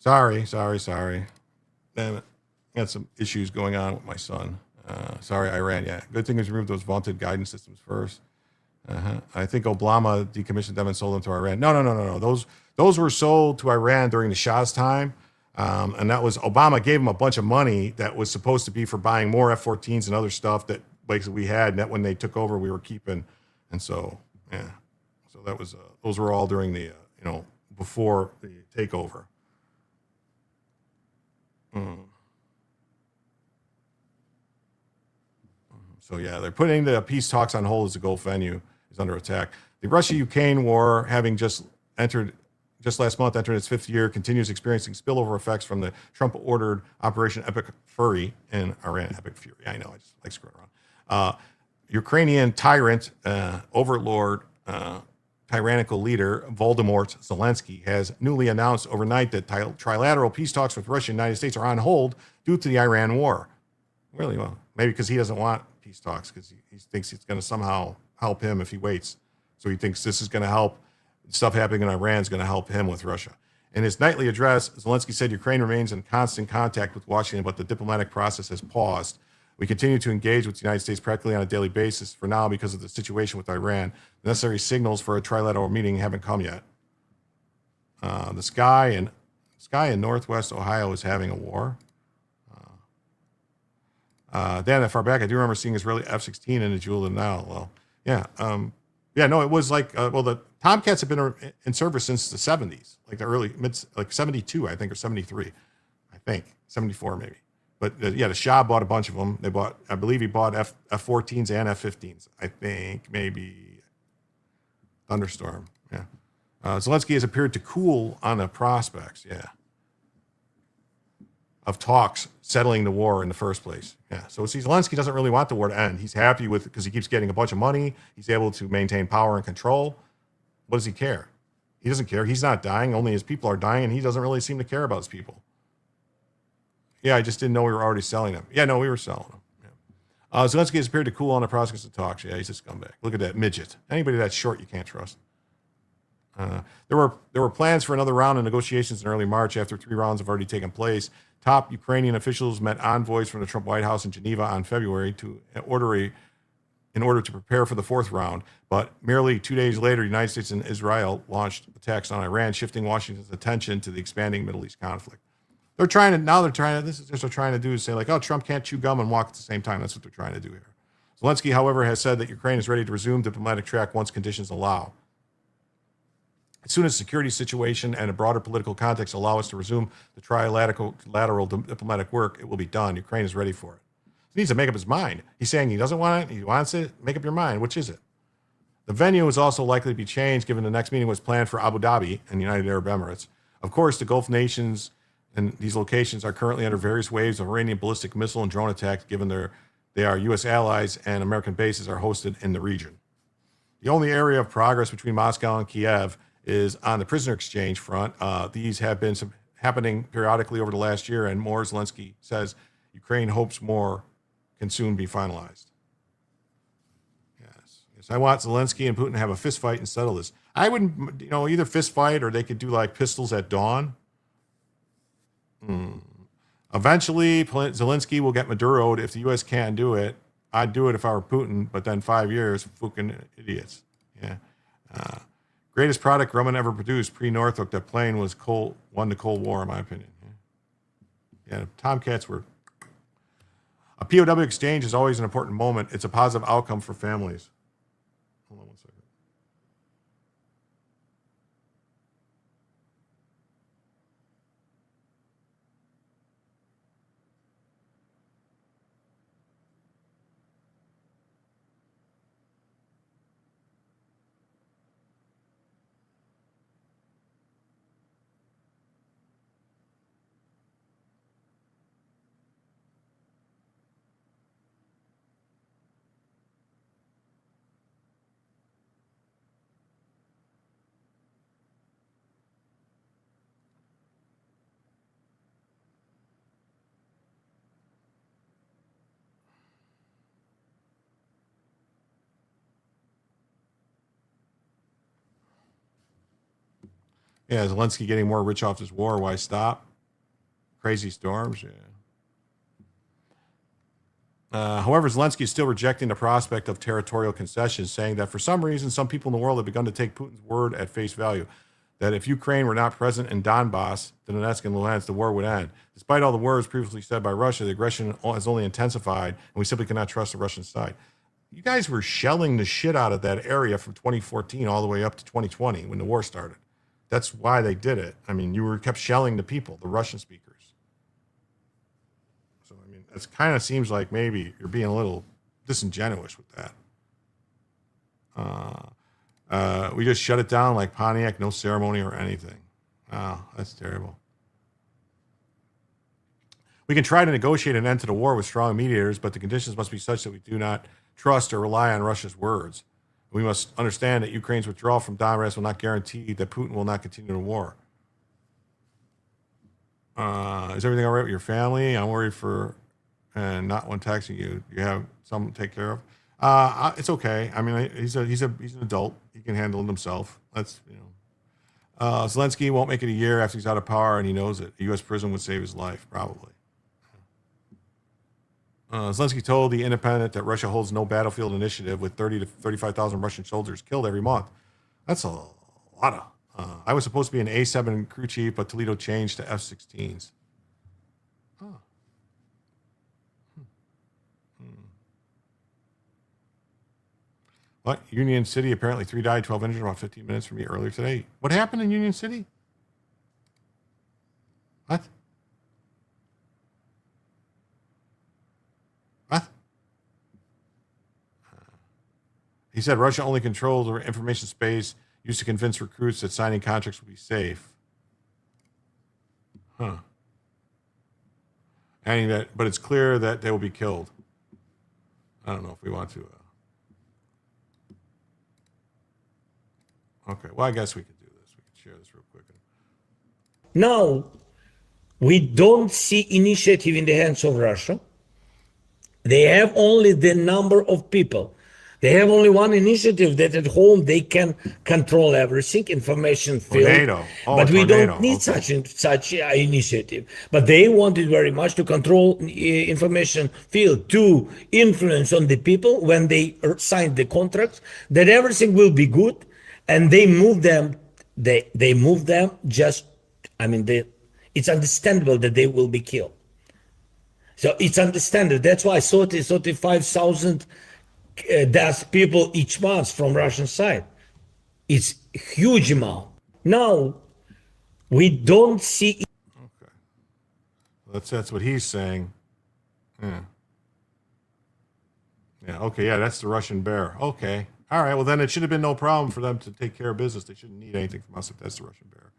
Sorry. Damn it. Got some issues going on with my son. Sorry, Iran. Yeah. Good thing is remove those vaunted guidance systems first. I think Obama decommissioned them and sold them to Iran. No. Those were sold to Iran during the Shah's time. And that was Obama gave them a bunch of money that was supposed to be for buying more F-14s and other stuff that basically we had. And that when they took over, we were keeping. And so, yeah. So that was, those were all during the, before the takeover. So yeah, they're putting the peace talks on hold as the Gulf venue is under attack. The Russia-Ukraine war, having just last month entered its fifth year, continues experiencing spillover effects from the Trump-ordered Operation Epic Fury in Iran. Epic Fury, I know, I just like screwing around. Ukrainian tyrant, overlord, tyrannical leader Volodymyr Zelensky has newly announced overnight that trilateral peace talks with Russia and the United States are on hold due to the Iran war. Really? Well, maybe because he doesn't want peace talks, because he thinks it's going to somehow help him if he waits. So he thinks this is going to help. Stuff happening in Iran is going to help him with Russia. In his nightly address, Zelensky said Ukraine remains in constant contact with Washington, but the diplomatic process has paused. We continue to engage with the United States practically on a daily basis for now because of the situation with Iran. The necessary signals for a trilateral meeting haven't come yet. The sky in Northwest Ohio is having a war. Dan, that far back, I do remember seeing Israeli F-16 in the Jewel of the Nile. Well, yeah. It was like, the Tomcats have been in service since the 70s, like the early, like 72, I think, or 73, I think, 74 maybe. But the Shah bought a bunch of them. I believe he bought F-14s and F-15s. I think maybe Thunderstorm. Yeah. Zelensky has appeared to cool on the prospects. Yeah. Of talks settling the war in the first place. Yeah. So see, Zelensky doesn't really want the war to end. He's happy with it because he keeps getting a bunch of money. He's able to maintain power and control. What does he care? He doesn't care. He's not dying. Only his people are dying, and he doesn't really seem to care about his people. Yeah, I just didn't know we were already selling them. Yeah, no, we were selling them. Zelensky has appeared to cool on the prospects of talks. Yeah, he's a scumbag. Look at that midget. Anybody that's short, you can't trust. There were plans for another round of negotiations in early March after 3 rounds have already taken place. Top Ukrainian officials met envoys from the Trump White House in Geneva on February in order to prepare for the 4th round. But merely 2 days later, the United States and Israel launched attacks on Iran, shifting Washington's attention to the expanding Middle East conflict. This is what they're trying to do is say, like, oh, Trump can't chew gum and walk at the same time. That's what they're trying to do here. Zelensky, however, has said that Ukraine is ready to resume diplomatic track once conditions allow. As soon as the security situation and a broader political context allow us to resume the trilateral diplomatic work, it will be done. Ukraine is ready for it. He needs to make up his mind. He's saying he doesn't want it. He wants it. Make up your mind. Which is it? The venue is also likely to be changed given the next meeting was planned for Abu Dhabi and the United Arab Emirates. Of course, the Gulf nations and these locations are currently under various waves of Iranian ballistic missile and drone attacks given they are U.S. allies and American bases are hosted in the region. The only area of progress between Moscow and Kiev is on the prisoner exchange front. These have been happening periodically over the last year, and more, Zelensky says, Ukraine hopes more can soon be finalized. Yes, I want Zelensky and Putin to have a fist fight and settle this. I wouldn't, either fist fight or they could do like pistols at dawn. Eventually, Zelensky will get Maduro'd if the U.S. can't do it. I'd do it if I were Putin, but then 5 years, fucking idiots. Yeah. Greatest product Grumman ever produced pre-Northrop. That plane won the Cold War, in my opinion. Yeah, Tomcats were. A POW exchange is always an important moment. It's a positive outcome for families. Hold on one second. Yeah, Zelensky getting more rich off this war. Why stop? Crazy storms. Yeah. However, Zelensky is still rejecting the prospect of territorial concessions, saying that for some reason, some people in the world have begun to take Putin's word at face value, that if Ukraine were not present in Donbass, Donetsk and Luhansk, the war would end. Despite all the words previously said by Russia, the aggression has only intensified, and we simply cannot trust the Russian side. You guys were shelling the shit out of that area from 2014 all the way up to 2020 when the war started. That's why they did it. I mean, you kept shelling the people, the Russian speakers. So, I mean, it kind of seems like maybe you're being a little disingenuous with that. We just shut it down like Pontiac, no ceremony or anything. Oh, that's terrible. We can try to negotiate an end to the war with strong mediators, but the conditions must be such that we do not trust or rely on Russia's words. We must understand that Ukraine's withdrawal from Donbass will not guarantee that Putin will not continue the war. Is everything all right with your family? I'm worried for and not one texting you. You have someone to take care of? It's okay. I mean, he's an adult. He can handle it himself. Zelensky won't make it a year after he's out of power, and he knows it. A U.S. prison would save his life, probably. Zelensky told The Independent that Russia holds no battlefield initiative with 30 to 35,000 Russian soldiers killed every month. That's a lot of. I was supposed to be an A-7 crew chief, but Toledo changed to F-16s. Oh. What? Union City, apparently 3 died, 12 injured, about 15 minutes from me earlier today. What happened in Union City? What? What? He said Russia only controls over information space used to convince recruits that signing contracts would be safe. Huh. But it's clear that they will be killed. I don't know if we want to. Okay, well, I guess we could do this. We could share this real quick. Now, we don't see initiative in the hands of Russia. They have only the number of people. They have only one initiative that at home they can control everything, information field. Tornado. Oh, but a we tornado. don't need Okay. such initiative. But they wanted very much to control information field, to influence on the people when they signed the contracts that everything will be good, and they move them. They move them just. I mean, it's understandable that they will be killed. So it's understandable. That's why 35,000 deaths people each month from Russian side. It's a huge amount. Now we don't see. Okay. That's what he's saying. Yeah. Yeah. Okay. Yeah. That's the Russian bear. Okay. All right. Well, then it should have been no problem for them to take care of business. They shouldn't need anything from us if that's the Russian bear.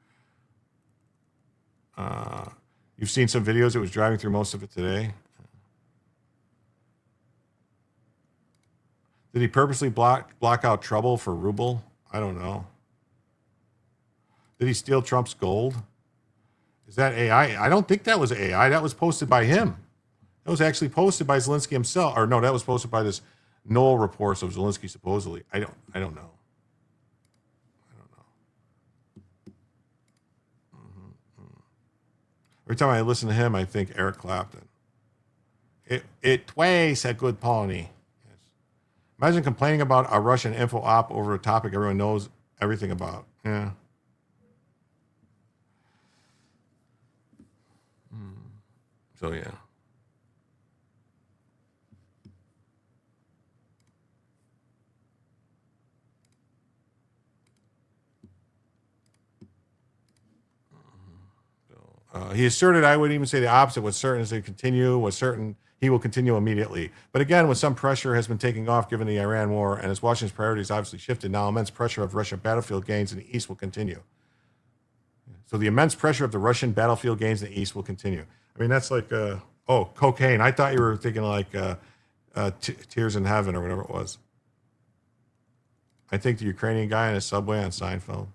You've seen some videos. It was driving through most of it today. Did he purposely block out trouble for ruble? I don't know. Did he steal Trump's gold? Is that AI? I don't think that was AI. That was posted by him. That was actually posted by Zelensky himself. Or no, that was posted by this Knoll reports of Zelensky supposedly. I don't know. I don't know. Every time I listen to him, I think Eric Clapton. It twice a good pony. Yes. Imagine complaining about a Russian info op over a topic everyone knows everything about. Yeah. So yeah. He asserted, I would even say the opposite, was certain as they continue, was certain he will continue immediately. But again, when some pressure has been taking off given the Iran war, and as Washington's priorities obviously shifted, now immense pressure of Russian battlefield gains in the East will continue. So the immense pressure of the Russian battlefield gains in the East will continue. I mean, that's like, cocaine. I thought you were thinking like Tears in Heaven or whatever it was. I think the Ukrainian guy in a subway on Seinfeld.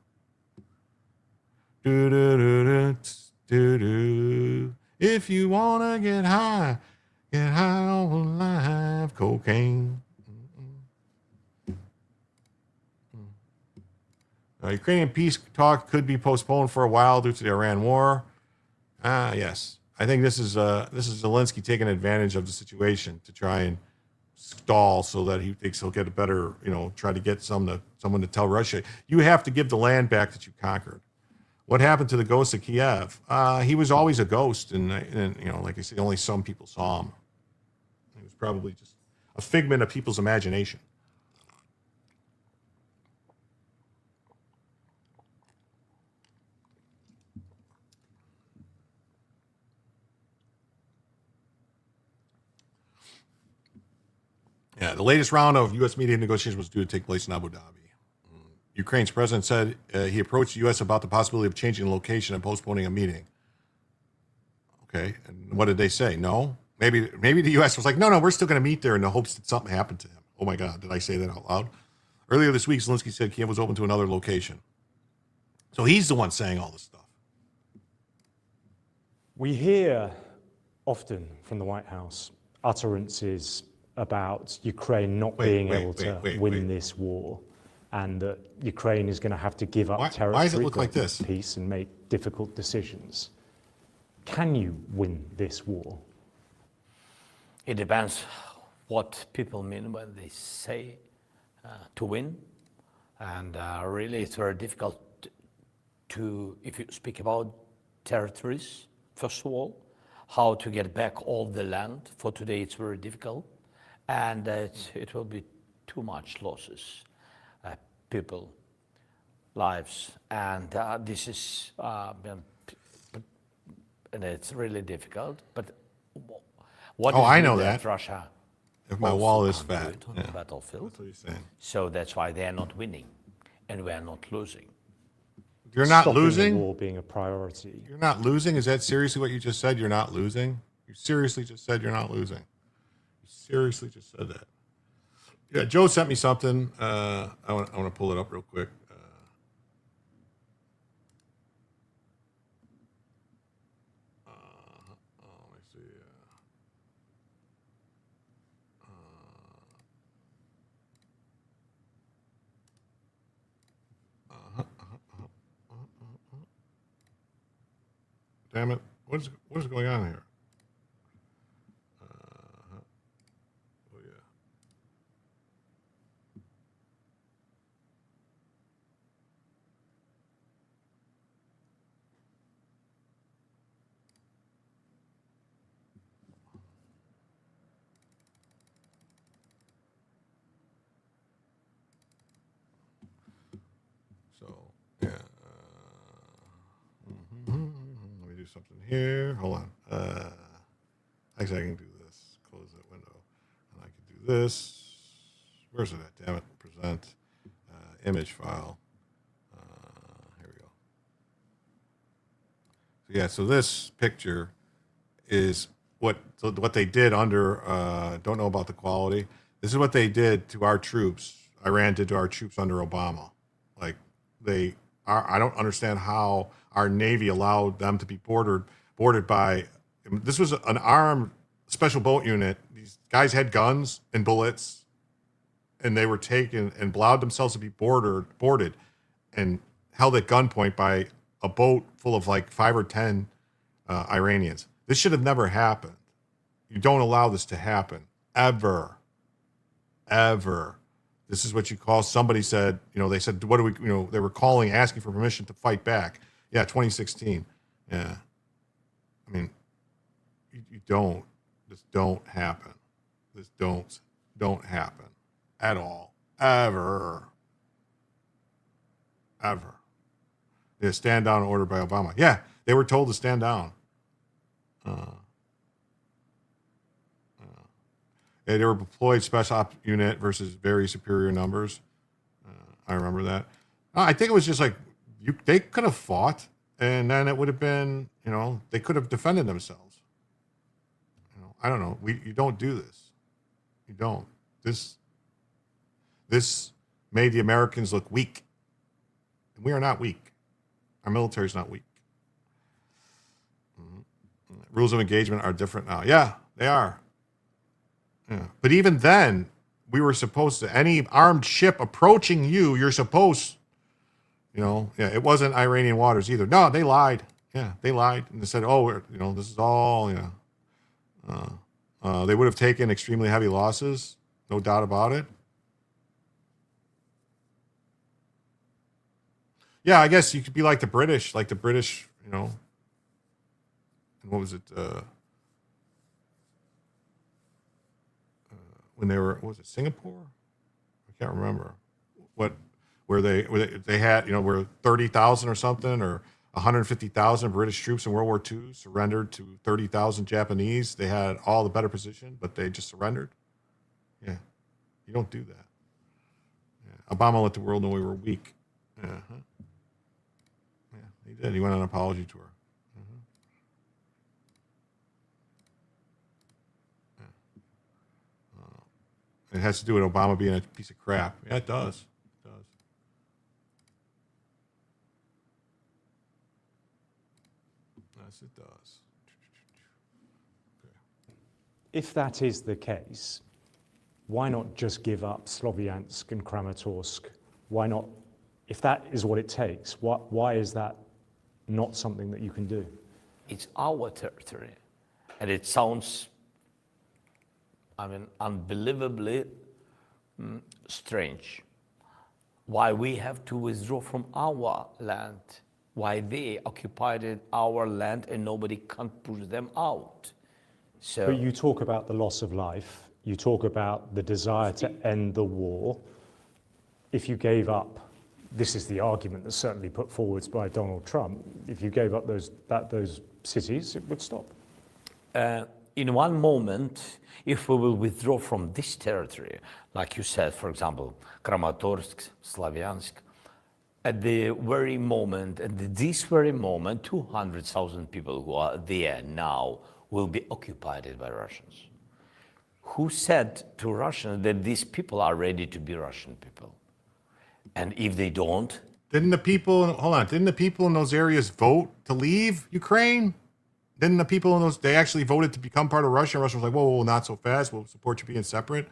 If you wanna get high on live cocaine. Ukrainian peace talk could be postponed for a while due to the Iran war. Yes, I think this is Zelensky taking advantage of the situation to try and stall so that he thinks he'll get a better, try to get someone to tell Russia, you have to give the land back that you conquered. What happened to the ghost of Kiev? He was always a ghost, and like I said, only some people saw him. He was probably just a figment of people's imagination. Yeah, the latest round of U.S. media negotiations was due to take place in Abu Dhabi. Ukraine's president said he approached the U.S. about the possibility of changing the location and postponing a meeting. Okay, and what did they say? No? Maybe the U.S. was like, no, we're still going to meet there in the hopes that something happened to him. Oh my God, did I say that out loud? Earlier this week, Zelensky said Kiev was open to another location. So he's the one saying all this stuff. We hear often from the White House utterances about Ukraine not being able to win this war, and that Ukraine is going to have to give up territory why does it look like for this? peace and make difficult decisions. Can you win this war? It depends what people mean when they say to win, and really it's very difficult to, if you speak about territories, first of all, how to get back all the land. For today it's very difficult, and it will be too much losses, people, lives, and this is, and it's really difficult. But what is I know that that. Russia? If my wall is fat, on the battlefield. That's what he's saying. So that's why they are not winning, and we are not losing. You're not Stopping losing? the war being a priority. You're not losing? Is that seriously what you just said? You're not losing? You seriously just said you're not losing? You seriously just said that? Yeah, Joe sent me something. I want to pull it up real quick. Let me see. Damn it. What is going on here? Oh, yeah. So, yeah. Let me do something here. Hold on. Actually, I can do this. Close that window. And I can do this. Where's it at? Damn it. Present. Image file. Here we go. So, yeah, so this picture is what they did under, don't know about the quality. This is what they did to our troops. Iran did to our troops under Obama. Like, I don't understand how our Navy allowed them to be boarded by, this was an armed special boat unit. These guys had guns and bullets, and they were taken and allowed themselves to be boarded and held at gunpoint by a boat full of like 5 or 10 Iranians. This should have never happened. You don't allow this to happen, ever. This is what you call, somebody said, they said, what do we, they were calling, asking for permission to fight back. Yeah, 2016. Yeah. I mean, you don't, this don't happen. This don't happen at all. Ever. Yeah, stand down ordered by Obama. Yeah, they were told to stand down. Yeah, they were deployed special op unit versus very superior numbers. I remember that. I think it was just like they could have fought, and then it would have been, they could have defended themselves. I don't know. You don't do this. You don't. This made the Americans look weak, and we are not weak. Our military is not weak. Rules of engagement are different now. Yeah, they are. Yeah. But even then, we were supposed to, any armed ship approaching you're supposed, it wasn't Iranian waters either. No, they lied. Yeah, they lied. And they said, this is all, they would have taken extremely heavy losses, no doubt about it. Yeah, I guess you could be like the British, and what was it? When they were, was it Singapore? I can't remember where they had, where 30,000 or something, or 150,000 British troops in World War II surrendered to 30,000 Japanese. They had all the better position, but they just surrendered. Yeah, you don't do that. Yeah. Obama let the world know we were weak. Yeah, he did. He went on an apology tour. It has to do with Obama being a piece of crap. Yeah, it does. It does. Yes, it does. Okay. If that is the case, why not just give up Sloviansk and Kramatorsk? Why not, if that is what it takes, why is that not something that you can do? It's our territory, and it sounds, unbelievably strange. Why we have to withdraw from our land, why they occupied our land and nobody can push them out. So, but you talk about the loss of life, you talk about the desire to end the war. If you gave up, this is the argument that's certainly put forward by Donald Trump, if you gave up those cities, it would stop. In one moment, if we will withdraw from this territory, like you said, for example, Kramatorsk, Slaviansk, at the very moment, 200,000 people who are there now will be occupied by Russians. Who said to Russians that these people are ready to be Russian people? And if they don't? Didn't the people in those areas vote to leave Ukraine? Didn't the people in those, they actually voted to become part of Russia? Russia was like, whoa, not so fast. We'll support you being separate.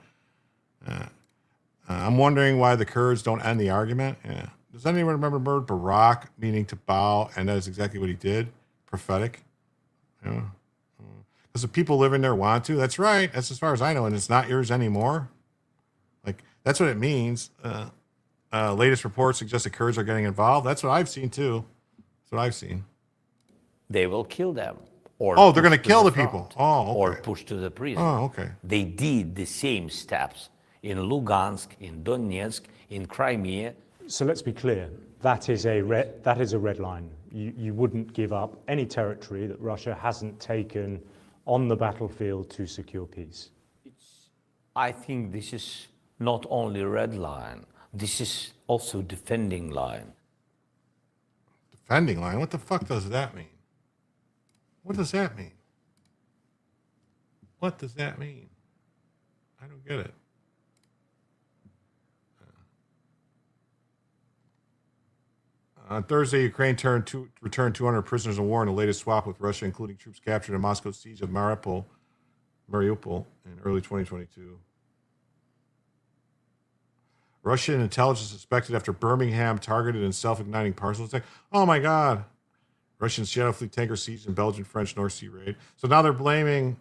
I'm wondering why the Kurds don't end the argument. Yeah. Does anyone remember Barack meaning to bow? And that is exactly what he did. Prophetic. Yeah. Because the people living there want to. That's right. That's as far as I know, and it's not yours anymore. Like, that's what it means. Latest reports suggest the Kurds are getting involved. That's what I've seen too. That's what I've seen. They will kill them. Or Oh, they're going to push kill the front, people. Oh, okay. Or push to the prison. Oh, okay. They did the same steps in Lugansk, in Donetsk, in Crimea. So let's be clear. That is a red line. You wouldn't give up any territory that Russia hasn't taken on the battlefield to secure peace. I think this is not only a red line. This is also defending line. Defending line? What the fuck does that mean? What does that mean? What does that mean? I don't get it. On Thursday, Ukraine returned 200 prisoners of war in the latest swap with Russia, including troops captured in Moscow's siege of Mariupol in early 2022. Russian intelligence suspected after Birmingham targeted and self-igniting parcel attack. Oh my God. Russian Shadow Fleet tanker siege in Belgian-French North Sea raid. So now they're blaming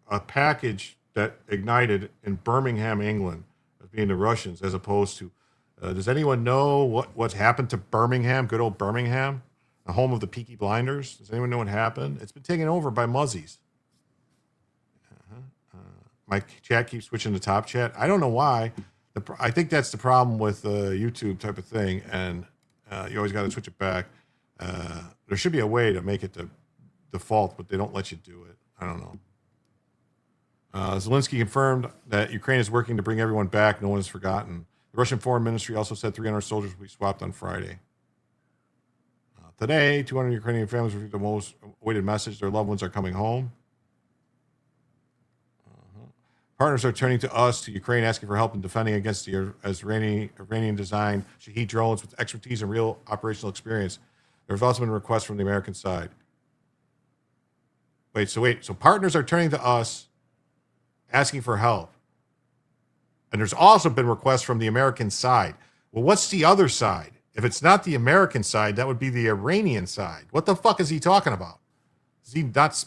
a package that ignited in Birmingham, England, as being the Russians, as opposed to, does anyone know what's happened to Birmingham, good old Birmingham, the home of the Peaky Blinders? Does anyone know what happened? It's been taken over by Muzzies. My chat keeps switching to top chat. I don't know why. I think that's the problem with YouTube type of thing, and you always got to switch it back. There should be a way to make it the default, but they don't let you do it. I don't know. Zelensky confirmed that Ukraine is working to bring everyone back. No one is forgotten. The Russian Foreign Ministry also said 300 soldiers will be swapped on Friday. Today, 200 Ukrainian families received the most awaited message. Their loved ones are coming home. Partners are turning to us, to Ukraine, asking for help in defending against the Iranian-designed Shahed drones with expertise and real operational experience. There's also been requests from the American side. So partners are turning to us, asking for help. And there's also been requests from the American side. Well, what's the other side? If it's not the American side, that would be the Iranian side. What the fuck is he talking about? Does he not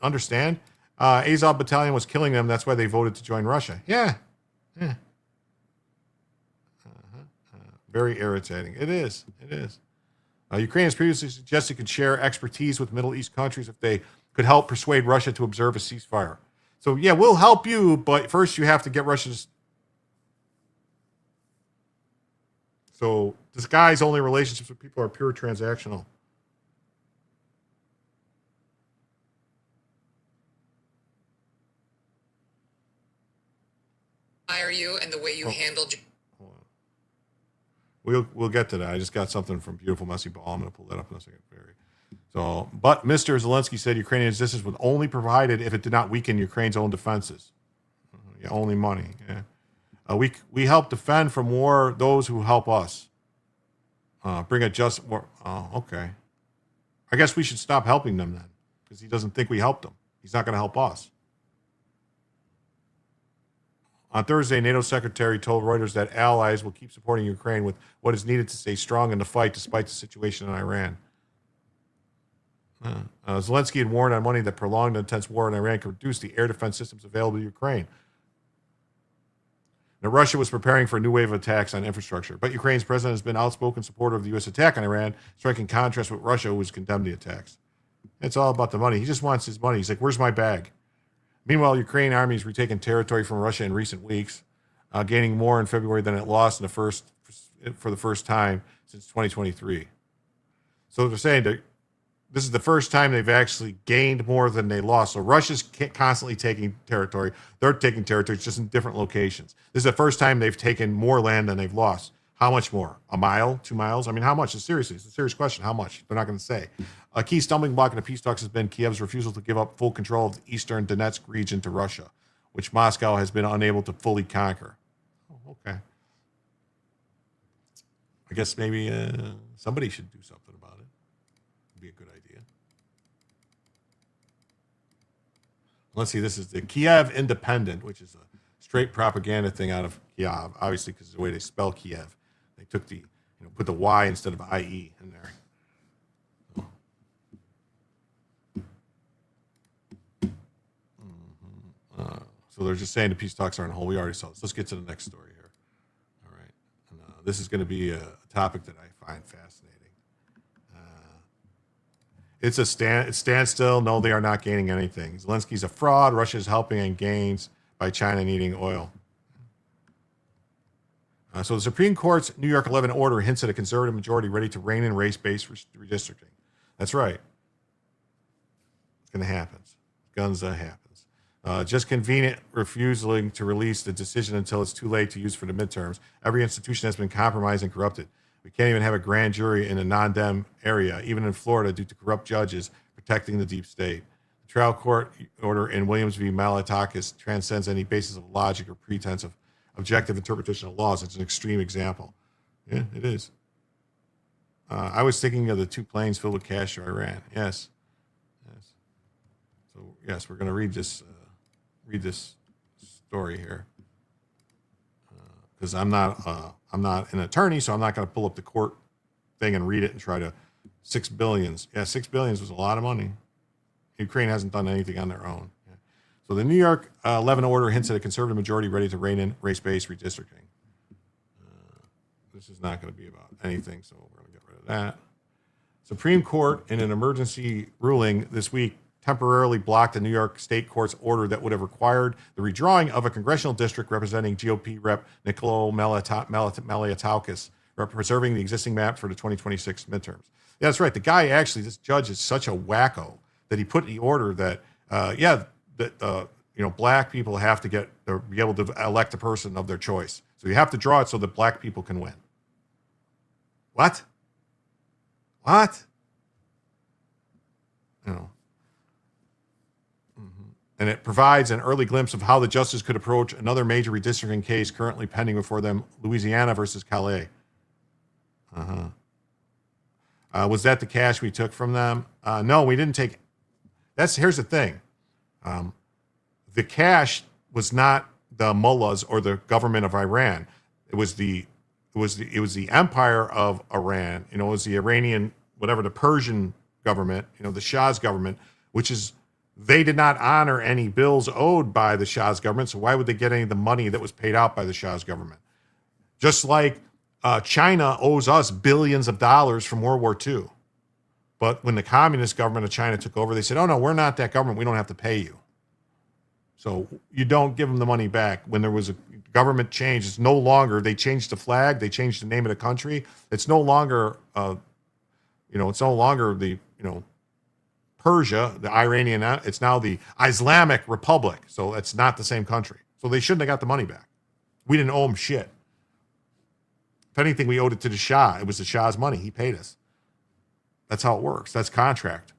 understand? Azov Battalion was killing them. That's why they voted to join Russia. Yeah. Very irritating. It is. Ukraine has previously suggested it could share expertise with Middle East countries if they could help persuade Russia to observe a ceasefire. So, yeah, we'll help you, but first you have to get Russia's. So this guy's only relationships with people are pure transactional. Admire you and the way you handled. We'll get to that. I just got something from Beautiful Messy Ball. I'm going to pull that up in a second. But Mr. Zelensky said Ukrainian assistance was only provided if it did not weaken Ukraine's own defenses. Yeah, only money. Yeah. We help defend from war those who help us. Bring a just war. Oh, okay. I guess we should stop helping them then, because he doesn't think we helped him. He's not going to help us. On Thursday, NATO secretary told Reuters that allies will keep supporting Ukraine with what is needed to stay strong in the fight despite the situation in Iran. Zelensky had warned on Monday that prolonged and intense war in Iran could reduce the air defense systems available to Ukraine. Now, Russia was preparing for a new wave of attacks on infrastructure, but Ukraine's president has been outspoken supporter of the U.S. attack on Iran, striking contrast with Russia, who has condemned the attacks. It's all about the money. He just wants his money. He's like, where's my bag? Meanwhile, Ukraine army has retaken territory from Russia in recent weeks, gaining more in February than it lost for the first time since 2023. So they're saying that this is the first time they've actually gained more than they lost. So Russia's constantly taking territory. They're taking territory, just in different locations. This is the first time they've taken more land than they've lost. How much more? A mile? 2 miles? I mean, how much? It's a serious question. How much? They're not going to say. A key stumbling block in the peace talks has been Kiev's refusal to give up full control of the eastern Donetsk region to Russia, which Moscow has been unable to fully conquer. Oh, okay. I guess maybe somebody should do something about it. Would be a good idea. Let's see. This is the Kiev Independent, which is a straight propaganda thing out of Kiev, obviously, because of the way they spell Kiev. They took put the Y instead of IE in there. So they're just saying the peace talks are on hold. We already saw this. Let's get to the next story here. All right. And, this is going to be a topic that I find fascinating. It's a standstill. No, they are not gaining anything. Zelensky's a fraud. Russia is helping and gains by China needing oil. So the Supreme Court's New York 11 order hints at a conservative majority ready to rein in race-based redistricting. That's right. It's going to happen. Guns happens. Just convenient refusing to release the decision until it's too late to use for the midterms. Every institution has been compromised and corrupted. We can't even have a grand jury in a non-Dem area, even in Florida, due to corrupt judges protecting the deep state. The trial court order in Williams v. Malatakis transcends any basis of logic or pretense of objective interpretation of laws. It's an extreme example. Yeah, it is. I was thinking of the 2 planes filled with cash to Iran. Yes. So yes, we're going to read this story here because I'm not an attorney, so I'm not going to pull up the court thing and read it and try to $6 billion. Yeah, $6 billion was a lot of money. Ukraine hasn't done anything on their own. Yeah. So the New York 11 order hints at a conservative majority ready to rein in race-based redistricting. This is not going to be about anything, so we're going to get rid of that. Supreme Court, in an emergency ruling this week, temporarily blocked the New York State Court's order that would have required the redrawing of a congressional district representing GOP Rep. Nikhil Maliatakis, preserving the existing map for the 2026 midterms. Yeah, that's right. The guy actually, this judge is such a wacko that he put the order that, black people have to be able to elect a person of their choice. So you have to draw it so that black people can win. What? And it provides an early glimpse of how the justice could approach another major redistricting case currently pending before them, Louisiana versus Calais. Was that the cash we took from them? No, we didn't take. Here's the thing. The cash was not the mullahs or the government of Iran. It was the empire of Iran. It was the Iranian, whatever, the Persian government, the Shah's government, which is, they did not honor any bills owed by the Shah's government. So why would they get any of the money that was paid out by the Shah's government? Just like China owes us billions of dollars from World War II. But when the communist government of China took over, they said, oh no, we're not that government. We don't have to pay you. So you don't give them the money back. When there was a government change, it's no longer, they changed the flag, they changed the name of the country. It's no longer, it's no longer the, Persia, the Iranian, it's now the Islamic Republic. So it's not the same country. So they shouldn't have got the money back. We didn't owe them shit. If anything, we owed it to the Shah. It was the Shah's money. He paid us. That's how it works. That's contract.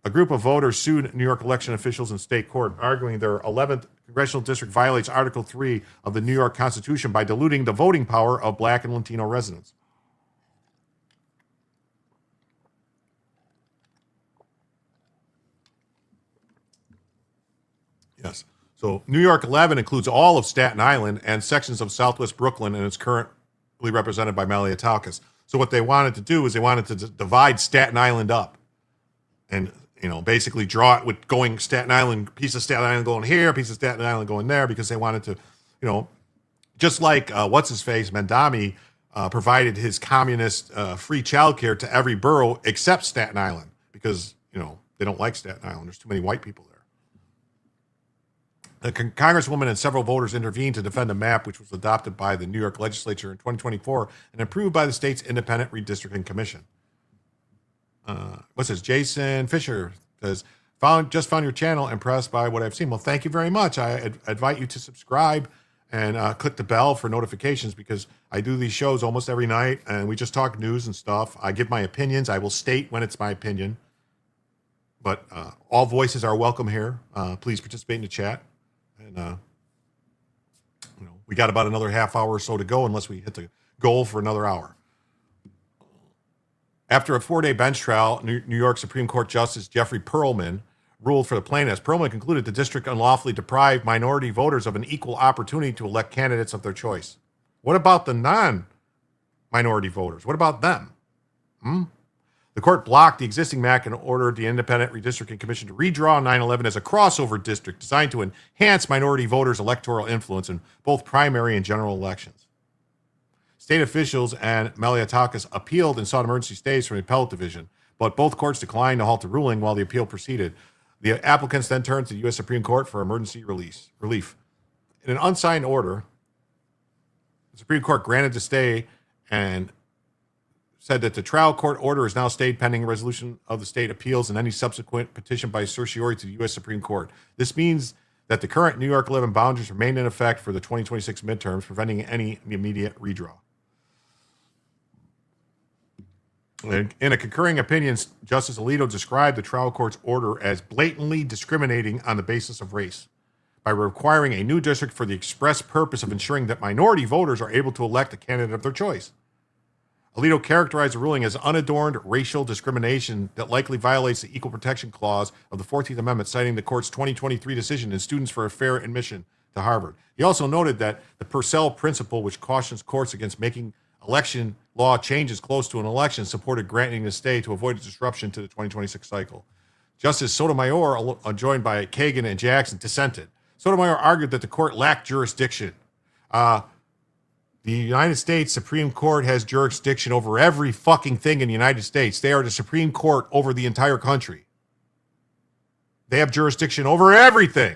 A group of voters sued New York election officials in state court, arguing their 11th congressional district violates Article 3 of the New York Constitution by diluting the voting power of Black and Latino residents. Yes. So New York 11 includes all of Staten Island and sections of Southwest Brooklyn, and it's currently represented by Maliatakis. So what they wanted to do is they wanted to divide Staten Island up and, basically draw it with going Staten Island, piece of Staten Island going here, piece of Staten Island going there, because they wanted to, just like what's-his-face, Mandami, provided his communist free childcare to every borough except Staten Island because, they don't like Staten Island. There's too many white people there. The Congresswoman and several voters intervened to defend a map which was adopted by the New York legislature in 2024 and approved by the state's independent redistricting commission. What's this? Jason Fisher says, just found your channel, impressed by what I've seen. Well, thank you very much. I invite you to subscribe and click the bell for notifications because I do these shows almost every night and we just talk news and stuff. I give my opinions. I will state when it's my opinion, but all voices are welcome here. Please participate in the chat. And, we got about another half hour or so to go unless we hit the goal for another hour. After a 4-day bench trial, New York Supreme Court Justice Jeffrey Perlman ruled for the plaintiffs. Perlman concluded the district unlawfully deprived minority voters of an equal opportunity to elect candidates of their choice. What about the non-minority voters? What about them? The court blocked the existing map and ordered the Independent Redistricting Commission to redraw 9/11 as a crossover district designed to enhance minority voters' electoral influence in both primary and general elections. State officials and Malliotakis appealed and sought emergency stays from the appellate division, but both courts declined to halt the ruling while the appeal proceeded. The applicants then turned to the U.S. Supreme Court for emergency relief. In an unsigned order, the Supreme Court granted the stay and said that the trial court order is now stayed pending resolution of the state appeals and any subsequent petition by certiorari to the U.S. Supreme Court. This means that the current New York 11 boundaries remain in effect for the 2026 midterms, preventing any immediate redraw. In a concurring opinion, Justice Alito described the trial court's order as blatantly discriminating on the basis of race by requiring a new district for the express purpose of ensuring that minority voters are able to elect a candidate of their choice. Alito characterized the ruling as unadorned racial discrimination that likely violates the Equal Protection Clause of the 14th Amendment, citing the court's 2023 decision in Students for a Fair Admission to Harvard. He also noted that the Purcell principle, which cautions courts against making election law changes close to an election, supported granting the stay to avoid a disruption to the 2026 cycle. Justice Sotomayor, joined by Kagan and Jackson, dissented. Sotomayor argued that the court lacked jurisdiction. The United States Supreme Court has jurisdiction over every fucking thing in the United States. They are the Supreme Court over the entire country. They have jurisdiction over everything.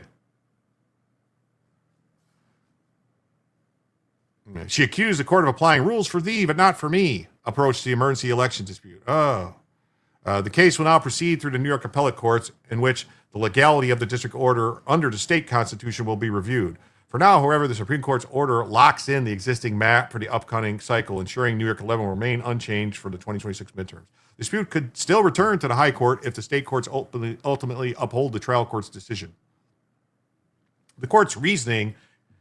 She accused the court of applying rules for thee, but not for me, approach to the emergency election dispute. The case will now proceed through the New York appellate courts, in which the legality of the district order under the state constitution will be reviewed. For now, however, the Supreme Court's order locks in the existing map for the upcoming cycle, ensuring New York 11 will remain unchanged for the 2026 midterms. The dispute could still return to the high court if the state courts ultimately uphold the trial court's decision. The court's reasoning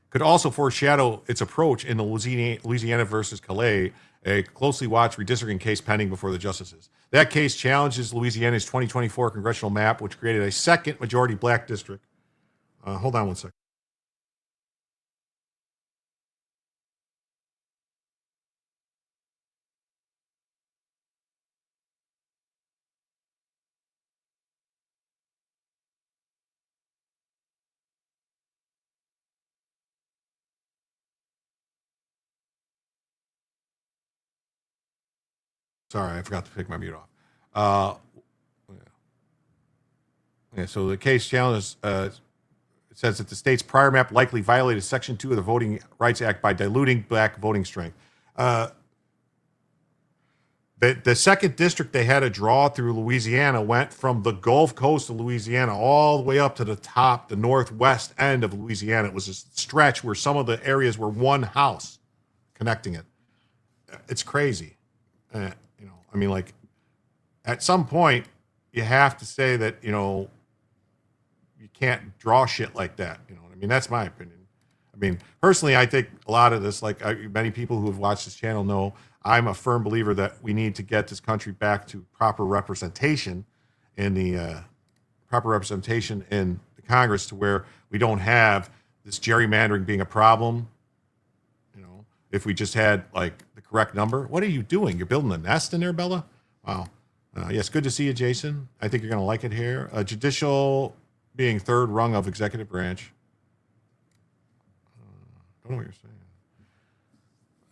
could also foreshadow its approach in the Louisiana versus Calais, a closely watched redistricting case pending before the justices. That case challenges Louisiana's 2024 congressional map, which created a second majority black district. Hold on one second. Sorry, I forgot to pick my mute off. So the case challenges it says that the state's prior map likely violated Section 2 of the Voting Rights Act by diluting black voting strength. The second district they had to draw through Louisiana went from the Gulf Coast of Louisiana all the way up to the top, the northwest end of Louisiana. It was a stretch where some of the areas were one house connecting it. It's crazy. I mean, like, at some point, you have to say that, you can't draw shit like that. You know what I mean? That's my opinion. I mean, personally, I think a lot of this, like many people who have watched this channel know, I'm a firm believer that we need to get this country back to proper representation in the Congress, to where we don't have this gerrymandering being a problem. If we just had like the correct number. What are you doing? You're building a nest in there, Bella? Wow. Yes, good to see you, Jason. I think you're going to like it here. Judicial being third rung of executive branch. Don't know what you're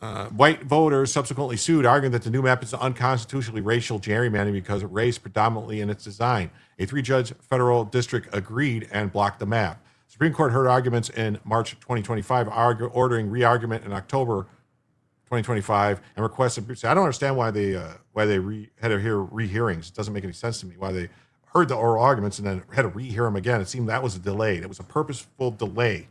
saying. White voters subsequently sued, arguing that the new map is unconstitutionally racial gerrymandering because of race predominantly in its design. A 3-judge federal district agreed and blocked the map. Supreme Court heard arguments in March 2025, ordering re-argument in October 2025, and requested. I don't understand why they had to hear rehearings. It doesn't make any sense to me why they heard the oral arguments and then had to rehear them again. It seemed that was a delay. It was a purposeful delay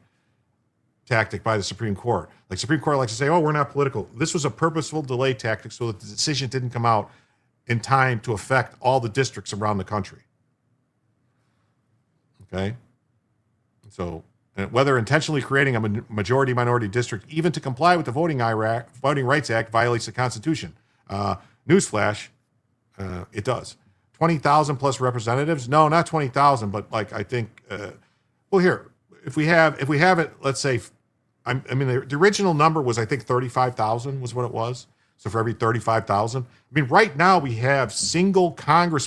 tactic by the Supreme Court. Like, Supreme Court likes to say, "Oh, we're not political." This was a purposeful delay tactic so that the decision didn't come out in time to affect all the districts around the country. Okay. So, whether intentionally creating a majority-minority district, even to comply with the Voting Rights Act, violates the Constitution. Newsflash, it does. 20,000 plus representatives? No, not 20,000, but like I think. Well, here, if we have it, let's say, the original number was I think 35,000 was what it was. So for every 35,000, I mean, right now we have single a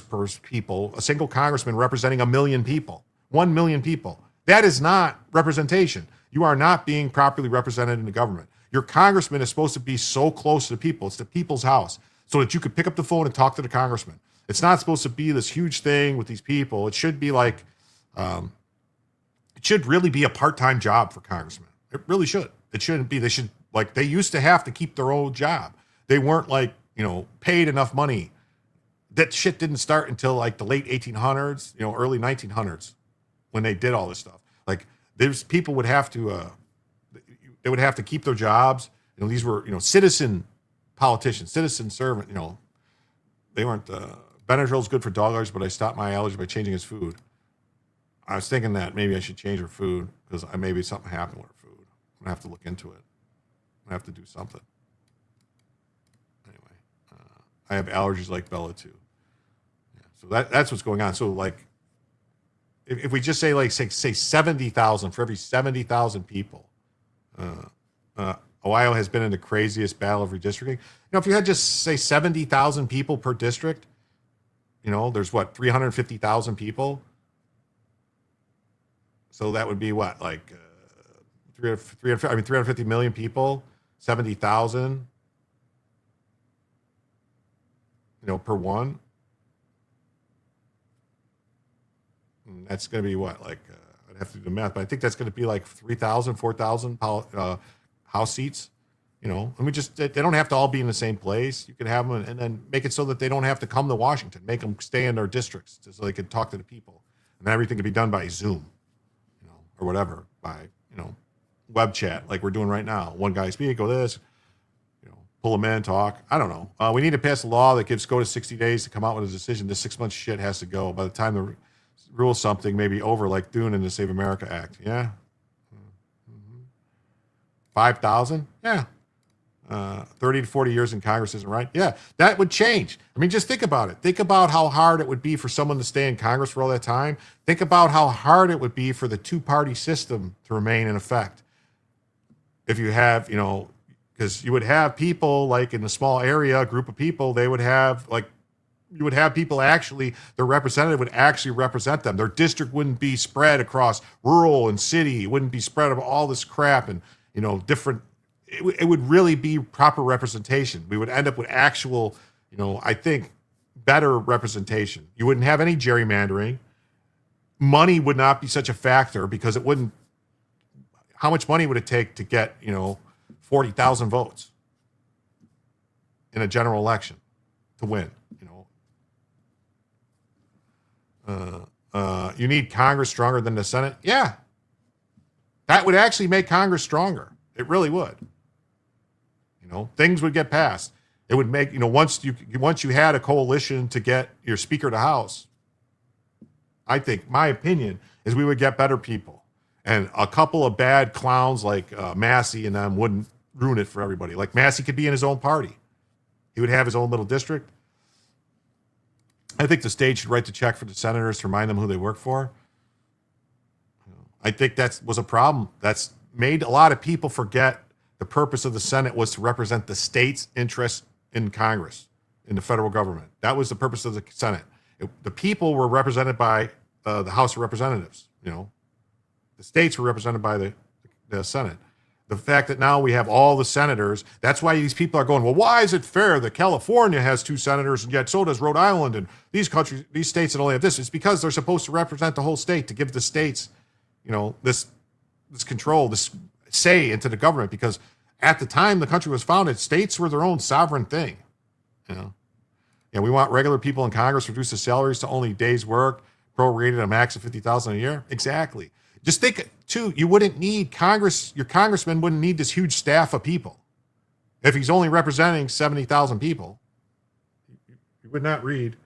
single congressman representing 1 million people, 1 million people. That is not representation. You are not being properly represented in the government. Your congressman is supposed to be so close to the people. It's the people's house, so that you could pick up the phone and talk to the congressman. It's not supposed to be this huge thing with these people. It should be like, it should really be a part-time job for congressmen. It really should. It shouldn't be. They should, like, they used to have to keep their old job. They weren't like, paid enough money. That shit didn't start until like the late 1800s, early 1900s, when they did all this stuff. Like, there's people would have to, they would have to keep their jobs. These were, citizen politicians, citizen servant. They weren't. Benadryl's good for dog allergies, but I stopped my allergy by changing his food. I was thinking that maybe I should change her food because maybe something happened with her food. I'm gonna have to look into it. I'm gonna have to do something. Anyway, I have allergies like Bella too. Yeah, so that's what's going on. So like, if we just say say 70,000 for every 70,000 people, Ohio has been in the craziest battle of redistricting. If you had just say 70,000 people per district, there's what, 350,000 people. So that would be what, like 350 million people, 70,000, per one. And that's going to be what, like, I'd have to do the math, but I think that's going to be like 3,000, 4,000 House seats. And they don't have to all be in the same place. You could have them and then make it so that they don't have to come to Washington, make them stay in their districts so they could talk to the people. And then everything could be done by Zoom, or whatever, by, web chat like we're doing right now. One guy speak, go this, pull them in, talk. I don't know. We need to pass a law that gives SCOTUS 60 days to come out with a decision. This 6 month shit has to go. By the time the rule something may be over, like doing in the Save America Act. Yeah. 5,000? Yeah. 30 to 40 years in Congress isn't right. Yeah, that would change. I mean, just think about it. Think about how hard it would be for someone to stay in Congress for all that time. Think about how hard it would be for the two-party system to remain in effect. If you have, because you would have people like in a small area, a group of people, they would have you would have people actually, their representative would actually represent them. Their district wouldn't be spread across rural and city. It wouldn't be spread of all this crap and, different. It would really be proper representation. We would end up with actual, I think, better representation. You wouldn't have any gerrymandering. Money would not be such a factor because it wouldn't. How much money would it take to get, 40,000 votes in a general election to win? You need Congress stronger than the Senate. Yeah, that would actually make Congress stronger. It really would. Things would get passed. It would make, once you had a coalition to get your Speaker of the House, I think my opinion is we would get better people. And a couple of bad clowns like Massey and them wouldn't ruin it for everybody. Like Massey could be in his own party. He would have his own little district. I think the state should write the check for the senators to remind them who they work for. I think that was a problem. That's made a lot of people forget the purpose of the Senate was to represent the state's interests in Congress, in the federal government. That was the purpose of the Senate. The people were represented by the House of Representatives. The states were represented by the Senate. The fact that now we have all the senators, that's why these people are going, well, why is it fair that California has 2 senators and yet so does Rhode Island and these states that only have this? It's because they're supposed to represent the whole state, to give the states, this control, this say into the government, because at the time the country was founded, states were their own sovereign thing. We want regular people in Congress to reduce the salaries to only days work, prorated a max of $50,000 a year. Exactly. Just think too, you wouldn't need Congress, your congressman wouldn't need this huge staff of people. If he's only representing 70,000 people, you would not read.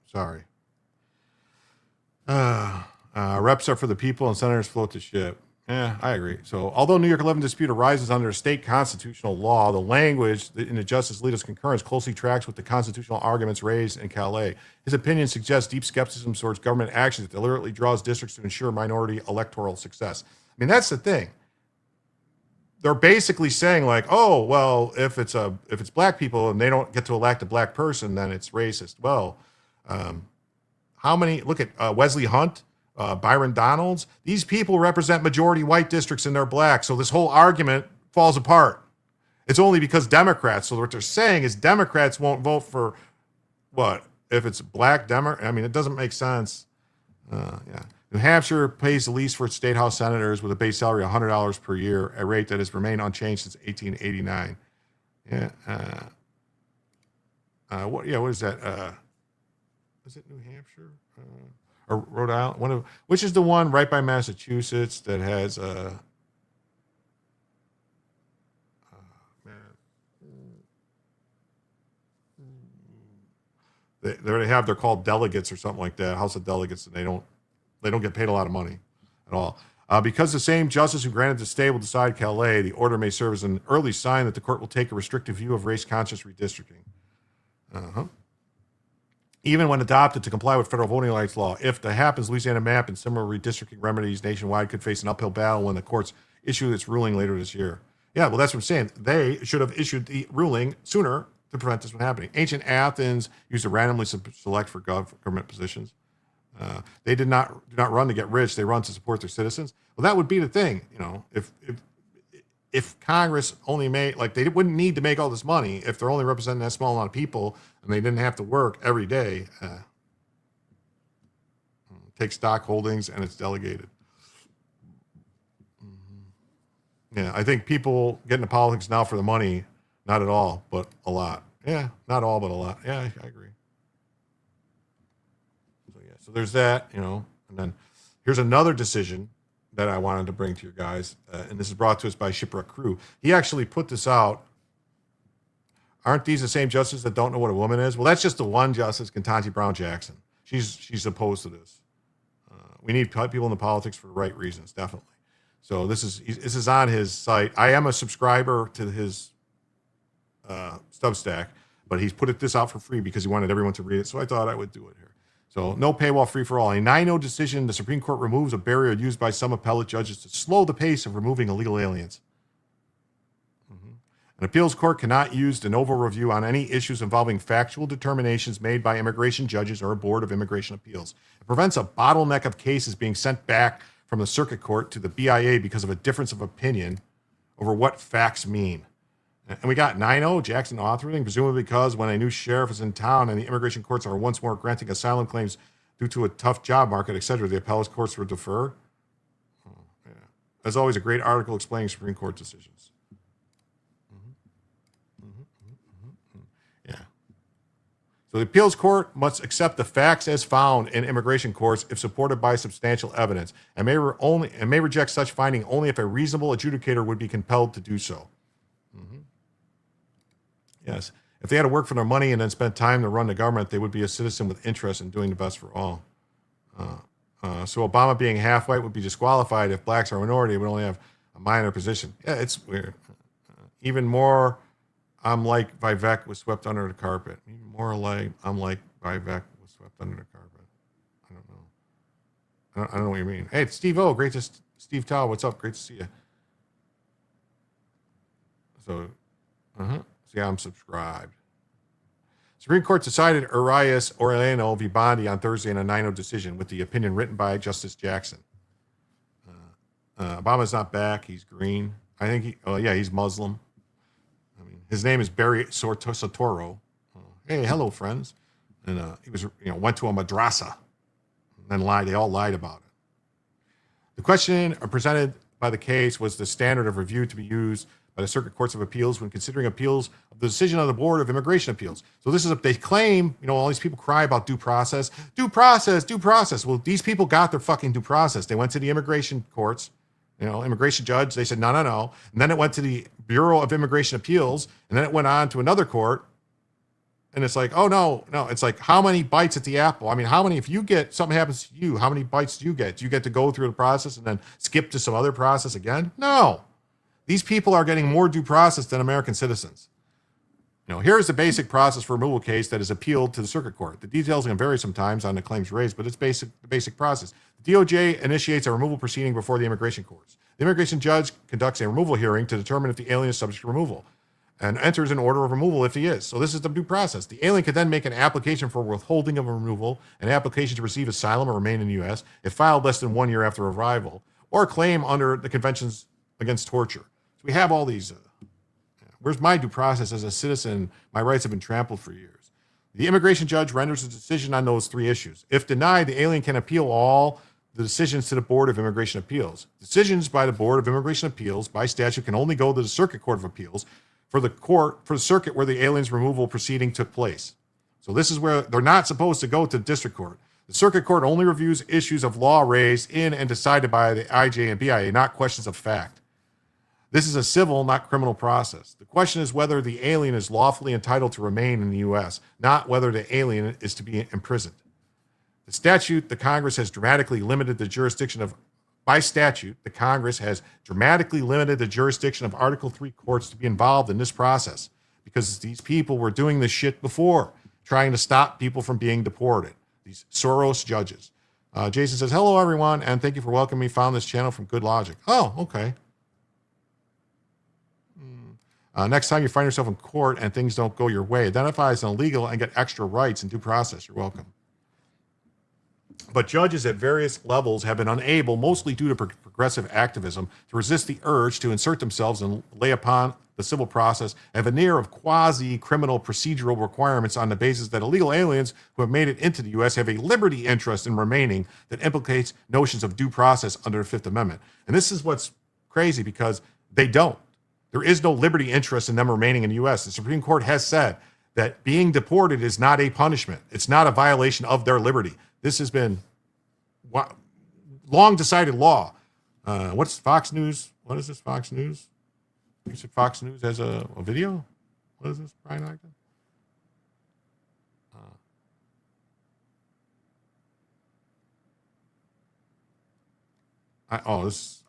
Sorry. Reps are for the people and senators float the ship. Yeah, I agree. So, although New York 11 dispute arises under a state constitutional law, the language in the Justice Alito's concurrence closely tracks with the constitutional arguments raised in Calais. His opinion suggests deep skepticism towards government action that deliberately draws districts to ensure minority electoral success. I mean, that's the thing. They're basically saying like, oh, well, if it's black people and they don't get to elect a black person, then it's racist. Well, how many? Look at Wesley Hunt. Byron Donalds, these people represent majority white districts and they're black. So this whole argument falls apart. It's only because Democrats. So what they're saying is Democrats won't vote for what? If it's black Democrat? I mean, it doesn't make sense. Yeah. New Hampshire pays the least for its state house senators with a base salary of $100 per year, a rate that has remained unchanged since 1889. Yeah. What is that? Is it New Hampshire? Or Rhode Island, which is the one right by Massachusetts that has they're called delegates or something like that, House of Delegates, and they don't get paid a lot of money at all. Because the same justice who granted the stay will decide Calais, the order may serve as an early sign that the court will take a restrictive view of race-conscious redistricting. Even when adopted to comply with federal voting rights law. If that happens, Louisiana map and similar redistricting remedies nationwide could face an uphill battle when the courts issue its ruling later this year. Yeah, well, that's what I'm saying. They should have issued the ruling sooner to prevent this from happening. Ancient Athens used to randomly select for government positions. They do not run to get rich; they run to support their citizens. Well, that would be the thing, if Congress only made, like, they wouldn't need to make all this money if they're only representing that small amount of people and they didn't have to work every day. Take stock holdings and it's delegated. Yeah, I think people get into politics now for the money, not at all, but a lot. Yeah, not all, but a lot. Yeah, I agree. So there's that, and then here's another decision that I wanted to bring to you guys, and this is brought to us by Shipwreck Crew. He actually put this out. Aren't these the same justices that don't know what a woman is? Well, that's just the one justice, Ketanji Brown Jackson. She's opposed to this. We need people in the politics for the right reasons, definitely. So this is on his site. I am a subscriber to his Substack, but he's put this out for free because he wanted everyone to read it. So I thought I would do it here. So no paywall, free for all. A 9-0 decision, the Supreme Court removes a barrier used by some appellate judges to slow the pace of removing illegal aliens. An appeals court cannot use de novo review on any issues involving factual determinations made by immigration judges or a board of immigration appeals. It prevents a bottleneck of cases being sent back from the circuit court to the BIA because of a difference of opinion over what facts mean. And we got 9-0, Jackson authoring, presumably because when a new sheriff is in town and the immigration courts are once more granting asylum claims due to a tough job market, etc., the appellate courts will defer. Yeah. As always, a great article explaining Supreme Court decisions. Yeah. So the appeals court must accept the facts as found in immigration courts if supported by substantial evidence, and may reject such finding only if a reasonable adjudicator would be compelled to do so. Yes. If they had to work for their money and then spent time to run the government, they would be a citizen with interest in doing the best for all. So Obama being half white would be disqualified. If blacks are a minority, it would only have a minor position. Yeah, it's weird. Even more, I'm like Vivek was swept under the carpet. Even more like I'm like Vivek was swept under the carpet. I don't know. I don't know what you mean. Hey, it's Steve O. Great to Steve Tao. What's up? Great to see you. So, yeah, I'm subscribed. Supreme Court decided Arias Orellano v. Bondi on Thursday in a 9-0 decision with the opinion written by Justice Jackson. Obama's not back. He's green. I think he's Muslim. I mean, his name is Barry Soetoro. Hey, hello, friends. And he was, went to a madrasa and then lied. They all lied about it. The question presented by the case was the standard of review to be used by the Circuit Courts of Appeals when considering appeals of the decision of the Board of Immigration Appeals. So this is they claim, all these people cry about due process. Due process, due process. Well, these people got their fucking due process. They went to the immigration courts, immigration judge. They said, no. And then it went to the Bureau of Immigration Appeals. And then it went on to another court. And it's like, oh, no. It's like, how many bites at the apple? I mean, how many, if you get, something happens to you, how many bites do you get? Do you get to go through the process and then skip to some other process again? No. These people are getting more due process than American citizens. Here's the basic process for a removal case that is appealed to the circuit court. The details can vary sometimes on the claims raised, but it's the basic process. The DOJ initiates a removal proceeding before the immigration courts. The immigration judge conducts a removal hearing to determine if the alien is subject to removal and enters an order of removal if he is. So this is the due process. The alien can then make an application for withholding of removal, an application to receive asylum or remain in the U.S. if filed less than 1 year after arrival, or a claim under the Conventions Against Torture. So we have all these. Where's my due process as a citizen? My rights have been trampled for years. The immigration judge renders a decision on those 3 issues. If denied, the alien can appeal all the decisions to the Board of Immigration Appeals. Decisions by the Board of Immigration Appeals by statute can only go to the Circuit Court of Appeals for the circuit where the alien's removal proceeding took place. So this is where they're not supposed to go to the district court. The circuit court only reviews issues of law raised in and decided by the IJ and BIA, not questions of fact. This is a civil, not criminal process. The question is whether the alien is lawfully entitled to remain in the U.S., not whether the alien is to be imprisoned. The statute, the Congress has dramatically limited the jurisdiction of By statute, the Congress has dramatically limited the jurisdiction of Article III courts to be involved in this process because these people were doing this shit before, trying to stop people from being deported. These Soros judges. Jason says, hello, everyone, and thank you for welcoming me. Found this channel from Good Logic. Oh, okay. Next time you find yourself in court and things don't go your way, identify as an illegal and get extra rights and due process. You're welcome. But judges at various levels have been unable, mostly due to progressive activism, to resist the urge to insert themselves and lay upon the civil process a veneer of quasi-criminal procedural requirements on the basis that illegal aliens who have made it into the U.S. have a liberty interest in remaining that implicates notions of due process under the Fifth Amendment. And this is what's crazy because they don't. There is no liberty interest in them remaining in the U.S. The Supreme Court has said that being deported is not a punishment. It's not a violation of their liberty. This has been long decided law. What's Fox News? What is this, Fox News? You said Fox News has a video? What is this, Brian Ogden?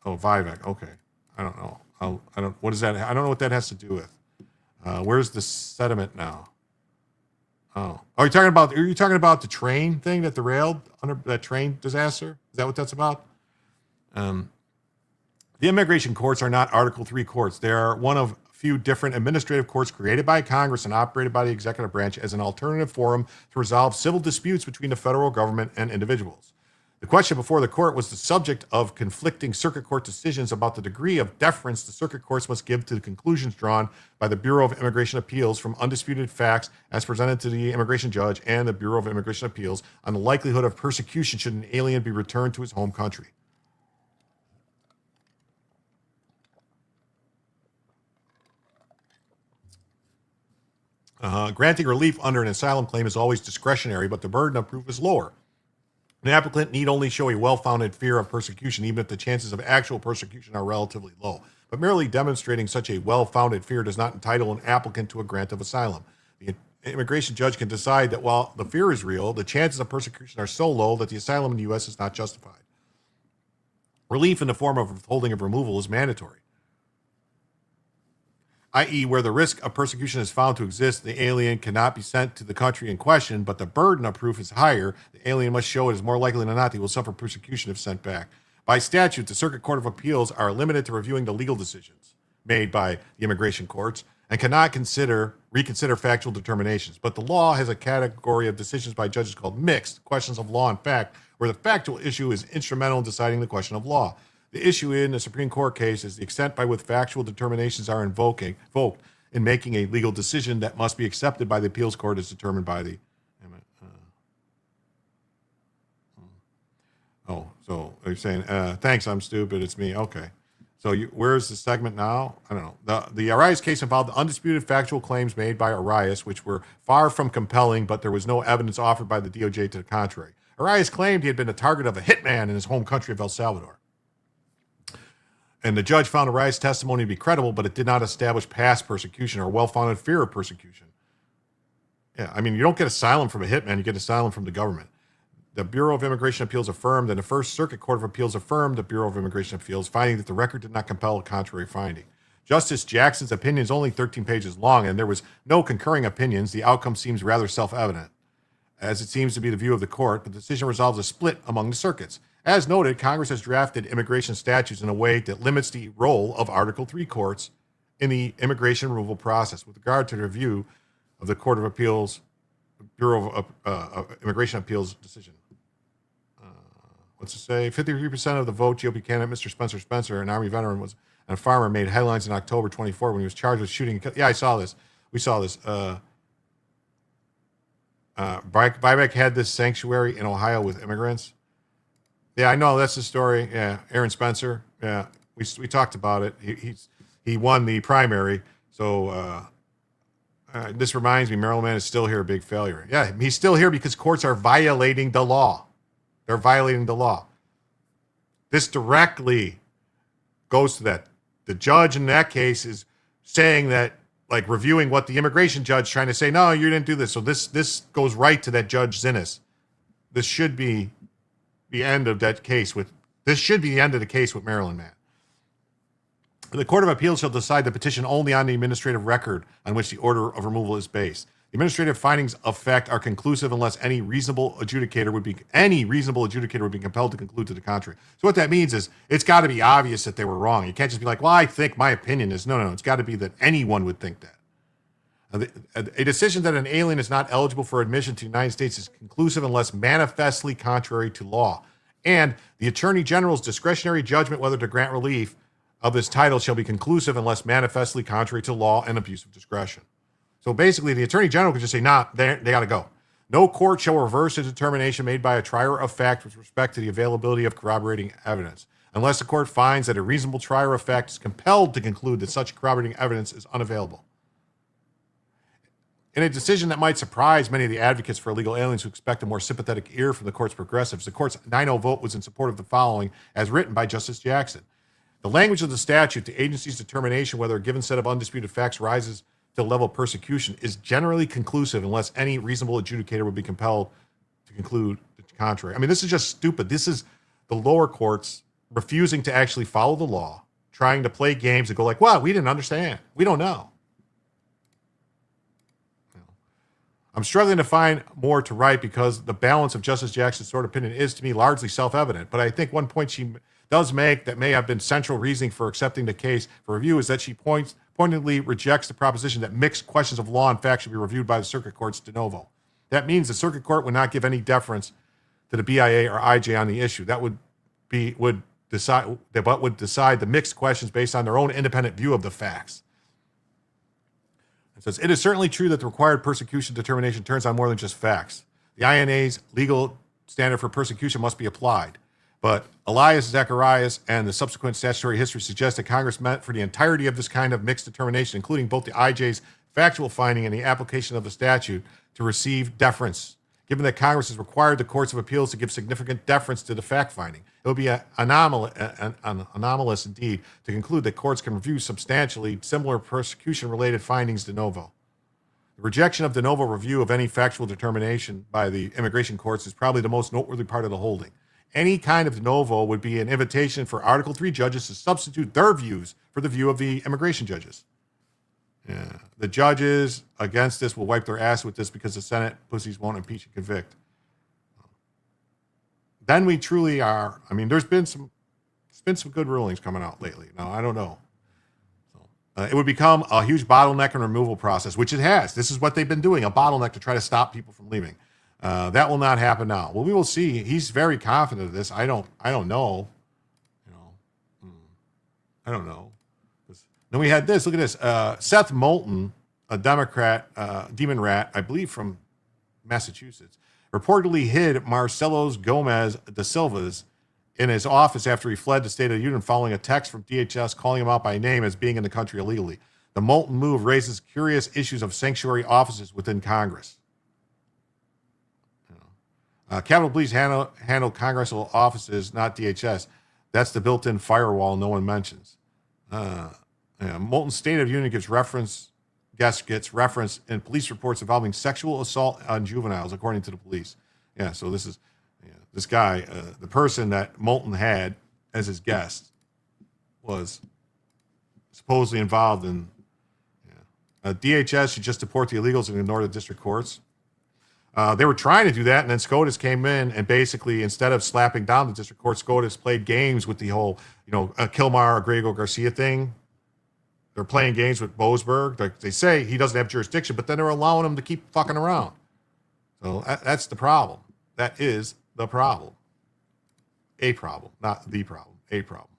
Vivek. Okay. I don't know. What is that? I don't know what that has to do with. Where's the sediment now? Oh, are you talking about the train thing that derailed under that train disaster? Is that what that's about? The immigration courts are not Article III courts. They are one of few different administrative courts created by Congress and operated by the executive branch as an alternative forum to resolve civil disputes between the federal government and individuals. The question before the court was the subject of conflicting circuit court decisions about the degree of deference the circuit courts must give to the conclusions drawn by the Bureau of Immigration Appeals from undisputed facts as presented to the immigration judge and the Bureau of Immigration Appeals on the likelihood of persecution should an alien be returned to his home country. Granting relief under an asylum claim is always discretionary, but the burden of proof is lower. An applicant need only show a well-founded fear of persecution, even if the chances of actual persecution are relatively low. But merely demonstrating such a well-founded fear does not entitle an applicant to a grant of asylum. The immigration judge can decide that while the fear is real, the chances of persecution are so low that the asylum in the U.S. is not justified. Relief in the form of withholding of removal is mandatory, i.e., where the risk of persecution is found to exist, the alien cannot be sent to the country in question, but the burden of proof is higher. The alien must show it is more likely than not he will suffer persecution if sent back. By statute, the Circuit Court of Appeals are limited to reviewing the legal decisions made by the immigration courts and cannot reconsider factual determinations. But the law has a category of decisions by judges called mixed questions of law and fact, where the factual issue is instrumental in deciding the question of law. The issue in the Supreme Court case is the extent by which factual determinations are invoked in making a legal decision that must be accepted by the appeals court as determined by the... so you're saying, thanks, I'm stupid, it's me. Okay. So where's the segment now? I don't know. The Arias case involved undisputed factual claims made by Arias, which were far from compelling, but there was no evidence offered by the DOJ to the contrary. Arias claimed he had been the target of a hitman in his home country of El Salvador. And the judge found Arias' testimony to be credible, but it did not establish past persecution or well-founded fear of persecution. Yeah, I mean, you don't get asylum from a hitman, you get asylum from the government. The Bureau of Immigration Appeals affirmed, and the First Circuit Court of Appeals affirmed the Bureau of Immigration Appeals, finding that the record did not compel a contrary finding. Justice Jackson's opinion is only 13 pages long, and there was no concurring opinions. The outcome seems rather self-evident, as it seems to be the view of the court, but the decision resolves a split among the circuits. As noted, Congress has drafted immigration statutes in a way that limits the role of Article III courts in the immigration removal process. With regard to the review of the Court of Appeals, Bureau of Immigration Appeals decision. What's it say? 53% of the vote, GOP candidate Mr. Spencer Spencer, an Army veteran, was and a farmer, made headlines in October 24 when he was charged with shooting. Yeah, I saw this. We saw this. Vivek had this sanctuary in Ohio with immigrants. Yeah, I know. That's the story. Yeah, Aaron Spencer. Yeah, we talked about it. He won the primary. So this reminds me, Maryland Man is still here, a big failure. Yeah, he's still here because courts are violating the law. They're violating the law. This directly goes to that. The judge in that case is saying that, like, reviewing what the immigration judge trying to say, no, you didn't do this. So this goes right to that Judge Zinnes. This should be the end of that case this should be the end of the case with Maryland Man. The Court of Appeals shall decide the petition only on the administrative record on which the order of removal is based. The administrative findings of fact are conclusive unless any reasonable adjudicator would be compelled to conclude to the contrary. So what that means is it's got to be obvious that they were wrong. You can't just be like, well, I think my opinion is no. It's got to be that anyone would think that. A decision that an alien is not eligible for admission to the United States is conclusive unless manifestly contrary to law. And the Attorney General's discretionary judgment whether to grant relief of this title shall be conclusive unless manifestly contrary to law and abuse of discretion. So basically, the Attorney General could just say, nah, they got to go. No court shall reverse a determination made by a trier of fact with respect to the availability of corroborating evidence, unless the court finds that a reasonable trier of fact is compelled to conclude that such corroborating evidence is unavailable. In a decision that might surprise many of the advocates for illegal aliens who expect a more sympathetic ear from the court's progressives, the court's 9-0 vote was in support of the following, as written by Justice Jackson. The language of the statute, the agency's determination whether a given set of undisputed facts rises to the level of persecution, is generally conclusive unless any reasonable adjudicator would be compelled to conclude the contrary. I mean, this is just stupid. This is the lower courts refusing to actually follow the law, trying to play games and go like, well, we didn't understand. We don't know. I'm struggling to find more to write because the balance of Justice Jackson's sort of opinion is, to me, largely self-evident. But I think one point she does make that may have been central reasoning for accepting the case for review is that she pointedly rejects the proposition that mixed questions of law and fact should be reviewed by the circuit courts de novo. That means the circuit court would not give any deference to the BIA or IJ on the issue. That would decide the mixed questions based on their own independent view of the facts. It says, it is certainly true that the required persecution determination turns on more than just facts. The INA's legal standard for persecution must be applied. But Elias Zacharias and the subsequent statutory history suggest that Congress meant for the entirety of this kind of mixed determination, including both the IJ's factual finding and the application of the statute, to receive deference. Given that Congress has required the courts of appeals to give significant deference to the fact finding, it would be anomalous indeed to conclude that courts can review substantially similar persecution-related findings de novo. The rejection of de novo review of any factual determination by the immigration courts is probably the most noteworthy part of the holding. Any kind of de novo would be an invitation for Article III judges to substitute their views for the view of the immigration judges. Yeah. The judges against this will wipe their ass with this because the Senate pussies won't impeach and convict. Then we truly are. I mean, there's been some good rulings coming out lately. Now, I don't know. It would become a huge bottleneck and removal process, which it has. This is what they've been doing, a bottleneck to try to stop people from leaving. That will not happen now. Well, we will see. He's very confident of this. I don't know. I don't know. Then we had this. Look at this. Seth Moulton, a Democrat, demon rat, I believe from Massachusetts, reportedly hid Marcelos Gomez da Silva's in his office after he fled the State of the Union following a text from DHS calling him out by name as being in the country illegally. The Moulton move raises curious issues of sanctuary offices within Congress. Capitol Police handle congressional offices, not DHS. That's the built-in firewall no one mentions. Moulton's State of the Union gives reference guest gets referenced in police reports involving sexual assault on juveniles, according to the police. Yeah, so this is this guy, the person that Moulton had as his guest, was supposedly involved in. DHS should just deport the illegals and ignore the district courts. They were trying to do that, and then SCOTUS came in and basically, instead of slapping down the district court, SCOTUS played games with the whole, Kilmar, Grego Garcia thing. They're playing games with Boasberg. They say he doesn't have jurisdiction, but then they're allowing him to keep fucking around. So that's the problem. That is the problem. A problem, not the problem. A problem.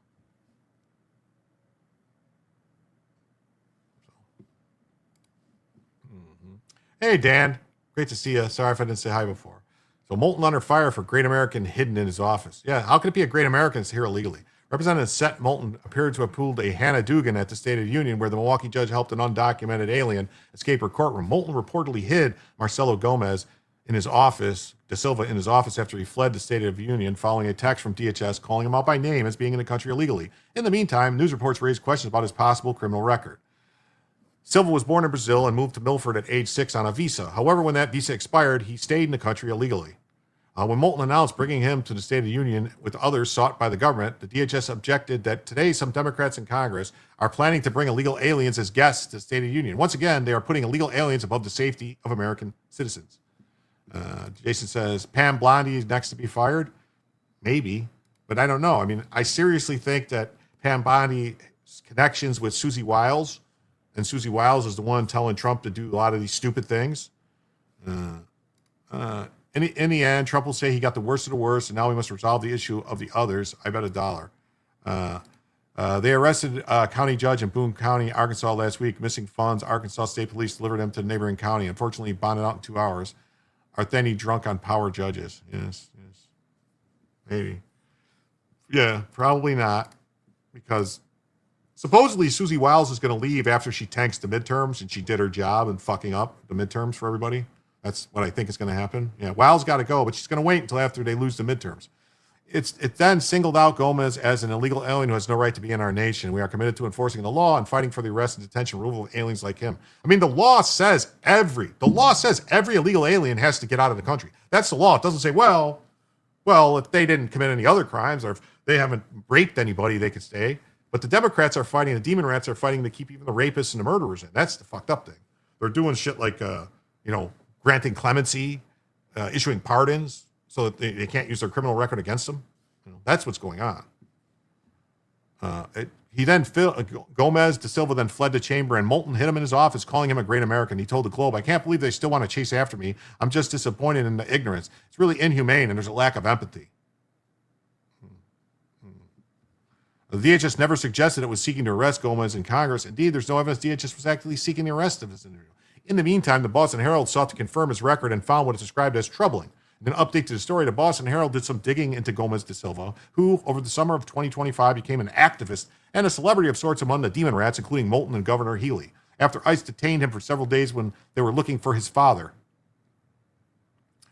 Hey, Dan. Great to see you. Sorry if I didn't say hi before. So Moulton under fire for Great American hidden in his office. Yeah, how could it be a Great American here illegally? Representative Seth Moulton appeared to have pulled a Hannah Dugan at the State of the Union, where the Milwaukee judge helped an undocumented alien escape her courtroom. Moulton reportedly hid Marcelo Gomez in his office, De Silva in his office, after he fled the State of the Union following a text from DHS calling him out by name as being in the country illegally. In the meantime, news reports raised questions about his possible criminal record. Silva was born in Brazil and moved to Milford at age 6 on a visa. However, when that visa expired, he stayed in the country illegally. When Moulton announced bringing him to the State of the Union with others sought by the government, the DHS objected that today some Democrats in Congress are planning to bring illegal aliens as guests to the State of the Union. Once again, they are putting illegal aliens above the safety of American citizens. Jason says, Pam Bondi is next to be fired? Maybe, but I don't know. I mean, I seriously think that Pam Bondi's connections with Susie Wiles, and Susie Wiles is the one telling Trump to do a lot of these stupid things. In the end, Trump will say he got the worst of the worst, and now we must resolve the issue of the others. I bet $1. They arrested a county judge in Boone County, Arkansas last week. Missing funds. Arkansas State Police delivered him to the neighboring county. Unfortunately, bonded out in 2 hours. Are Theny drunk on power judges? Yes. Maybe. Yeah, probably not. Because supposedly Susie Wiles is going to leave after she tanks the midterms, and she did her job in fucking up the midterms for everybody. That's what I think is going to happen. Yeah, Wiles got to go, but she's going to wait until after they lose the midterms. It then singled out Gomez as an illegal alien who has no right to be in our nation. We are committed to enforcing the law and fighting for the arrest and detention removal of aliens like him. I mean, the law says every illegal alien has to get out of the country. That's the law. It doesn't say, well, if they didn't commit any other crimes or if they haven't raped anybody, they could stay. But the Democrats are fighting, the demon rats are fighting to keep even the rapists and the murderers in. That's the fucked up thing. They're doing shit like, granting clemency, issuing pardons so that they can't use their criminal record against them. That's what's going on. Gomez De Silva then fled the chamber, and Moulton hit him in his office, calling him a great American. He told the Globe, I can't believe they still want to chase after me. I'm just disappointed in the ignorance. It's really inhumane, and there's a lack of empathy. The DHS never suggested it was seeking to arrest Gomez in Congress. Indeed, there's no evidence DHS was actively seeking the arrest of this individual. In the meantime, the Boston Herald sought to confirm his record and found what is described as troubling. In an update to the story, the Boston Herald did some digging into Gomez De Silva, who, over the summer of 2025, became an activist and a celebrity of sorts among the demon rats, including Moulton and Governor Healy, after ICE detained him for several days when they were looking for his father.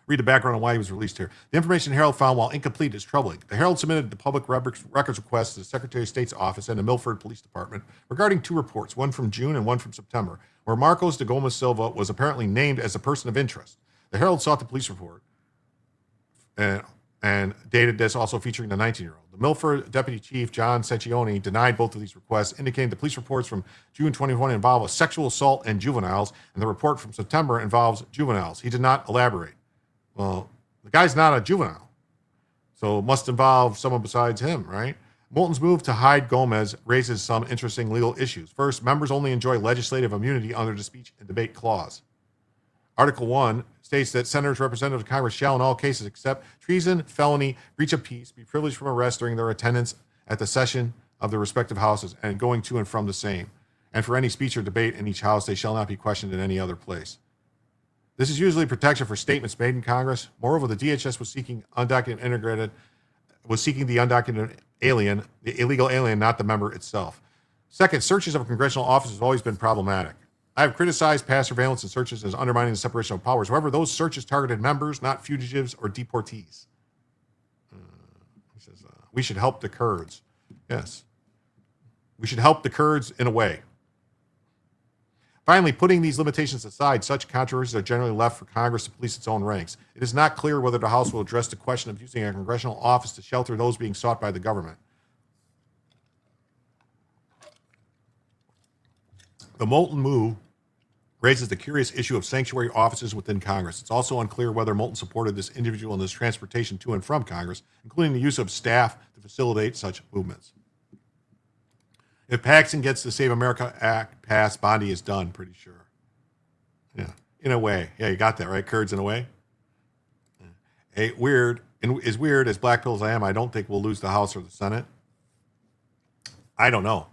Read the background on why he was released here. The information the Herald found, while incomplete, is troubling. The Herald submitted the public records request to the Secretary of State's office and the Milford Police Department regarding 2 reports, one from June and one from September, where Marcos de Gomez Silva was apparently named as a person of interest. The Herald sought the police report and dated this, also featuring the 19-year-old. The Milford Deputy Chief, John Secchione, denied both of these requests, indicating the police reports from June 2020 involve a sexual assault and juveniles, and the report from September involves juveniles. He did not elaborate. Well, the guy's not a juvenile, so it must involve someone besides him, right? Moulton's move to hide Gomez raises some interesting legal issues. First, members only enjoy legislative immunity under the Speech and Debate Clause. Article 1 states that senators, representatives of Congress shall, in all cases except treason, felony, breach of peace, be privileged from arrest during their attendance at the session of their respective houses and going to and from the same. And for any speech or debate in each house, they shall not be questioned in any other place. This is usually protection for statements made in Congress. Moreover, the DHS was seeking the undocumented alien, the illegal alien, not the member itself. Second, searches of congressional offices have always been problematic. I have criticized past surveillance and searches as undermining the separation of powers. However, those searches targeted members, not fugitives or deportees. He says, we should help the Kurds. Yes. We should help the Kurds in a way. Finally, putting these limitations aside, such controversies are generally left for Congress to police its own ranks. It is not clear whether the House will address the question of using a congressional office to shelter those being sought by the government. The Moulton move raises the curious issue of sanctuary offices within Congress. It's also unclear whether Moulton supported this individual in his transportation to and from Congress, including the use of staff to facilitate such movements. If Paxton gets the Save America Act passed, Bondi is done, pretty sure. Yeah, in a way. Yeah, you got that, right? Kurds in a way. As weird as black pills I am, I don't think we'll lose the House or the Senate. I don't know.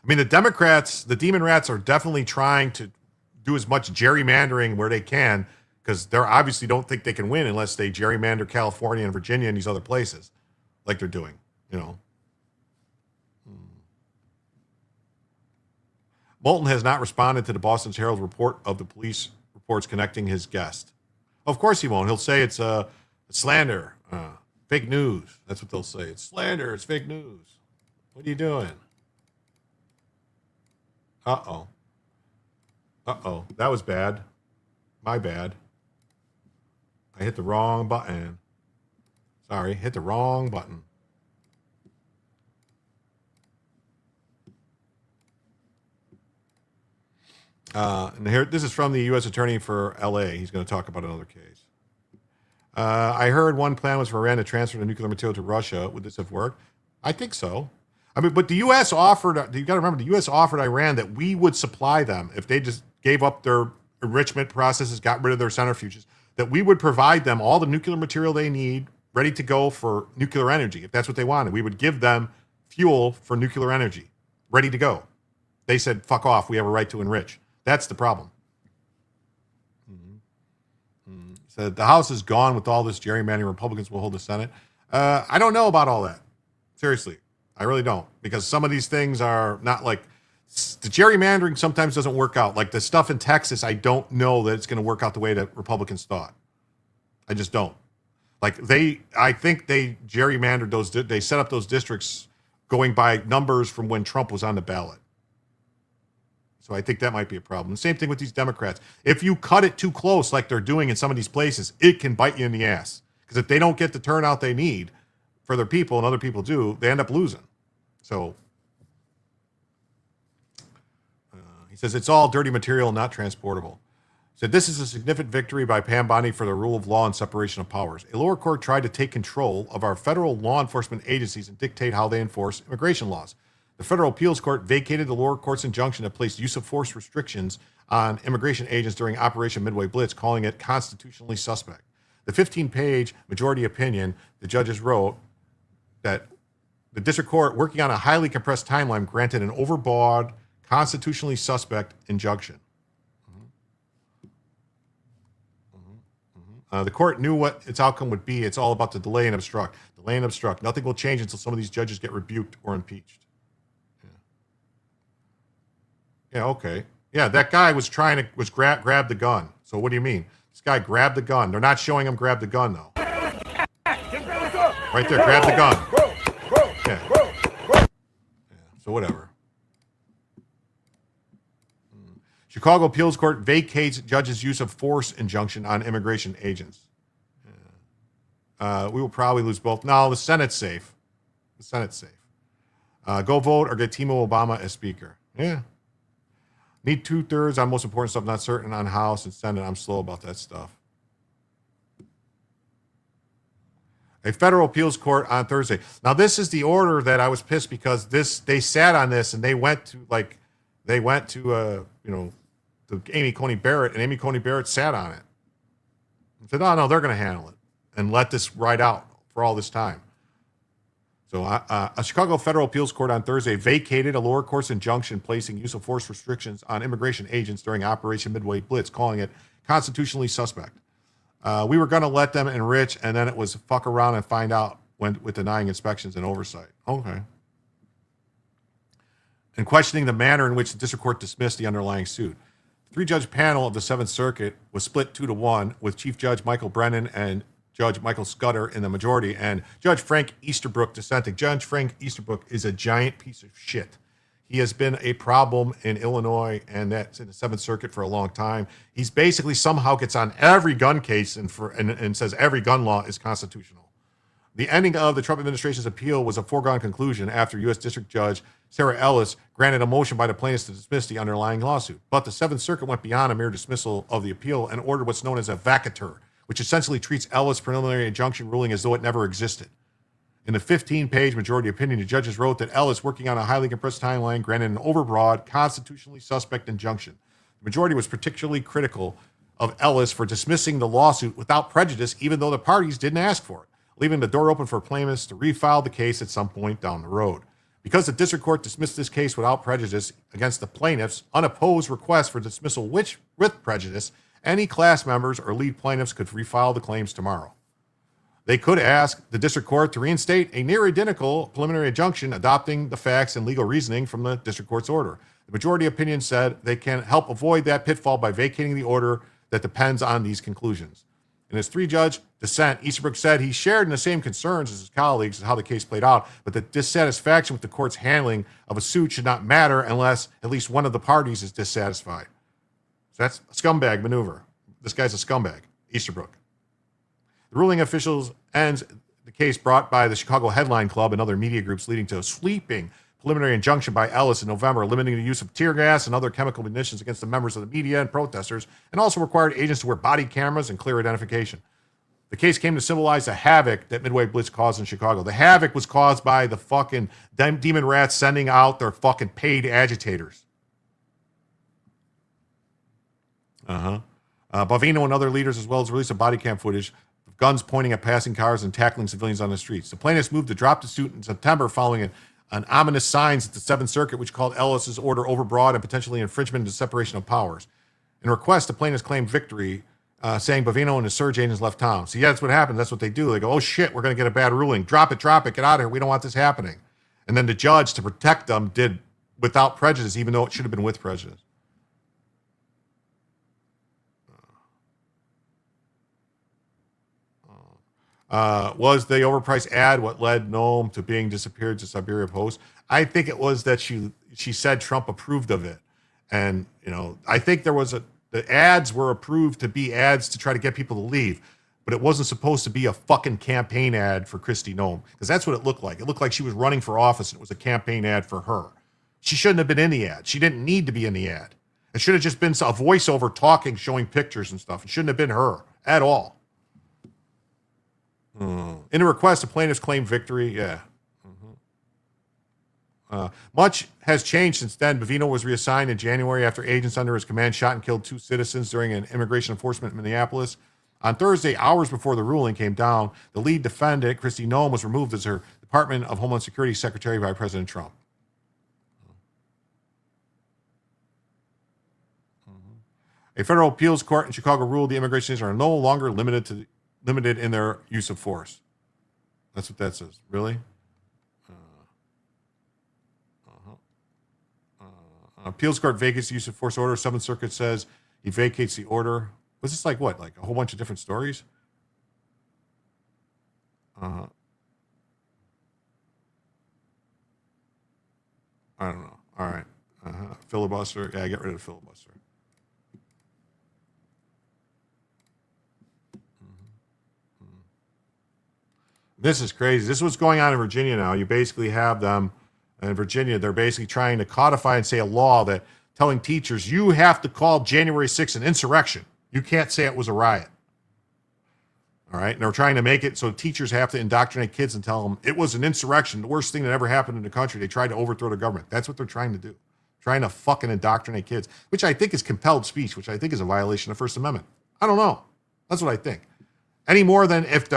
I mean, the Democrats, the Demon Rats, are definitely trying to do as much gerrymandering where they can, because they obviously don't think they can win unless they gerrymander California and Virginia and these other places like they're doing, you know. Moulton has not responded to the Boston Herald's report of the police reports connecting his guest. Of course he won't. He'll say it's slander, fake news. That's what they'll say. It's slander. It's fake news. What are you doing? Uh-oh. Uh-oh. That was bad. My bad. I hit the wrong button. Sorry, hit the wrong button. And here, this is from the U.S. Attorney for L.A. He's going to talk about another case. I heard one plan was for Iran to transfer the nuclear material to Russia. Would this have worked? I think so. I mean, but the U.S. offered, you got to remember, the U.S. offered Iran that we would supply them if they just gave up their enrichment processes, got rid of their centrifuges, that we would provide them all the nuclear material they need, ready to go for nuclear energy, if that's what they wanted. We would give them fuel for nuclear energy, ready to go. They said, fuck off, we have a right to enrich. That's the problem. So the House is gone with all this gerrymandering. Republicans will hold the Senate. I don't know about all that. Seriously, I really don't. Because some of these things are not like, the gerrymandering sometimes doesn't work out. Like the stuff in Texas, I don't know that it's going to work out the way that Republicans thought. I just don't. Like I think they gerrymandered those, they set up those districts going by numbers from when Trump was on the ballot. So I think that might be a problem. Same thing with these Democrats. If you cut it too close like they're doing in some of these places, it can bite you in the ass. Because if they don't get the turnout they need for their people and other people do, they end up losing. So he says it's all dirty material, not transportable. He said this is a significant victory by Pam Bondi for the rule of law and separation of powers. A lower court tried to take control of our federal law enforcement agencies and dictate how they enforce immigration laws. The Federal Appeals Court vacated the lower court's injunction that placed use of force restrictions on immigration agents during Operation Midway Blitz, calling it constitutionally suspect. The 15-page majority opinion, the judges wrote that the district court, working on a highly compressed timeline, granted an overbroad, constitutionally suspect injunction. The court knew what its outcome would be. It's all about the delay and obstruct. Delay and obstruct. Nothing will change until some of these judges get rebuked or impeached. Yeah, okay. Yeah, that guy was grab the gun. So what do you mean? This guy grabbed the gun. They're not showing him grab the gun, though. Right there, grab the gun. Yeah. So whatever. Chicago Appeals Court vacates judge's use of force injunction on immigration agents. We will probably lose both. No, the Senate's safe. The Senate's safe. Go vote or get Timo Obama as speaker. Yeah. Need 2/3 on most important stuff, not certain on House and Senate. I'm slow about that stuff. A federal appeals court on Thursday. Now, this is the order that I was pissed because they sat on this and they went to Amy Coney Barrett, and Amy Coney Barrett sat on it and said, no, they're going to handle it and let this ride out for all this time. So a Chicago federal appeals court on Thursday vacated a lower court's injunction placing use of force restrictions on immigration agents during Operation Midway Blitz, calling it constitutionally suspect. We were going to let them enrich, and then it was fuck around and find out with denying inspections and oversight. Okay. And questioning the manner in which the district court dismissed the underlying suit. The three-judge panel of the Seventh Circuit was split 2-1 with Chief Judge Michael Brennan and Judge Michael Scudder in the majority, and Judge Frank Easterbrook dissenting. Judge Frank Easterbrook is a giant piece of shit. He has been a problem in Illinois, and that's in the Seventh Circuit for a long time. He's basically somehow gets on every gun case and says every gun law is constitutional. The ending of the Trump administration's appeal was a foregone conclusion after U.S. District Judge Sarah Ellis granted a motion by the plaintiffs to dismiss the underlying lawsuit. But the Seventh Circuit went beyond a mere dismissal of the appeal and ordered what's known as a vacatur, which essentially treats Ellis' preliminary injunction ruling as though it never existed. In the 15-page majority opinion, the judges wrote that Ellis, working on a highly compressed timeline, granted an overbroad, constitutionally suspect injunction. The majority was particularly critical of Ellis for dismissing the lawsuit without prejudice, even though the parties didn't ask for it, leaving the door open for plaintiffs to refile the case at some point down the road. Because the district court dismissed this case without prejudice against the plaintiffs' unopposed request for dismissal with prejudice, any class members or lead plaintiffs could refile the claims tomorrow. They could ask the district court to reinstate a near identical preliminary injunction adopting the facts and legal reasoning from the district court's order. The majority opinion said they can help avoid that pitfall by vacating the order that depends on these conclusions. In his three-judge dissent, Easterbrook said he shared in the same concerns as his colleagues as how the case played out, but that dissatisfaction with the court's handling of a suit should not matter unless at least one of the parties is dissatisfied. So that's a scumbag maneuver. This guy's a scumbag, Easterbrook. The ruling officials ends the case brought by the Chicago Headline Club and other media groups, leading to a sweeping preliminary injunction by Ellis in November, limiting the use of tear gas and other chemical munitions against the members of the media and protesters, and also required agents to wear body cameras and clear identification. The case came to symbolize the havoc that Midway Blitz caused in Chicago. The havoc was caused by the fucking demon rats sending out their fucking paid agitators. Bavino and other leaders, as well as release of body cam footage of guns pointing at passing cars and tackling civilians on the streets. The plaintiffs moved to drop the suit in September following an ominous signs at the Seventh Circuit, which called Ellis's order overbroad and potentially infringement into separation of powers. In a request, the plaintiffs claimed victory, saying Bavino and his surge agents left town. So yeah, that's what happens. That's what they do. They go, oh shit, we're going to get a bad ruling. Drop it, get out of here. We don't want this happening. And then the judge, to protect them, did without prejudice, even though it should have been with prejudice. Was the overpriced ad what led Noam to being disappeared to Siberia Post? I think it was that she said Trump approved of it. And, I think there was the ads were approved to be ads to try to get people to leave, but it wasn't supposed to be a fucking campaign ad for Kristi Noem, because that's what it looked like. It looked like she was running for office and it was a campaign ad for her. She shouldn't have been in the ad. She didn't need to be in the ad. It should have just been a voiceover talking, showing pictures and stuff. It shouldn't have been her at all. In a request, the plaintiffs claimed victory. Yeah. Much has changed since then. Bavino was reassigned in January after agents under his command shot and killed 2 citizens during an immigration enforcement in Minneapolis. On Thursday, hours before the ruling came down, the lead defendant, Kristi Noem, was removed as her Department of Homeland Security secretary by President Trump. A federal appeals court in Chicago ruled the immigration agents are no longer limited in their use of force. That's what that says. Really? Appeals court vacates the use of force order. Seventh Circuit says he vacates the order. Was this like what? Like a whole bunch of different stories? I don't know. All right. Filibuster. Yeah, get rid of the filibuster. This is crazy. This is what's going on in Virginia now. You basically have them in Virginia. They're basically trying to codify and say a law that telling teachers, you have to call January 6th an insurrection. You can't say it was a riot. All right. And they're trying to make it so teachers have to indoctrinate kids and tell them it was an insurrection, the worst thing that ever happened in the country. They tried to overthrow the government. That's what they're trying to do. Trying to fucking indoctrinate kids, which I think is compelled speech, which I think is a violation of the First Amendment. I don't know. That's what I think. Any more than if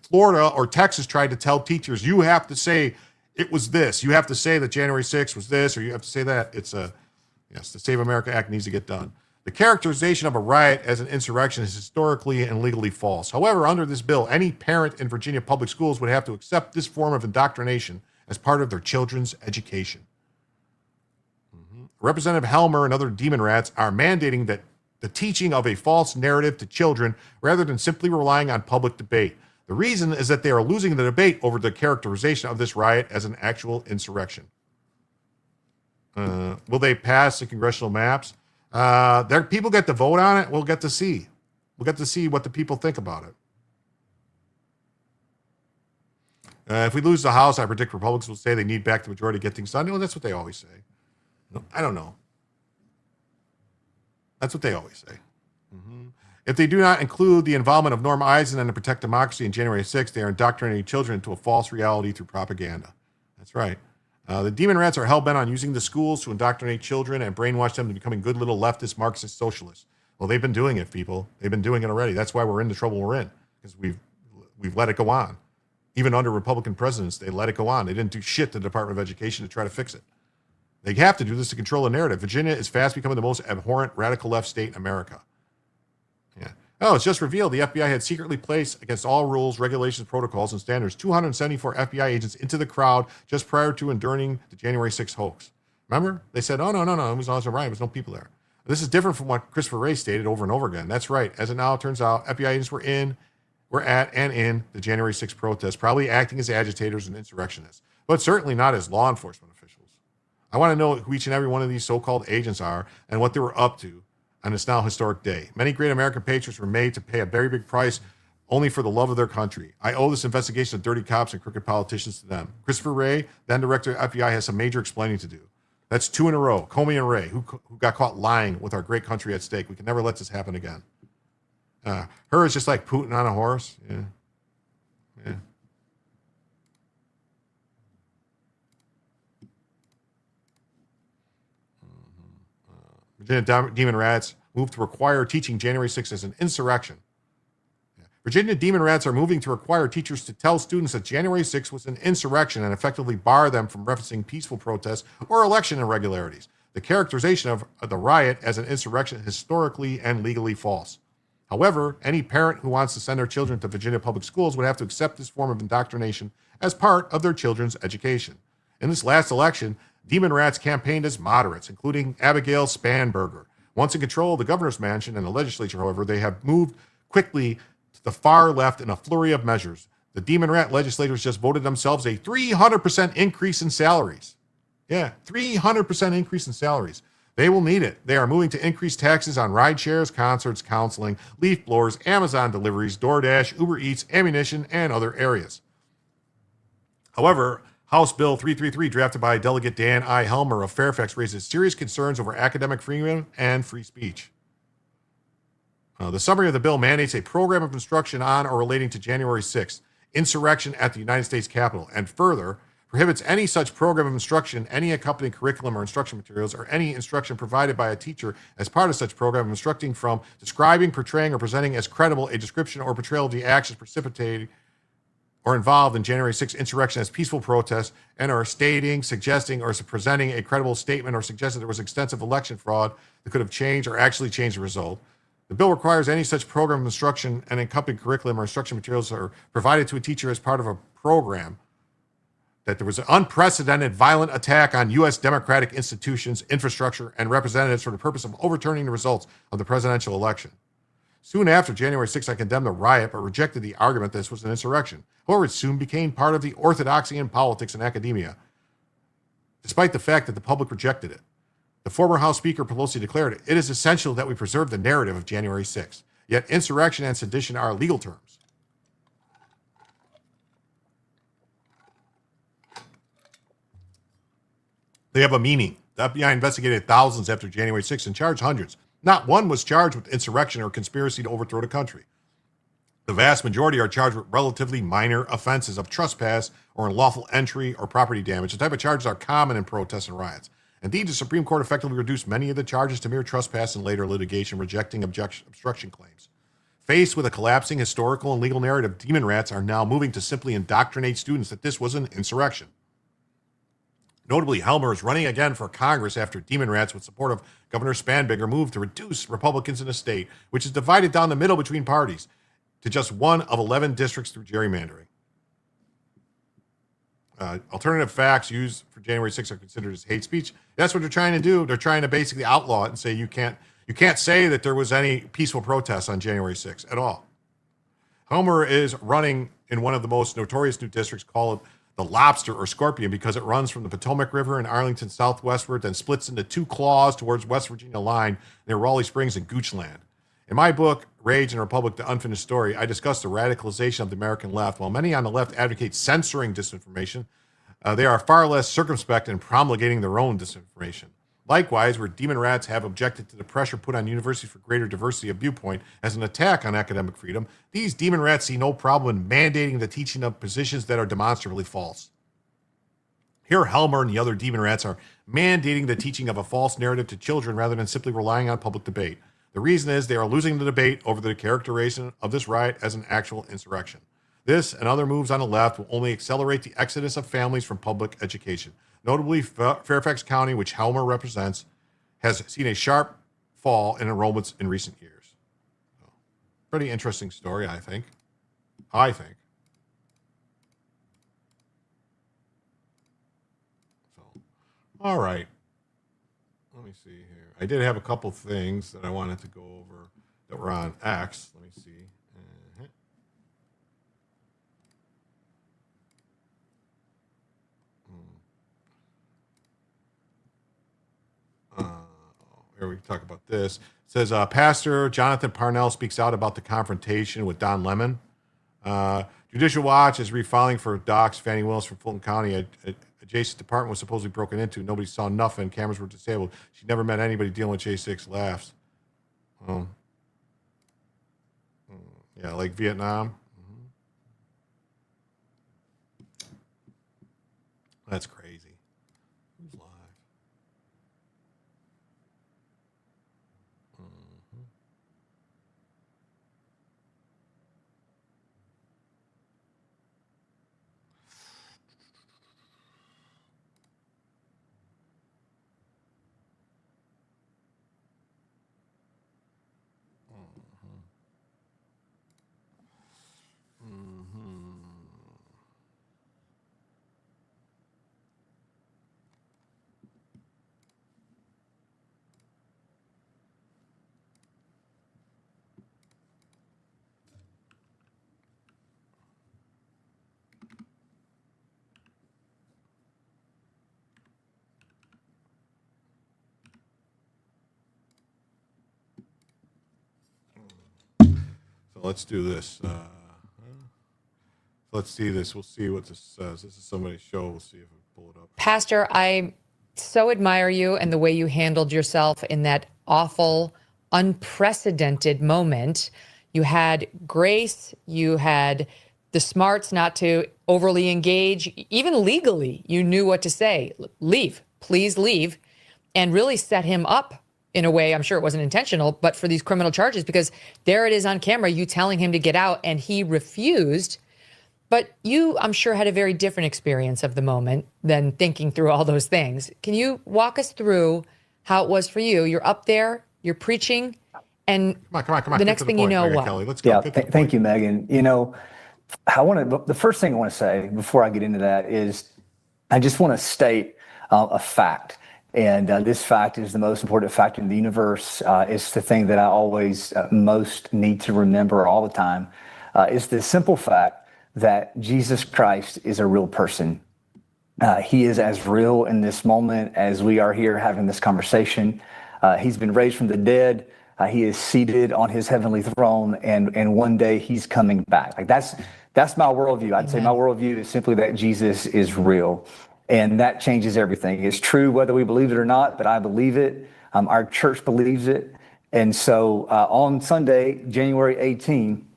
Florida or Texas tried to tell teachers, you have to say it was this. You have to say that January 6th was this, or you have to say that. The Save America Act needs to get done. The characterization of a riot as an insurrection is historically and legally false. However, under this bill, any parent in Virginia public schools would have to accept this form of indoctrination as part of their children's education. Representative Helmer and other demon rats are mandating that the teaching of a false narrative to children rather than simply relying on public debate. The reason is that they are losing the debate over the characterization of this riot as an actual insurrection. Will they pass the congressional maps? People get to vote on it. We'll get to see. We'll get to see what the people think about it. If we lose the House, I predict Republicans will say they need back the majority to get things done. No, that's what they always say. No, I don't know. That's what they always say. Mm-hmm. If they do not include the involvement of Norm Eisen and to protect democracy in January 6th, they are indoctrinating children into a false reality through propaganda. That's right. The demon rats are hell-bent on using the schools to indoctrinate children and brainwash them into becoming good little leftist Marxist socialists. Well, they've been doing it, people. They've been doing it already. That's why we're in the trouble we're in, because we've let it go on. Even under Republican presidents, they let it go on. They didn't do shit to the Department of Education to try to fix it. They have to do this to control the narrative. Virginia is fast becoming the most abhorrent radical left state in America. Yeah. Oh, it's just revealed the FBI had secretly placed, against all rules, regulations, protocols, and standards, 274 FBI agents into the crowd just prior to and during the January 6th hoax. Remember? They said, oh, no, it was Oscar Ryan. There was no people there. This is different from what Christopher Wray stated over and over again. That's right. As it now turns out, FBI agents were at and in the January 6th protest, probably acting as agitators and insurrectionists, but certainly not as law enforcement officials. I want to know who each and every one of these so-called agents are and what they were up to on this now historic day. Many great American patriots were made to pay a very big price only for the love of their country. I owe this investigation of dirty cops and crooked politicians to them. Christopher Wray, then director of FBI, has some major explaining to do. That's 2 in a row. Comey and Wray, who got caught lying with our great country at stake. We can never let this happen again. Her is just like Putin on a horse. Yeah. Virginia Demon Rats moved to require teaching January 6th as an insurrection. Virginia Demon Rats are moving to require teachers to tell students that January 6th was an insurrection and effectively bar them from referencing peaceful protests or election irregularities. The characterization of the riot as an insurrection is historically and legally false. However, any parent who wants to send their children to Virginia public schools would have to accept this form of indoctrination as part of their children's education. In this last election, Demon Rats campaigned as moderates, including Abigail Spanberger. Once in control of the governor's mansion and the legislature, however, they have moved quickly to the far left in a flurry of measures. The Demon Rat legislators just voted themselves a 300% increase in salaries. Yeah, 300% increase in salaries. They will need it. They are moving to increase taxes on ride shares, concerts, counseling, leaf blowers, Amazon deliveries, DoorDash, Uber Eats, ammunition, and other areas. However, House Bill 333, drafted by Delegate Dan I. Helmer of Fairfax, raises serious concerns over academic freedom and free speech. The summary of the bill mandates a program of instruction on or relating to January 6th, insurrection at the United States Capitol, and further prohibits any such program of instruction, any accompanying curriculum or instruction materials, or any instruction provided by a teacher as part of such program of instructing from describing, portraying, or presenting as credible a description or portrayal of the actions precipitating or involved in January 6th insurrection as peaceful protest, and are stating, suggesting, or presenting a credible statement or suggesting there was extensive election fraud that could have changed or actually changed the result. The bill requires any such program of instruction and accompanying curriculum or instruction materials are provided to a teacher as part of a program that there was an unprecedented violent attack on U.S. democratic institutions, infrastructure, and representatives for the purpose of overturning the results of the presidential election. Soon after January 6th, I condemned the riot, but rejected the argument that this was an insurrection. However, it soon became part of the orthodoxy in politics and academia, despite the fact that the public rejected it. The former House Speaker Pelosi declared, "It is essential that we preserve the narrative of January 6th. Yet insurrection and sedition are legal terms. They have a meaning. The FBI investigated thousands after January 6th and charged hundreds. Not one was charged with insurrection or conspiracy to overthrow the country. The vast majority are charged with relatively minor offenses of trespass or unlawful entry or property damage. The type of charges are common in protests and riots. Indeed, the Supreme Court effectively reduced many of the charges to mere trespass in later litigation, rejecting obstruction claims. Faced with a collapsing historical and legal narrative, Demon Rats are now moving to simply indoctrinate students that this was an insurrection. Notably, Helmer is running again for Congress after Demon Rats, with support of Governor Spanberger, moved to reduce Republicans in the state, which is divided down the middle between parties, to just one of 11 districts through gerrymandering. Alternative facts used for January 6th are considered as hate speech. That's what they're trying to do. They're trying to basically outlaw it and say you can't say that there was any peaceful protests on January 6th at all. Helmer is running in one of the most notorious new districts called the lobster or scorpion because it runs from the Potomac River in Arlington southwestward, then splits into two claws towards West Virginia line near Raleigh Springs and Goochland. In my book, Rage and Republic, The Unfinished Story, I discuss the radicalization of the American left. While many on the left advocate censoring disinformation, they are far less circumspect in promulgating their own disinformation. Likewise, where demon rats have objected to the pressure put on universities for greater diversity of viewpoint as an attack on academic freedom, these demon rats see no problem in mandating the teaching of positions that are demonstrably false. Here, Helmer and the other demon rats are mandating the teaching of a false narrative to children rather than simply relying on public debate. The reason is they are losing the debate over the characterization of this riot as an actual insurrection. This and other moves on the left will only accelerate the exodus of families from public education. Notably, Fairfax County, which Helmer represents, has seen a sharp fall in enrollments in recent years. So, pretty interesting story, I think. So, all right. Let me see here. I did have a couple things that I wanted to go over that were on X. Let me see. Here we can talk about this. It says, Pastor Jonathan Parnell speaks out about the confrontation with Don Lemon. Judicial Watch is refiling for docs Fannie Willis from Fulton County. Adjacent department was supposedly broken into. Nobody saw nothing. Cameras were disabled. She never met anybody dealing with J6 laughs. Yeah, like Vietnam. That's crazy. Who's live? So let's do this. Let's see this. We'll see what this says. This is somebody's show. We'll see if I pull it up. Pastor, I so admire you and the way you handled yourself in that awful, unprecedented moment. You had grace, you had the smarts not to overly engage, even legally, you knew what to say. Leave, please leave, and really set him up in a way, I'm sure it wasn't intentional, but for these criminal charges, because there it is on camera, you telling him to get out, and he refused. But you, I'm sure, had a very different experience of the moment than thinking through all those things. Can you walk us through how it was for you? You're up there, you're preaching, and come on. The next thing you know, what? Kelly, let's go. Yeah, thank you, Megan. You know, the first thing I want to say before I get into that is I just want to state a fact. And this fact is the most important fact in the universe. It's the thing that I always most need to remember all the time. It's the simple fact that Jesus Christ is a real person. He is as real in this moment as we are here having this conversation. He's been raised from the dead. He is seated on his heavenly throne, and one day he's coming back. Like that's my worldview. I'd say my worldview is simply that Jesus is real. And that changes everything. It's true whether we believe it or not, but I believe it. Our church believes it. And so on Sunday, January 18,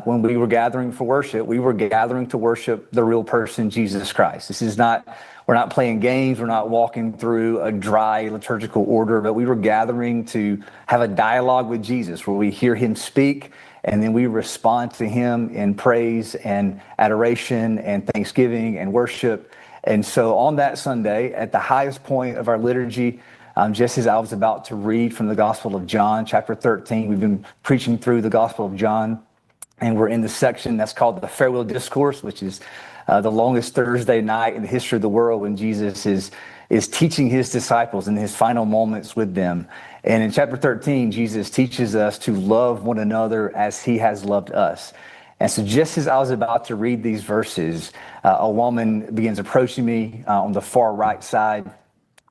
when we were gathering for worship, we were gathering to worship the real person, Jesus Christ. We're not playing games. We're not walking through a dry liturgical order, but we were gathering to have a dialogue with Jesus where we hear him speak and then we respond to him in praise and adoration and thanksgiving and worship. And so on that Sunday, at the highest point of our liturgy, just as I was about to read from the Gospel of John, chapter 13, we've been preaching through the Gospel of John, and we're in the section that's called the Farewell Discourse, which is the longest Thursday night in the history of the world when Jesus is teaching his disciples in his final moments with them. And in chapter 13, Jesus teaches us to love one another as he has loved us. And so just as I was about to read these verses, a woman begins approaching me on the far right side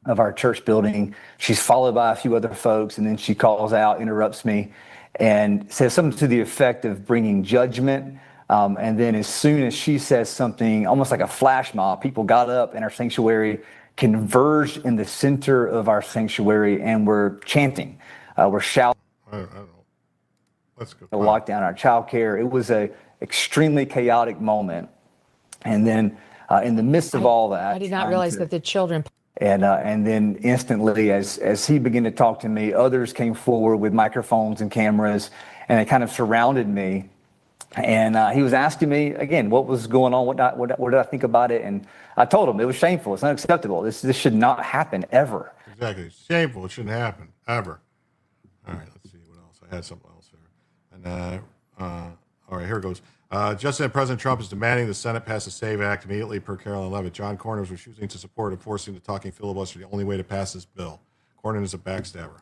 of our church building. She's followed by a few other folks, and then she calls out, interrupts me, and says something to the effect of bringing judgment. And then as soon as she says something, almost like a flash mob, people got up in our sanctuary, converged in the center of our sanctuary, and we're chanting. We're shouting. I don't know. Let's go. Locked down our childcare. It was a extremely chaotic moment. And then in the midst of all that, I did not realize that the children. And then instantly, as he began to talk to me, others came forward with microphones and cameras, and they kind of surrounded me. And he was asking me again what was going on, what did I think about it, and I told him it was shameful. It's unacceptable. This should not happen ever. Exactly, it's shameful. It shouldn't happen ever. All right, let's see what else. I had something else here. And all right, here it goes. Just as President Trump is demanding the Senate pass the SAVE Act immediately per Carolyn Levitt, John Cornyn is refusing to support enforcing the talking filibuster, the only way to pass this bill. Cornyn is a backstabber.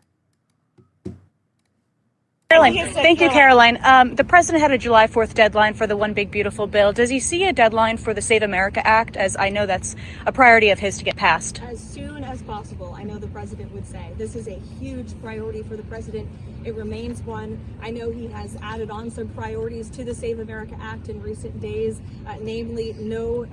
Caroline, thank you, Caroline. The president had a July 4th deadline for the One Big Beautiful Bill. Does he see a deadline for the Save America Act, as I know that's a priority of his to get passed? As soon as possible, I know the president would say. This is a huge priority for the president. It remains one. I know he has added on some priorities to the Save America Act in recent days, namely no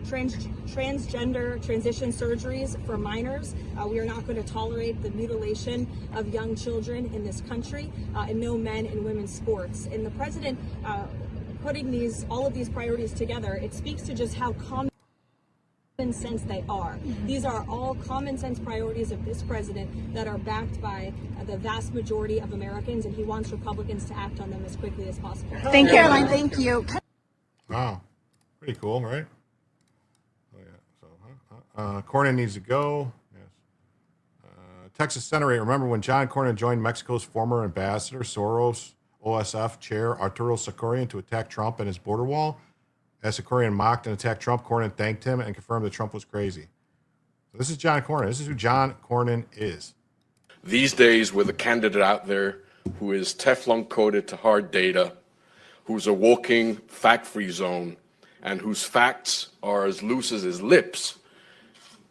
transgender transition surgeries for minors. We are not going to tolerate the mutilation of young children in this country, and no men in women's sports. And the president putting all of these priorities together, it speaks to just how common sense they are. These are all common sense priorities of this president that are backed by the vast majority of Americans, and he wants Republicans to act on them as quickly as possible. Thank you, Caroline. Thank you. Wow, pretty cool, right? Oh yeah. So Cornyn needs to go. Yes. Texas Senator, remember when John Cornyn joined Mexico's former ambassador, Soros OSF chair Arturo Sakorian, to attack Trump and his border wall? As Sakorian mocked and attacked Trump, Cornyn thanked him and confirmed that Trump was crazy. So this is John Cornyn. This is who John Cornyn is. These days, with a candidate out there who is Teflon coated to hard data, who's a walking fact-free zone, and whose facts are as loose as his lips,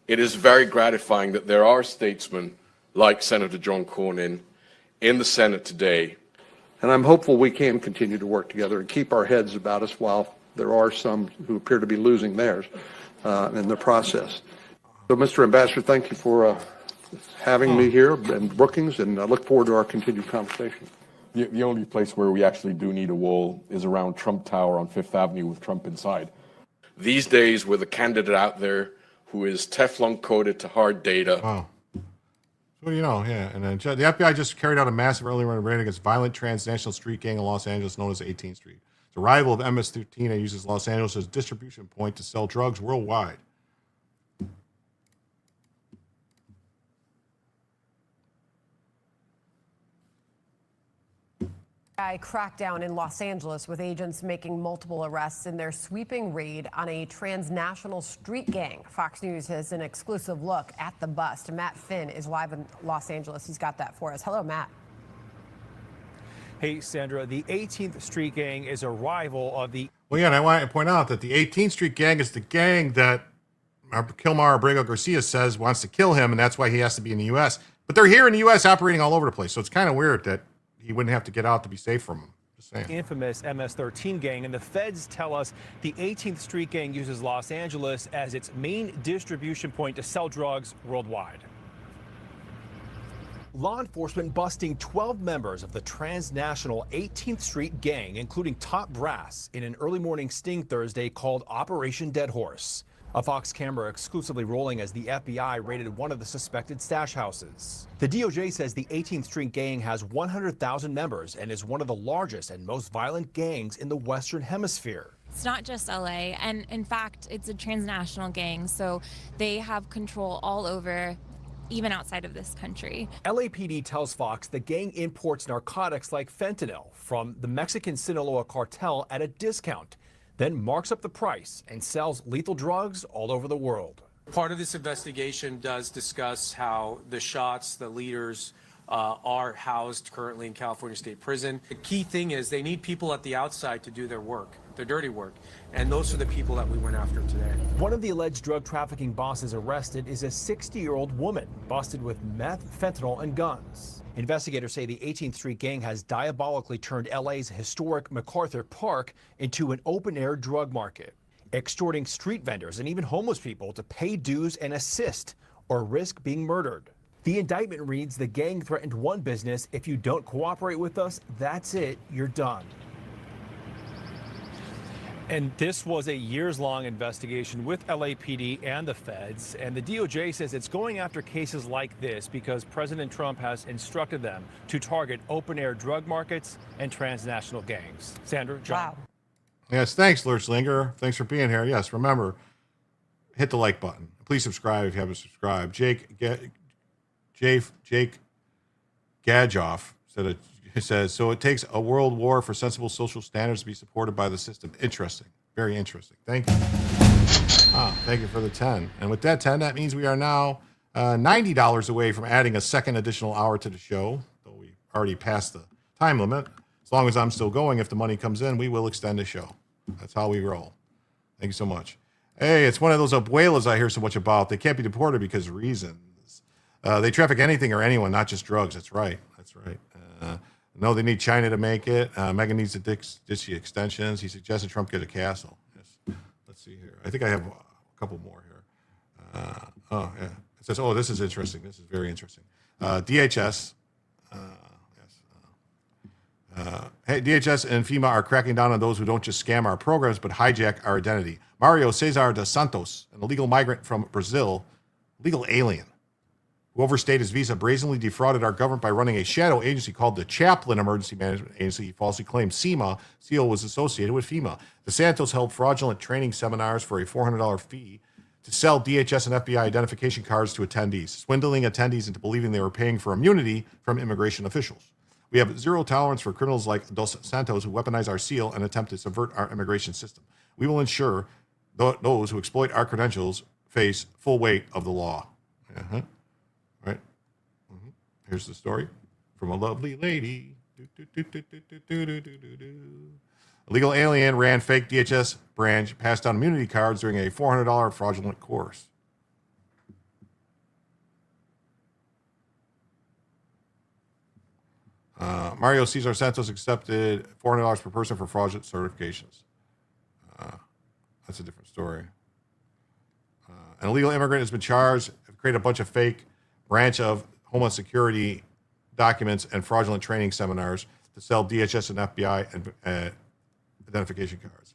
it is very gratifying that there are statesmen like Senator John Cornyn in the Senate today. And I'm hopeful we can continue to work together and keep our heads about us while there are some who appear to be losing theirs in the process. So, Mr. Ambassador, thank you for having me here and Brookings, and I look forward to our continued conversation. The only place where we actually do need a wall is around Trump Tower on Fifth Avenue with Trump inside. These days, with a candidate out there who is Teflon coated to hard data. Wow. So you know, yeah. And then the FBI just carried out a massive early raid against violent transnational street gang in Los Angeles known as 18th Street. It's a rival of MS-13 that uses Los Angeles as a distribution point to sell drugs worldwide. A crackdown in Los Angeles with agents making multiple arrests in their sweeping raid on a transnational street gang. Fox News has an exclusive look at the bust. Matt Finn is live in Los Angeles. He's got that for us. Hello, Matt. Hey, Sandra, the 18th Street Gang is a rival of the... Well, yeah, and I want to point out that the 18th Street Gang is the gang that Kilmar Abrego Garcia says wants to kill him, and that's why he has to be in the U.S. But they're here in the U.S. operating all over the place, so it's kind of weird that he wouldn't have to get out to be safe from them. Just saying. Infamous MS-13 gang, and the feds tell us the 18th Street Gang uses Los Angeles as its main distribution point to sell drugs worldwide. Law enforcement busting 12 members of the transnational 18th Street Gang, including top brass, in an early morning sting Thursday called Operation Dead Horse. A Fox camera exclusively rolling as the FBI raided one of the suspected stash houses. The DOJ says the 18th Street Gang has 100,000 members and is one of the largest and most violent gangs in the Western Hemisphere. It's not just LA, and in fact, it's a transnational gang, so they have control all over, even outside of this country. LAPD tells Fox the gang imports narcotics like fentanyl from the Mexican Sinaloa cartel at a discount, then marks up the price and sells lethal drugs all over the world. Part of this investigation does discuss how the shots, the leaders, are housed currently in California State Prison. The key thing is they need people at the outside to do their work, their dirty work. And those are the people that we went after today. One of the alleged drug trafficking bosses arrested is a 60-year-old woman busted with meth, fentanyl, and guns. Investigators say the 18th Street Gang has diabolically turned LA's historic MacArthur Park into an open-air drug market, extorting street vendors and even homeless people to pay dues and assist or risk being murdered. The indictment reads the gang threatened one business, if you don't cooperate with us, that's it, you're done. And this was a years-long investigation with LAPD and the feds, and the DOJ says it's going after cases like this because President Trump has instructed them to target open-air drug markets and transnational gangs. Sandra, John. Wow. Yes, thanks, Lurchlinger. Thanks for being here. Yes, remember, hit the like button. Please subscribe if you haven't subscribed. Jake Gadjoff says, so it takes a world war for sensible social standards to be supported by the system. Interesting. Very interesting. Thank you. Thank you for the 10. And with that 10, that means we are now $90 away from adding a second additional hour to the show, though we already passed the time limit. As long as I'm still going, if the money comes in, we will extend the show. That's how we roll. Thank you so much. Hey, it's one of those abuelas I hear so much about. They can't be deported because of reasons. They traffic anything or anyone, not just drugs. That's right. That's right. No, they need China to make it. Megan needs to ditch the extensions. He suggested Trump get a castle. Yes. Let's see here. I think I have a couple more here. Oh, yeah. It says, oh, this is interesting. This is very interesting. DHS. Hey, DHS and FEMA are cracking down on those who don't just scam our programs, but hijack our identity. Mario Cesar dos Santos, an illegal migrant from Brazil, legal alien, who overstayed his visa, brazenly defrauded our government by running a shadow agency called the Chaplain Emergency Management Agency. He falsely claimed SEAL was associated with FEMA. The Santos held fraudulent training seminars for a $400 fee to sell DHS and FBI identification cards to attendees, swindling attendees into believing they were paying for immunity from immigration officials. We have zero tolerance for criminals like Dos Santos who weaponize our seal and attempt to subvert our immigration system. We will ensure those who exploit our credentials face full weight of the law. Uh-huh. Right? Mm-hmm. Here's the story from a lovely lady. A legal alien ran fake DHS branch, passed down immunity cards during a $400 fraudulent course. Mario Cesar Santos accepted $400 per person for fraudulent certifications. That's a different story. An illegal immigrant has been charged, created a bunch of fake branch of Homeland Security documents and fraudulent training seminars to sell DHS and FBI and identification cards.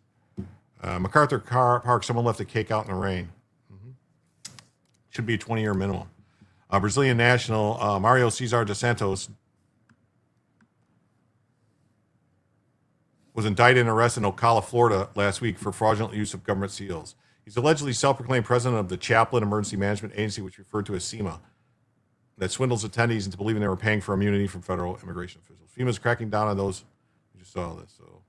MacArthur Park, someone left a cake out in the rain. Mm-hmm. Should be a 20-year minimum. Brazilian national Mario Cesar dos Santos was indicted and arrested in Ocala, Florida last week for fraudulent use of government seals. He's allegedly self-proclaimed president of the Chaplain Emergency Management Agency, which referred to as SEMA, that swindles attendees into believing they were paying for immunity from federal immigration officials. FEMA is cracking down on those. We just saw this. So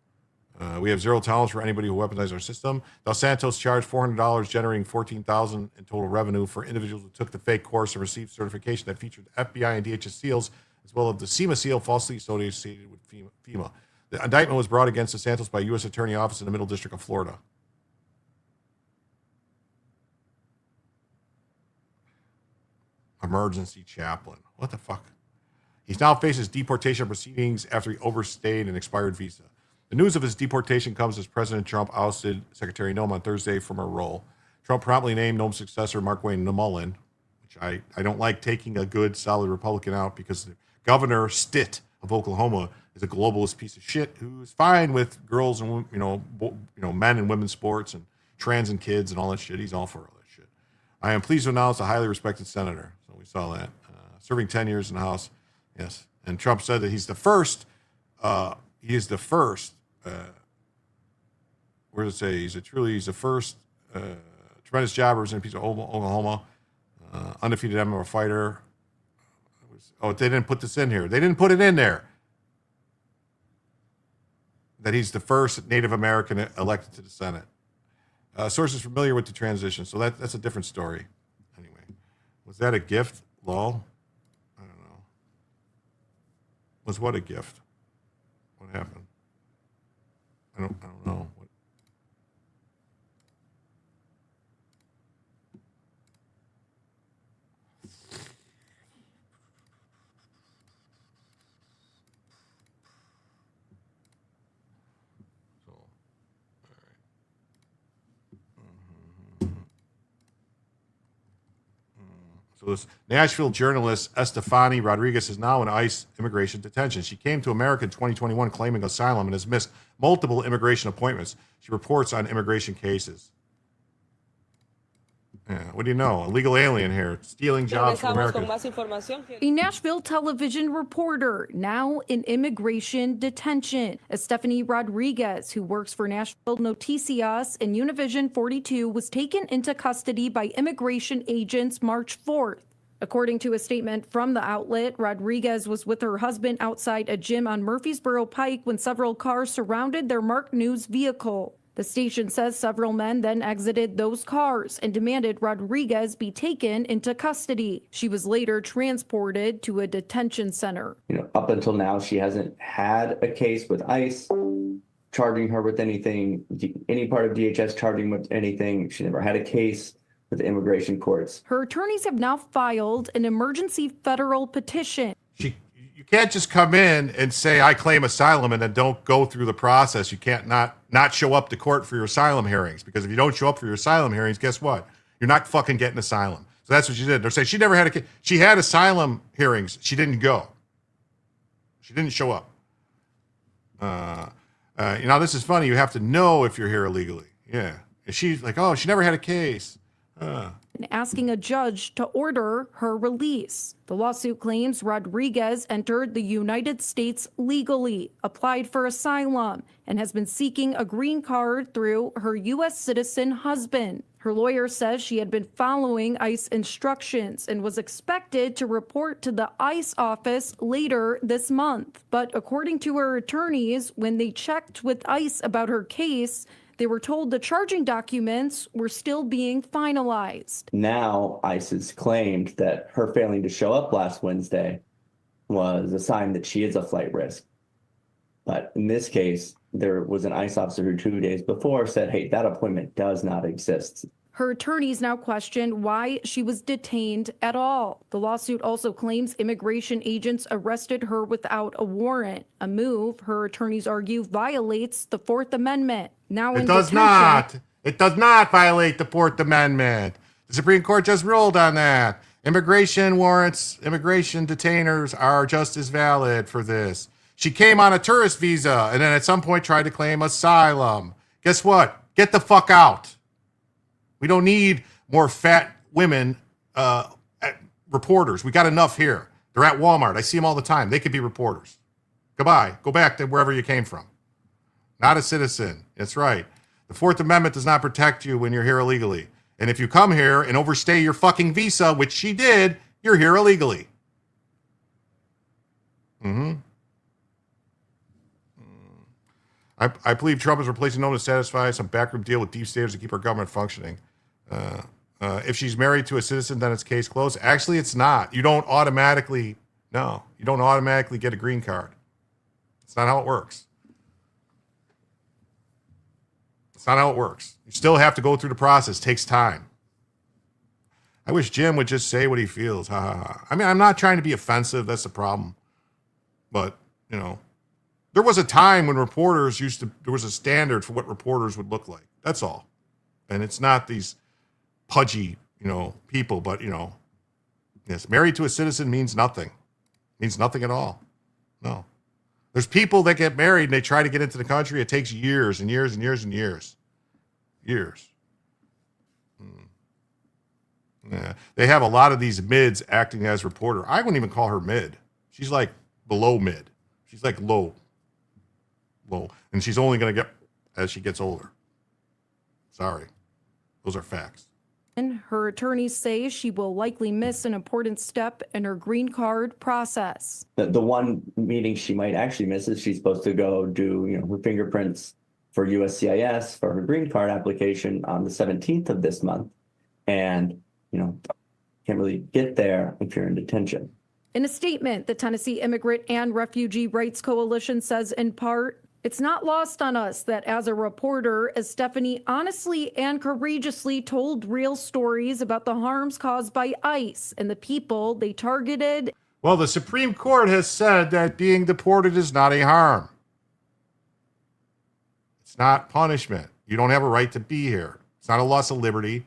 we have zero tolerance for anybody who weaponizes our system. Dos Santos charged $400, generating $14,000 in total revenue for individuals who took the fake course and received certification that featured FBI and DHS seals, as well as the SEMA seal falsely associated with FEMA. The indictment was brought against Dos Santos by U.S. Attorney Office in the Middle District of Florida. Emergency chaplain. What the fuck? He now faces deportation proceedings after he overstayed an expired visa. The news of his deportation comes as President Trump ousted Secretary Noem on Thursday from her role. Trump promptly named Noem's successor, Markwayne Mullen, which I don't like taking a good, solid Republican out because the Governor Stitt of Oklahoma is a globalist piece of shit who's fine with girls and men and women's sports and trans and kids and all that shit. He's all for all that shit. I am pleased to announce a highly respected senator. So we saw that serving 10 years in the House. Yes, and Trump said that he's the first. He is the first. Where does it say? He's the first tremendous job representing piece of Oklahoma, undefeated MMA fighter. They didn't put this in here. They didn't put it in there. That he's the first Native American elected to the Senate. Sources familiar with the transition, so that's a different story. Anyway, was that a gift, lol? I don't know. Was what a gift? What happened? I don't know. So this Nashville journalist Estefany Rodriguez is now in ICE immigration detention. She came to America in 2021 claiming asylum and has missed multiple immigration appointments. She reports on immigration cases. Yeah, what do you know? Illegal alien here, stealing jobs from America. A Nashville television reporter now in immigration detention. Estefany Rodriguez, who works for Nashville Noticias and Univision 42, was taken into custody by immigration agents March 4th. According to a statement from the outlet, Rodriguez was with her husband outside a gym on Murfreesboro Pike when several cars surrounded their marked news vehicle. The station says several men then exited those cars and demanded Rodriguez be taken into custody. She was later transported to a detention center. Up until now, she hasn't had a case with ICE charging her with anything, any part of DHS charging with anything. She never had a case with the immigration courts. Her attorneys have now filed an emergency federal petition. You can't just come in and say, I claim asylum, and then don't go through the process. You can't not show up to court for your asylum hearings, because if you don't show up for your asylum hearings, guess what? You're not fucking getting asylum. So that's what she did. They're saying she never had a case. She had asylum hearings. She didn't go. She didn't show up. This is funny. You have to know if you're here illegally. Yeah. And she's like, oh, she never had a case. And asking a judge to order her release. The lawsuit claims Rodriguez entered the United States legally, applied for asylum, and has been seeking a green card through her U.S. citizen husband. Her lawyer says she had been following ICE instructions and was expected to report to the ICE office later this month. But according to her attorneys, when they checked with ICE about her case, they were told the charging documents were still being finalized. Now, ICE has claimed that her failing to show up last Wednesday was a sign that she is a flight risk. But in this case, there was an ICE officer who 2 days before said, hey, that appointment does not exist. Her attorneys now question why she was detained at all. The lawsuit also claims immigration agents arrested her without a warrant, a move her attorneys argue violates the Fourth Amendment. Now it does not. It does not violate the Fourth Amendment. The Supreme Court just ruled on that. Immigration warrants, immigration detainers are just as valid for this. She came on a tourist visa and then at some point tried to claim asylum. Guess what? Get the fuck out. We don't need more fat women reporters. We got enough here. They're at Walmart. I see them all the time. They could be reporters. Goodbye. Go back to wherever you came from. Not a citizen. That's right. The Fourth Amendment does not protect you when you're here illegally. And if you come here and overstay your fucking visa, which she did, you're here illegally. I believe Trump is replacing no one to satisfy some backroom deal with deep staters to keep our government functioning. If she's married to a citizen, then it's case closed. Actually, it's not. You don't automatically get a green card. It's not how it works. It's not how it works. You still have to go through the process. It takes time. I wish Jim would just say what he feels. Ha ha ha. I mean, I'm not trying to be offensive. That's the problem. But, there was a time when reporters there was a standard for what reporters would look like. That's all. And it's not these pudgy, people, but, yes, married to a citizen means nothing. Means nothing at all. No. There's people that get married and they try to get into the country. It takes years and years and years and years. Years. Yeah. They have a lot of these mids acting as reporter. I wouldn't even call her mid. She's like below mid. She's like low. And she's only going to get as she gets older. Sorry. Those are facts. Her attorneys say she will likely miss an important step in her green card process. The one meeting she might actually miss is she's supposed to go do, her fingerprints for USCIS for her green card application on the 17th of this month. And, can't really get there if you're in detention. In a statement, the Tennessee Immigrant and Refugee Rights Coalition says, in part, it's not lost on us that as a reporter, as Stephanie honestly and courageously told real stories about the harms caused by ICE and the people they targeted. Well, the Supreme Court has said that being deported is not a harm. It's not punishment. You don't have a right to be here. It's not a loss of liberty.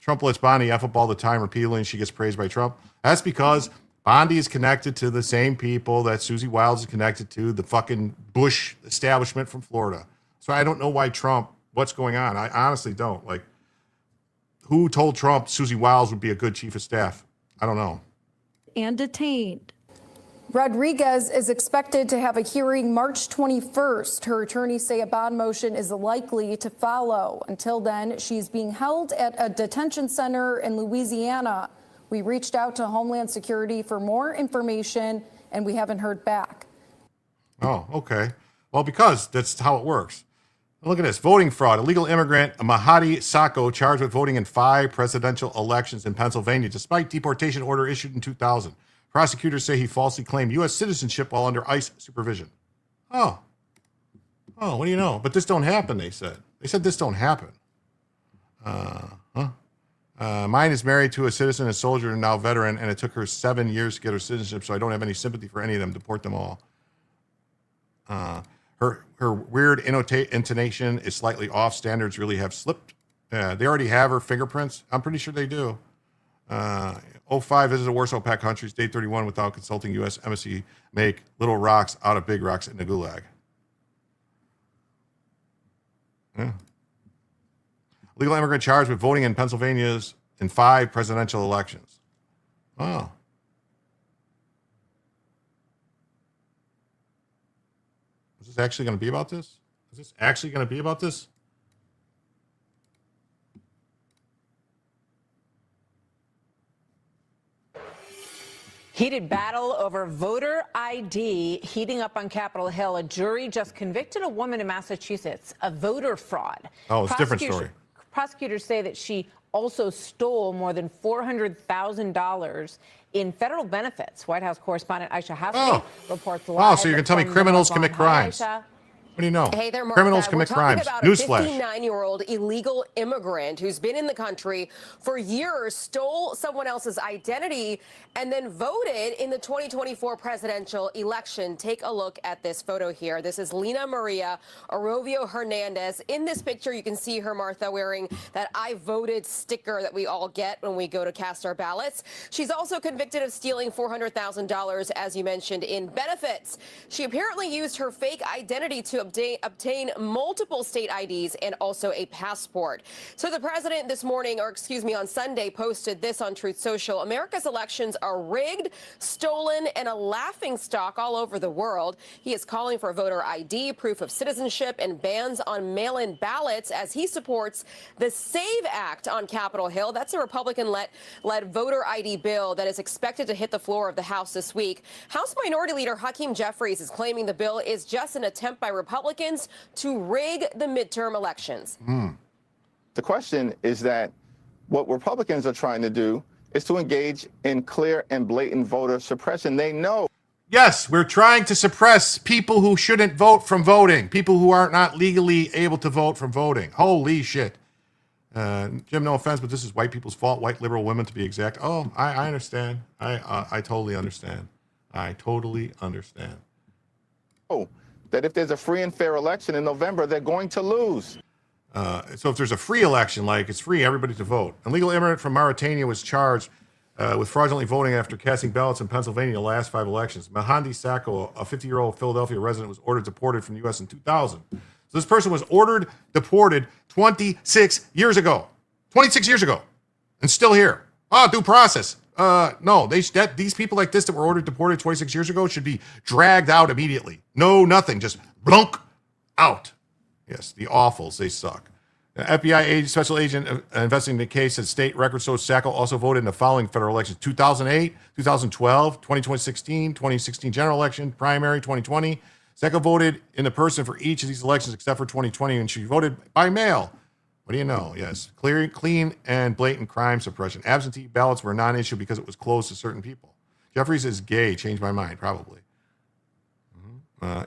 Trump lets Bondi F up all the time repeatedly, and she gets praised by Trump. That's because Bondi is connected to the same people that Susie Wiles is connected to, the fucking Bush establishment from Florida. So I don't know why Trump, what's going on? I honestly don't. Like, who told Trump Susie Wiles would be a good chief of staff? I don't know. And detained. Rodriguez is expected to have a hearing March 21st. Her attorneys say a bond motion is likely to follow. Until then, she's being held at a detention center in Louisiana. We reached out to Homeland Security for more information, and we haven't heard back. Oh, okay. Well, because that's how it works. Look at this. Voting fraud. Illegal immigrant Mahadi Sacco charged with voting in 5 presidential elections in Pennsylvania, despite deportation order issued in 2000. Prosecutors say he falsely claimed U.S. citizenship while under ICE supervision. Oh, what do you know? But this don't happen, they said. They said this don't happen. Mine is married to a citizen, a soldier, and now veteran, and it took her 7 years to get her citizenship, so I don't have any sympathy for any of them. Deport them all. Her weird intonation is slightly off. Standards really have slipped. They already have her fingerprints. I'm pretty sure they do. 05 visited Warsaw Pact countries, day 31 without consulting U.S. embassy, make little rocks out of big rocks in the gulag. Yeah. Legal immigrant charged with voting in Pennsylvania's in 5 presidential elections. Oh. Is this actually going to be about this? Is this actually going to be about this? Heated battle over voter ID heating up on Capitol Hill. A jury just convicted a woman in Massachusetts of voter fraud. Oh, it's a different story. Prosecutors say that she also stole more than $400,000 in federal benefits. White House correspondent Aisha Hassan reports live. Oh, so you're going to tell me from criminals the commit Hi, crimes? Aisha. What do you know? Hey there, Martha. Criminals commit We're crimes. talking about Newsflash. a 59-year-old illegal immigrant who's been in the country for years, stole someone else's identity, and then voted in the 2024 presidential election. Take a look at this photo here. This is Lina Maria Arovio Hernandez. In this picture, you can see her, Martha, wearing that I voted sticker that we all get when we go to cast our ballots. She's also convicted of stealing $400,000, as you mentioned, in benefits. She apparently used her fake identity to obtain multiple state IDs and also a passport. So the president this morning, or excuse me, on Sunday, posted this on Truth Social. America's elections are rigged, stolen, and a laughingstock all over the world. He is calling for voter ID, proof of citizenship, and bans on mail-in ballots as he supports the SAVE Act on Capitol Hill. That's a Republican-led voter ID bill that is expected to hit the floor of the House this week. House Minority Leader Hakeem Jeffries is claiming the bill is just an attempt by Republicans to rig the midterm elections. The question is that what Republicans are trying to do is to engage in clear and blatant voter suppression. They know. Yes, we're trying to suppress people who shouldn't vote from voting, people who are not legally able to vote from voting. Holy shit. Jim, no offense, but this is white people's fault, white liberal women to be exact. Oh, I understand. I totally understand. I totally understand. Oh, that if there's a free and fair election in November, they're going to lose. So if there's a free election, like it's free, everybody to vote. An illegal immigrant from Mauritania was charged with fraudulently voting after casting ballots in Pennsylvania the last 5 elections. Mahadi Sacco, a 50-year-old Philadelphia resident, was ordered deported from the U.S. in 2000. So this person was ordered deported 26 years ago. 26 years ago. And still here. Due process. No, these people like this that were ordered deported 26 years ago should be dragged out immediately. No, nothing. Just blunk out. Yes, the awfuls, they suck. The FBI special agent investigating the case said state records show Sacco also voted in the following federal elections: 2008, 2012, 2016, 2016 general election, primary, 2020. Sacco voted in the person for each of these elections except for 2020, and she voted by mail. What do you know? Yes. Clean and blatant crime suppression. Absentee ballots were a non-issue because it was closed to certain people. Jeffries is gay. Changed my mind, probably.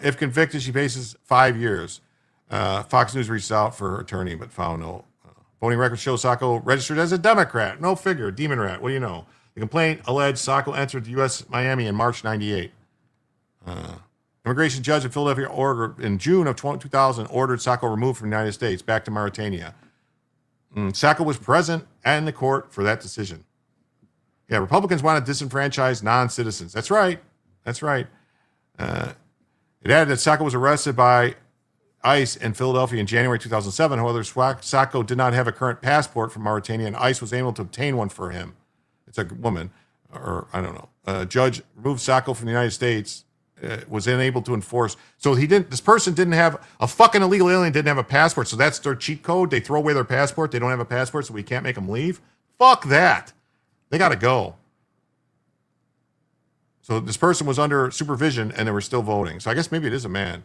If convicted, she faces 5 years. Fox News reached out for her attorney, but found no. Voting records show Sacco registered as a Democrat. No figure. Demon rat. What do you know? The complaint alleged Sacco entered the U.S. Miami in March 98. Immigration judge in Philadelphia in June of 2000 ordered Sacco removed from the United States back to Mauritania. Sacco was present in the court for that decision. Yeah, Republicans want to disenfranchise non-citizens. That's right. That's right. It added that Sacco was arrested by ICE in Philadelphia in January 2007. However, Sacco did not have a current passport from Mauritania, and ICE was able to obtain one for him. It's a woman, or I don't know. A judge removed Sacco from the United States, was unable to enforce. So this person didn't have, a fucking illegal alien didn't have a passport, so that's their cheat code. They throw away their passport. They don't have a passport, so we can't make them leave. Fuck that. They got to go. So this person was under supervision, and they were still voting. So I guess maybe it is a man.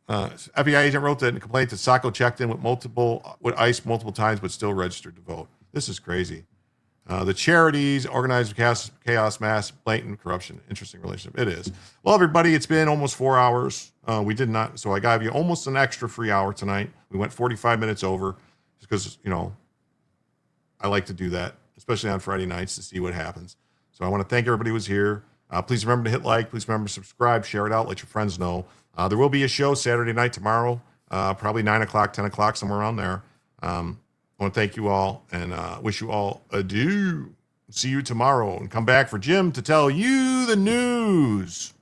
FBI agent wrote that in a complaint that Sacco checked in with ICE multiple times, but still registered to vote. This is crazy. The charities, organized chaos, mass, blatant corruption. Interesting relationship. It is. Well, everybody, it's been almost 4 hours. We did not, so I gave you almost an extra free hour tonight. We went 45 minutes over just because, I like to do that, especially on Friday nights, to see what happens. So I want to thank everybody who was here. Please remember to hit like. Please remember to subscribe, share it out, let your friends know. There will be a show Saturday night tomorrow, probably 9 o'clock, 10 o'clock, somewhere around there. I want to thank you all and wish you all adieu. See you tomorrow and come back for Jim to tell you the news.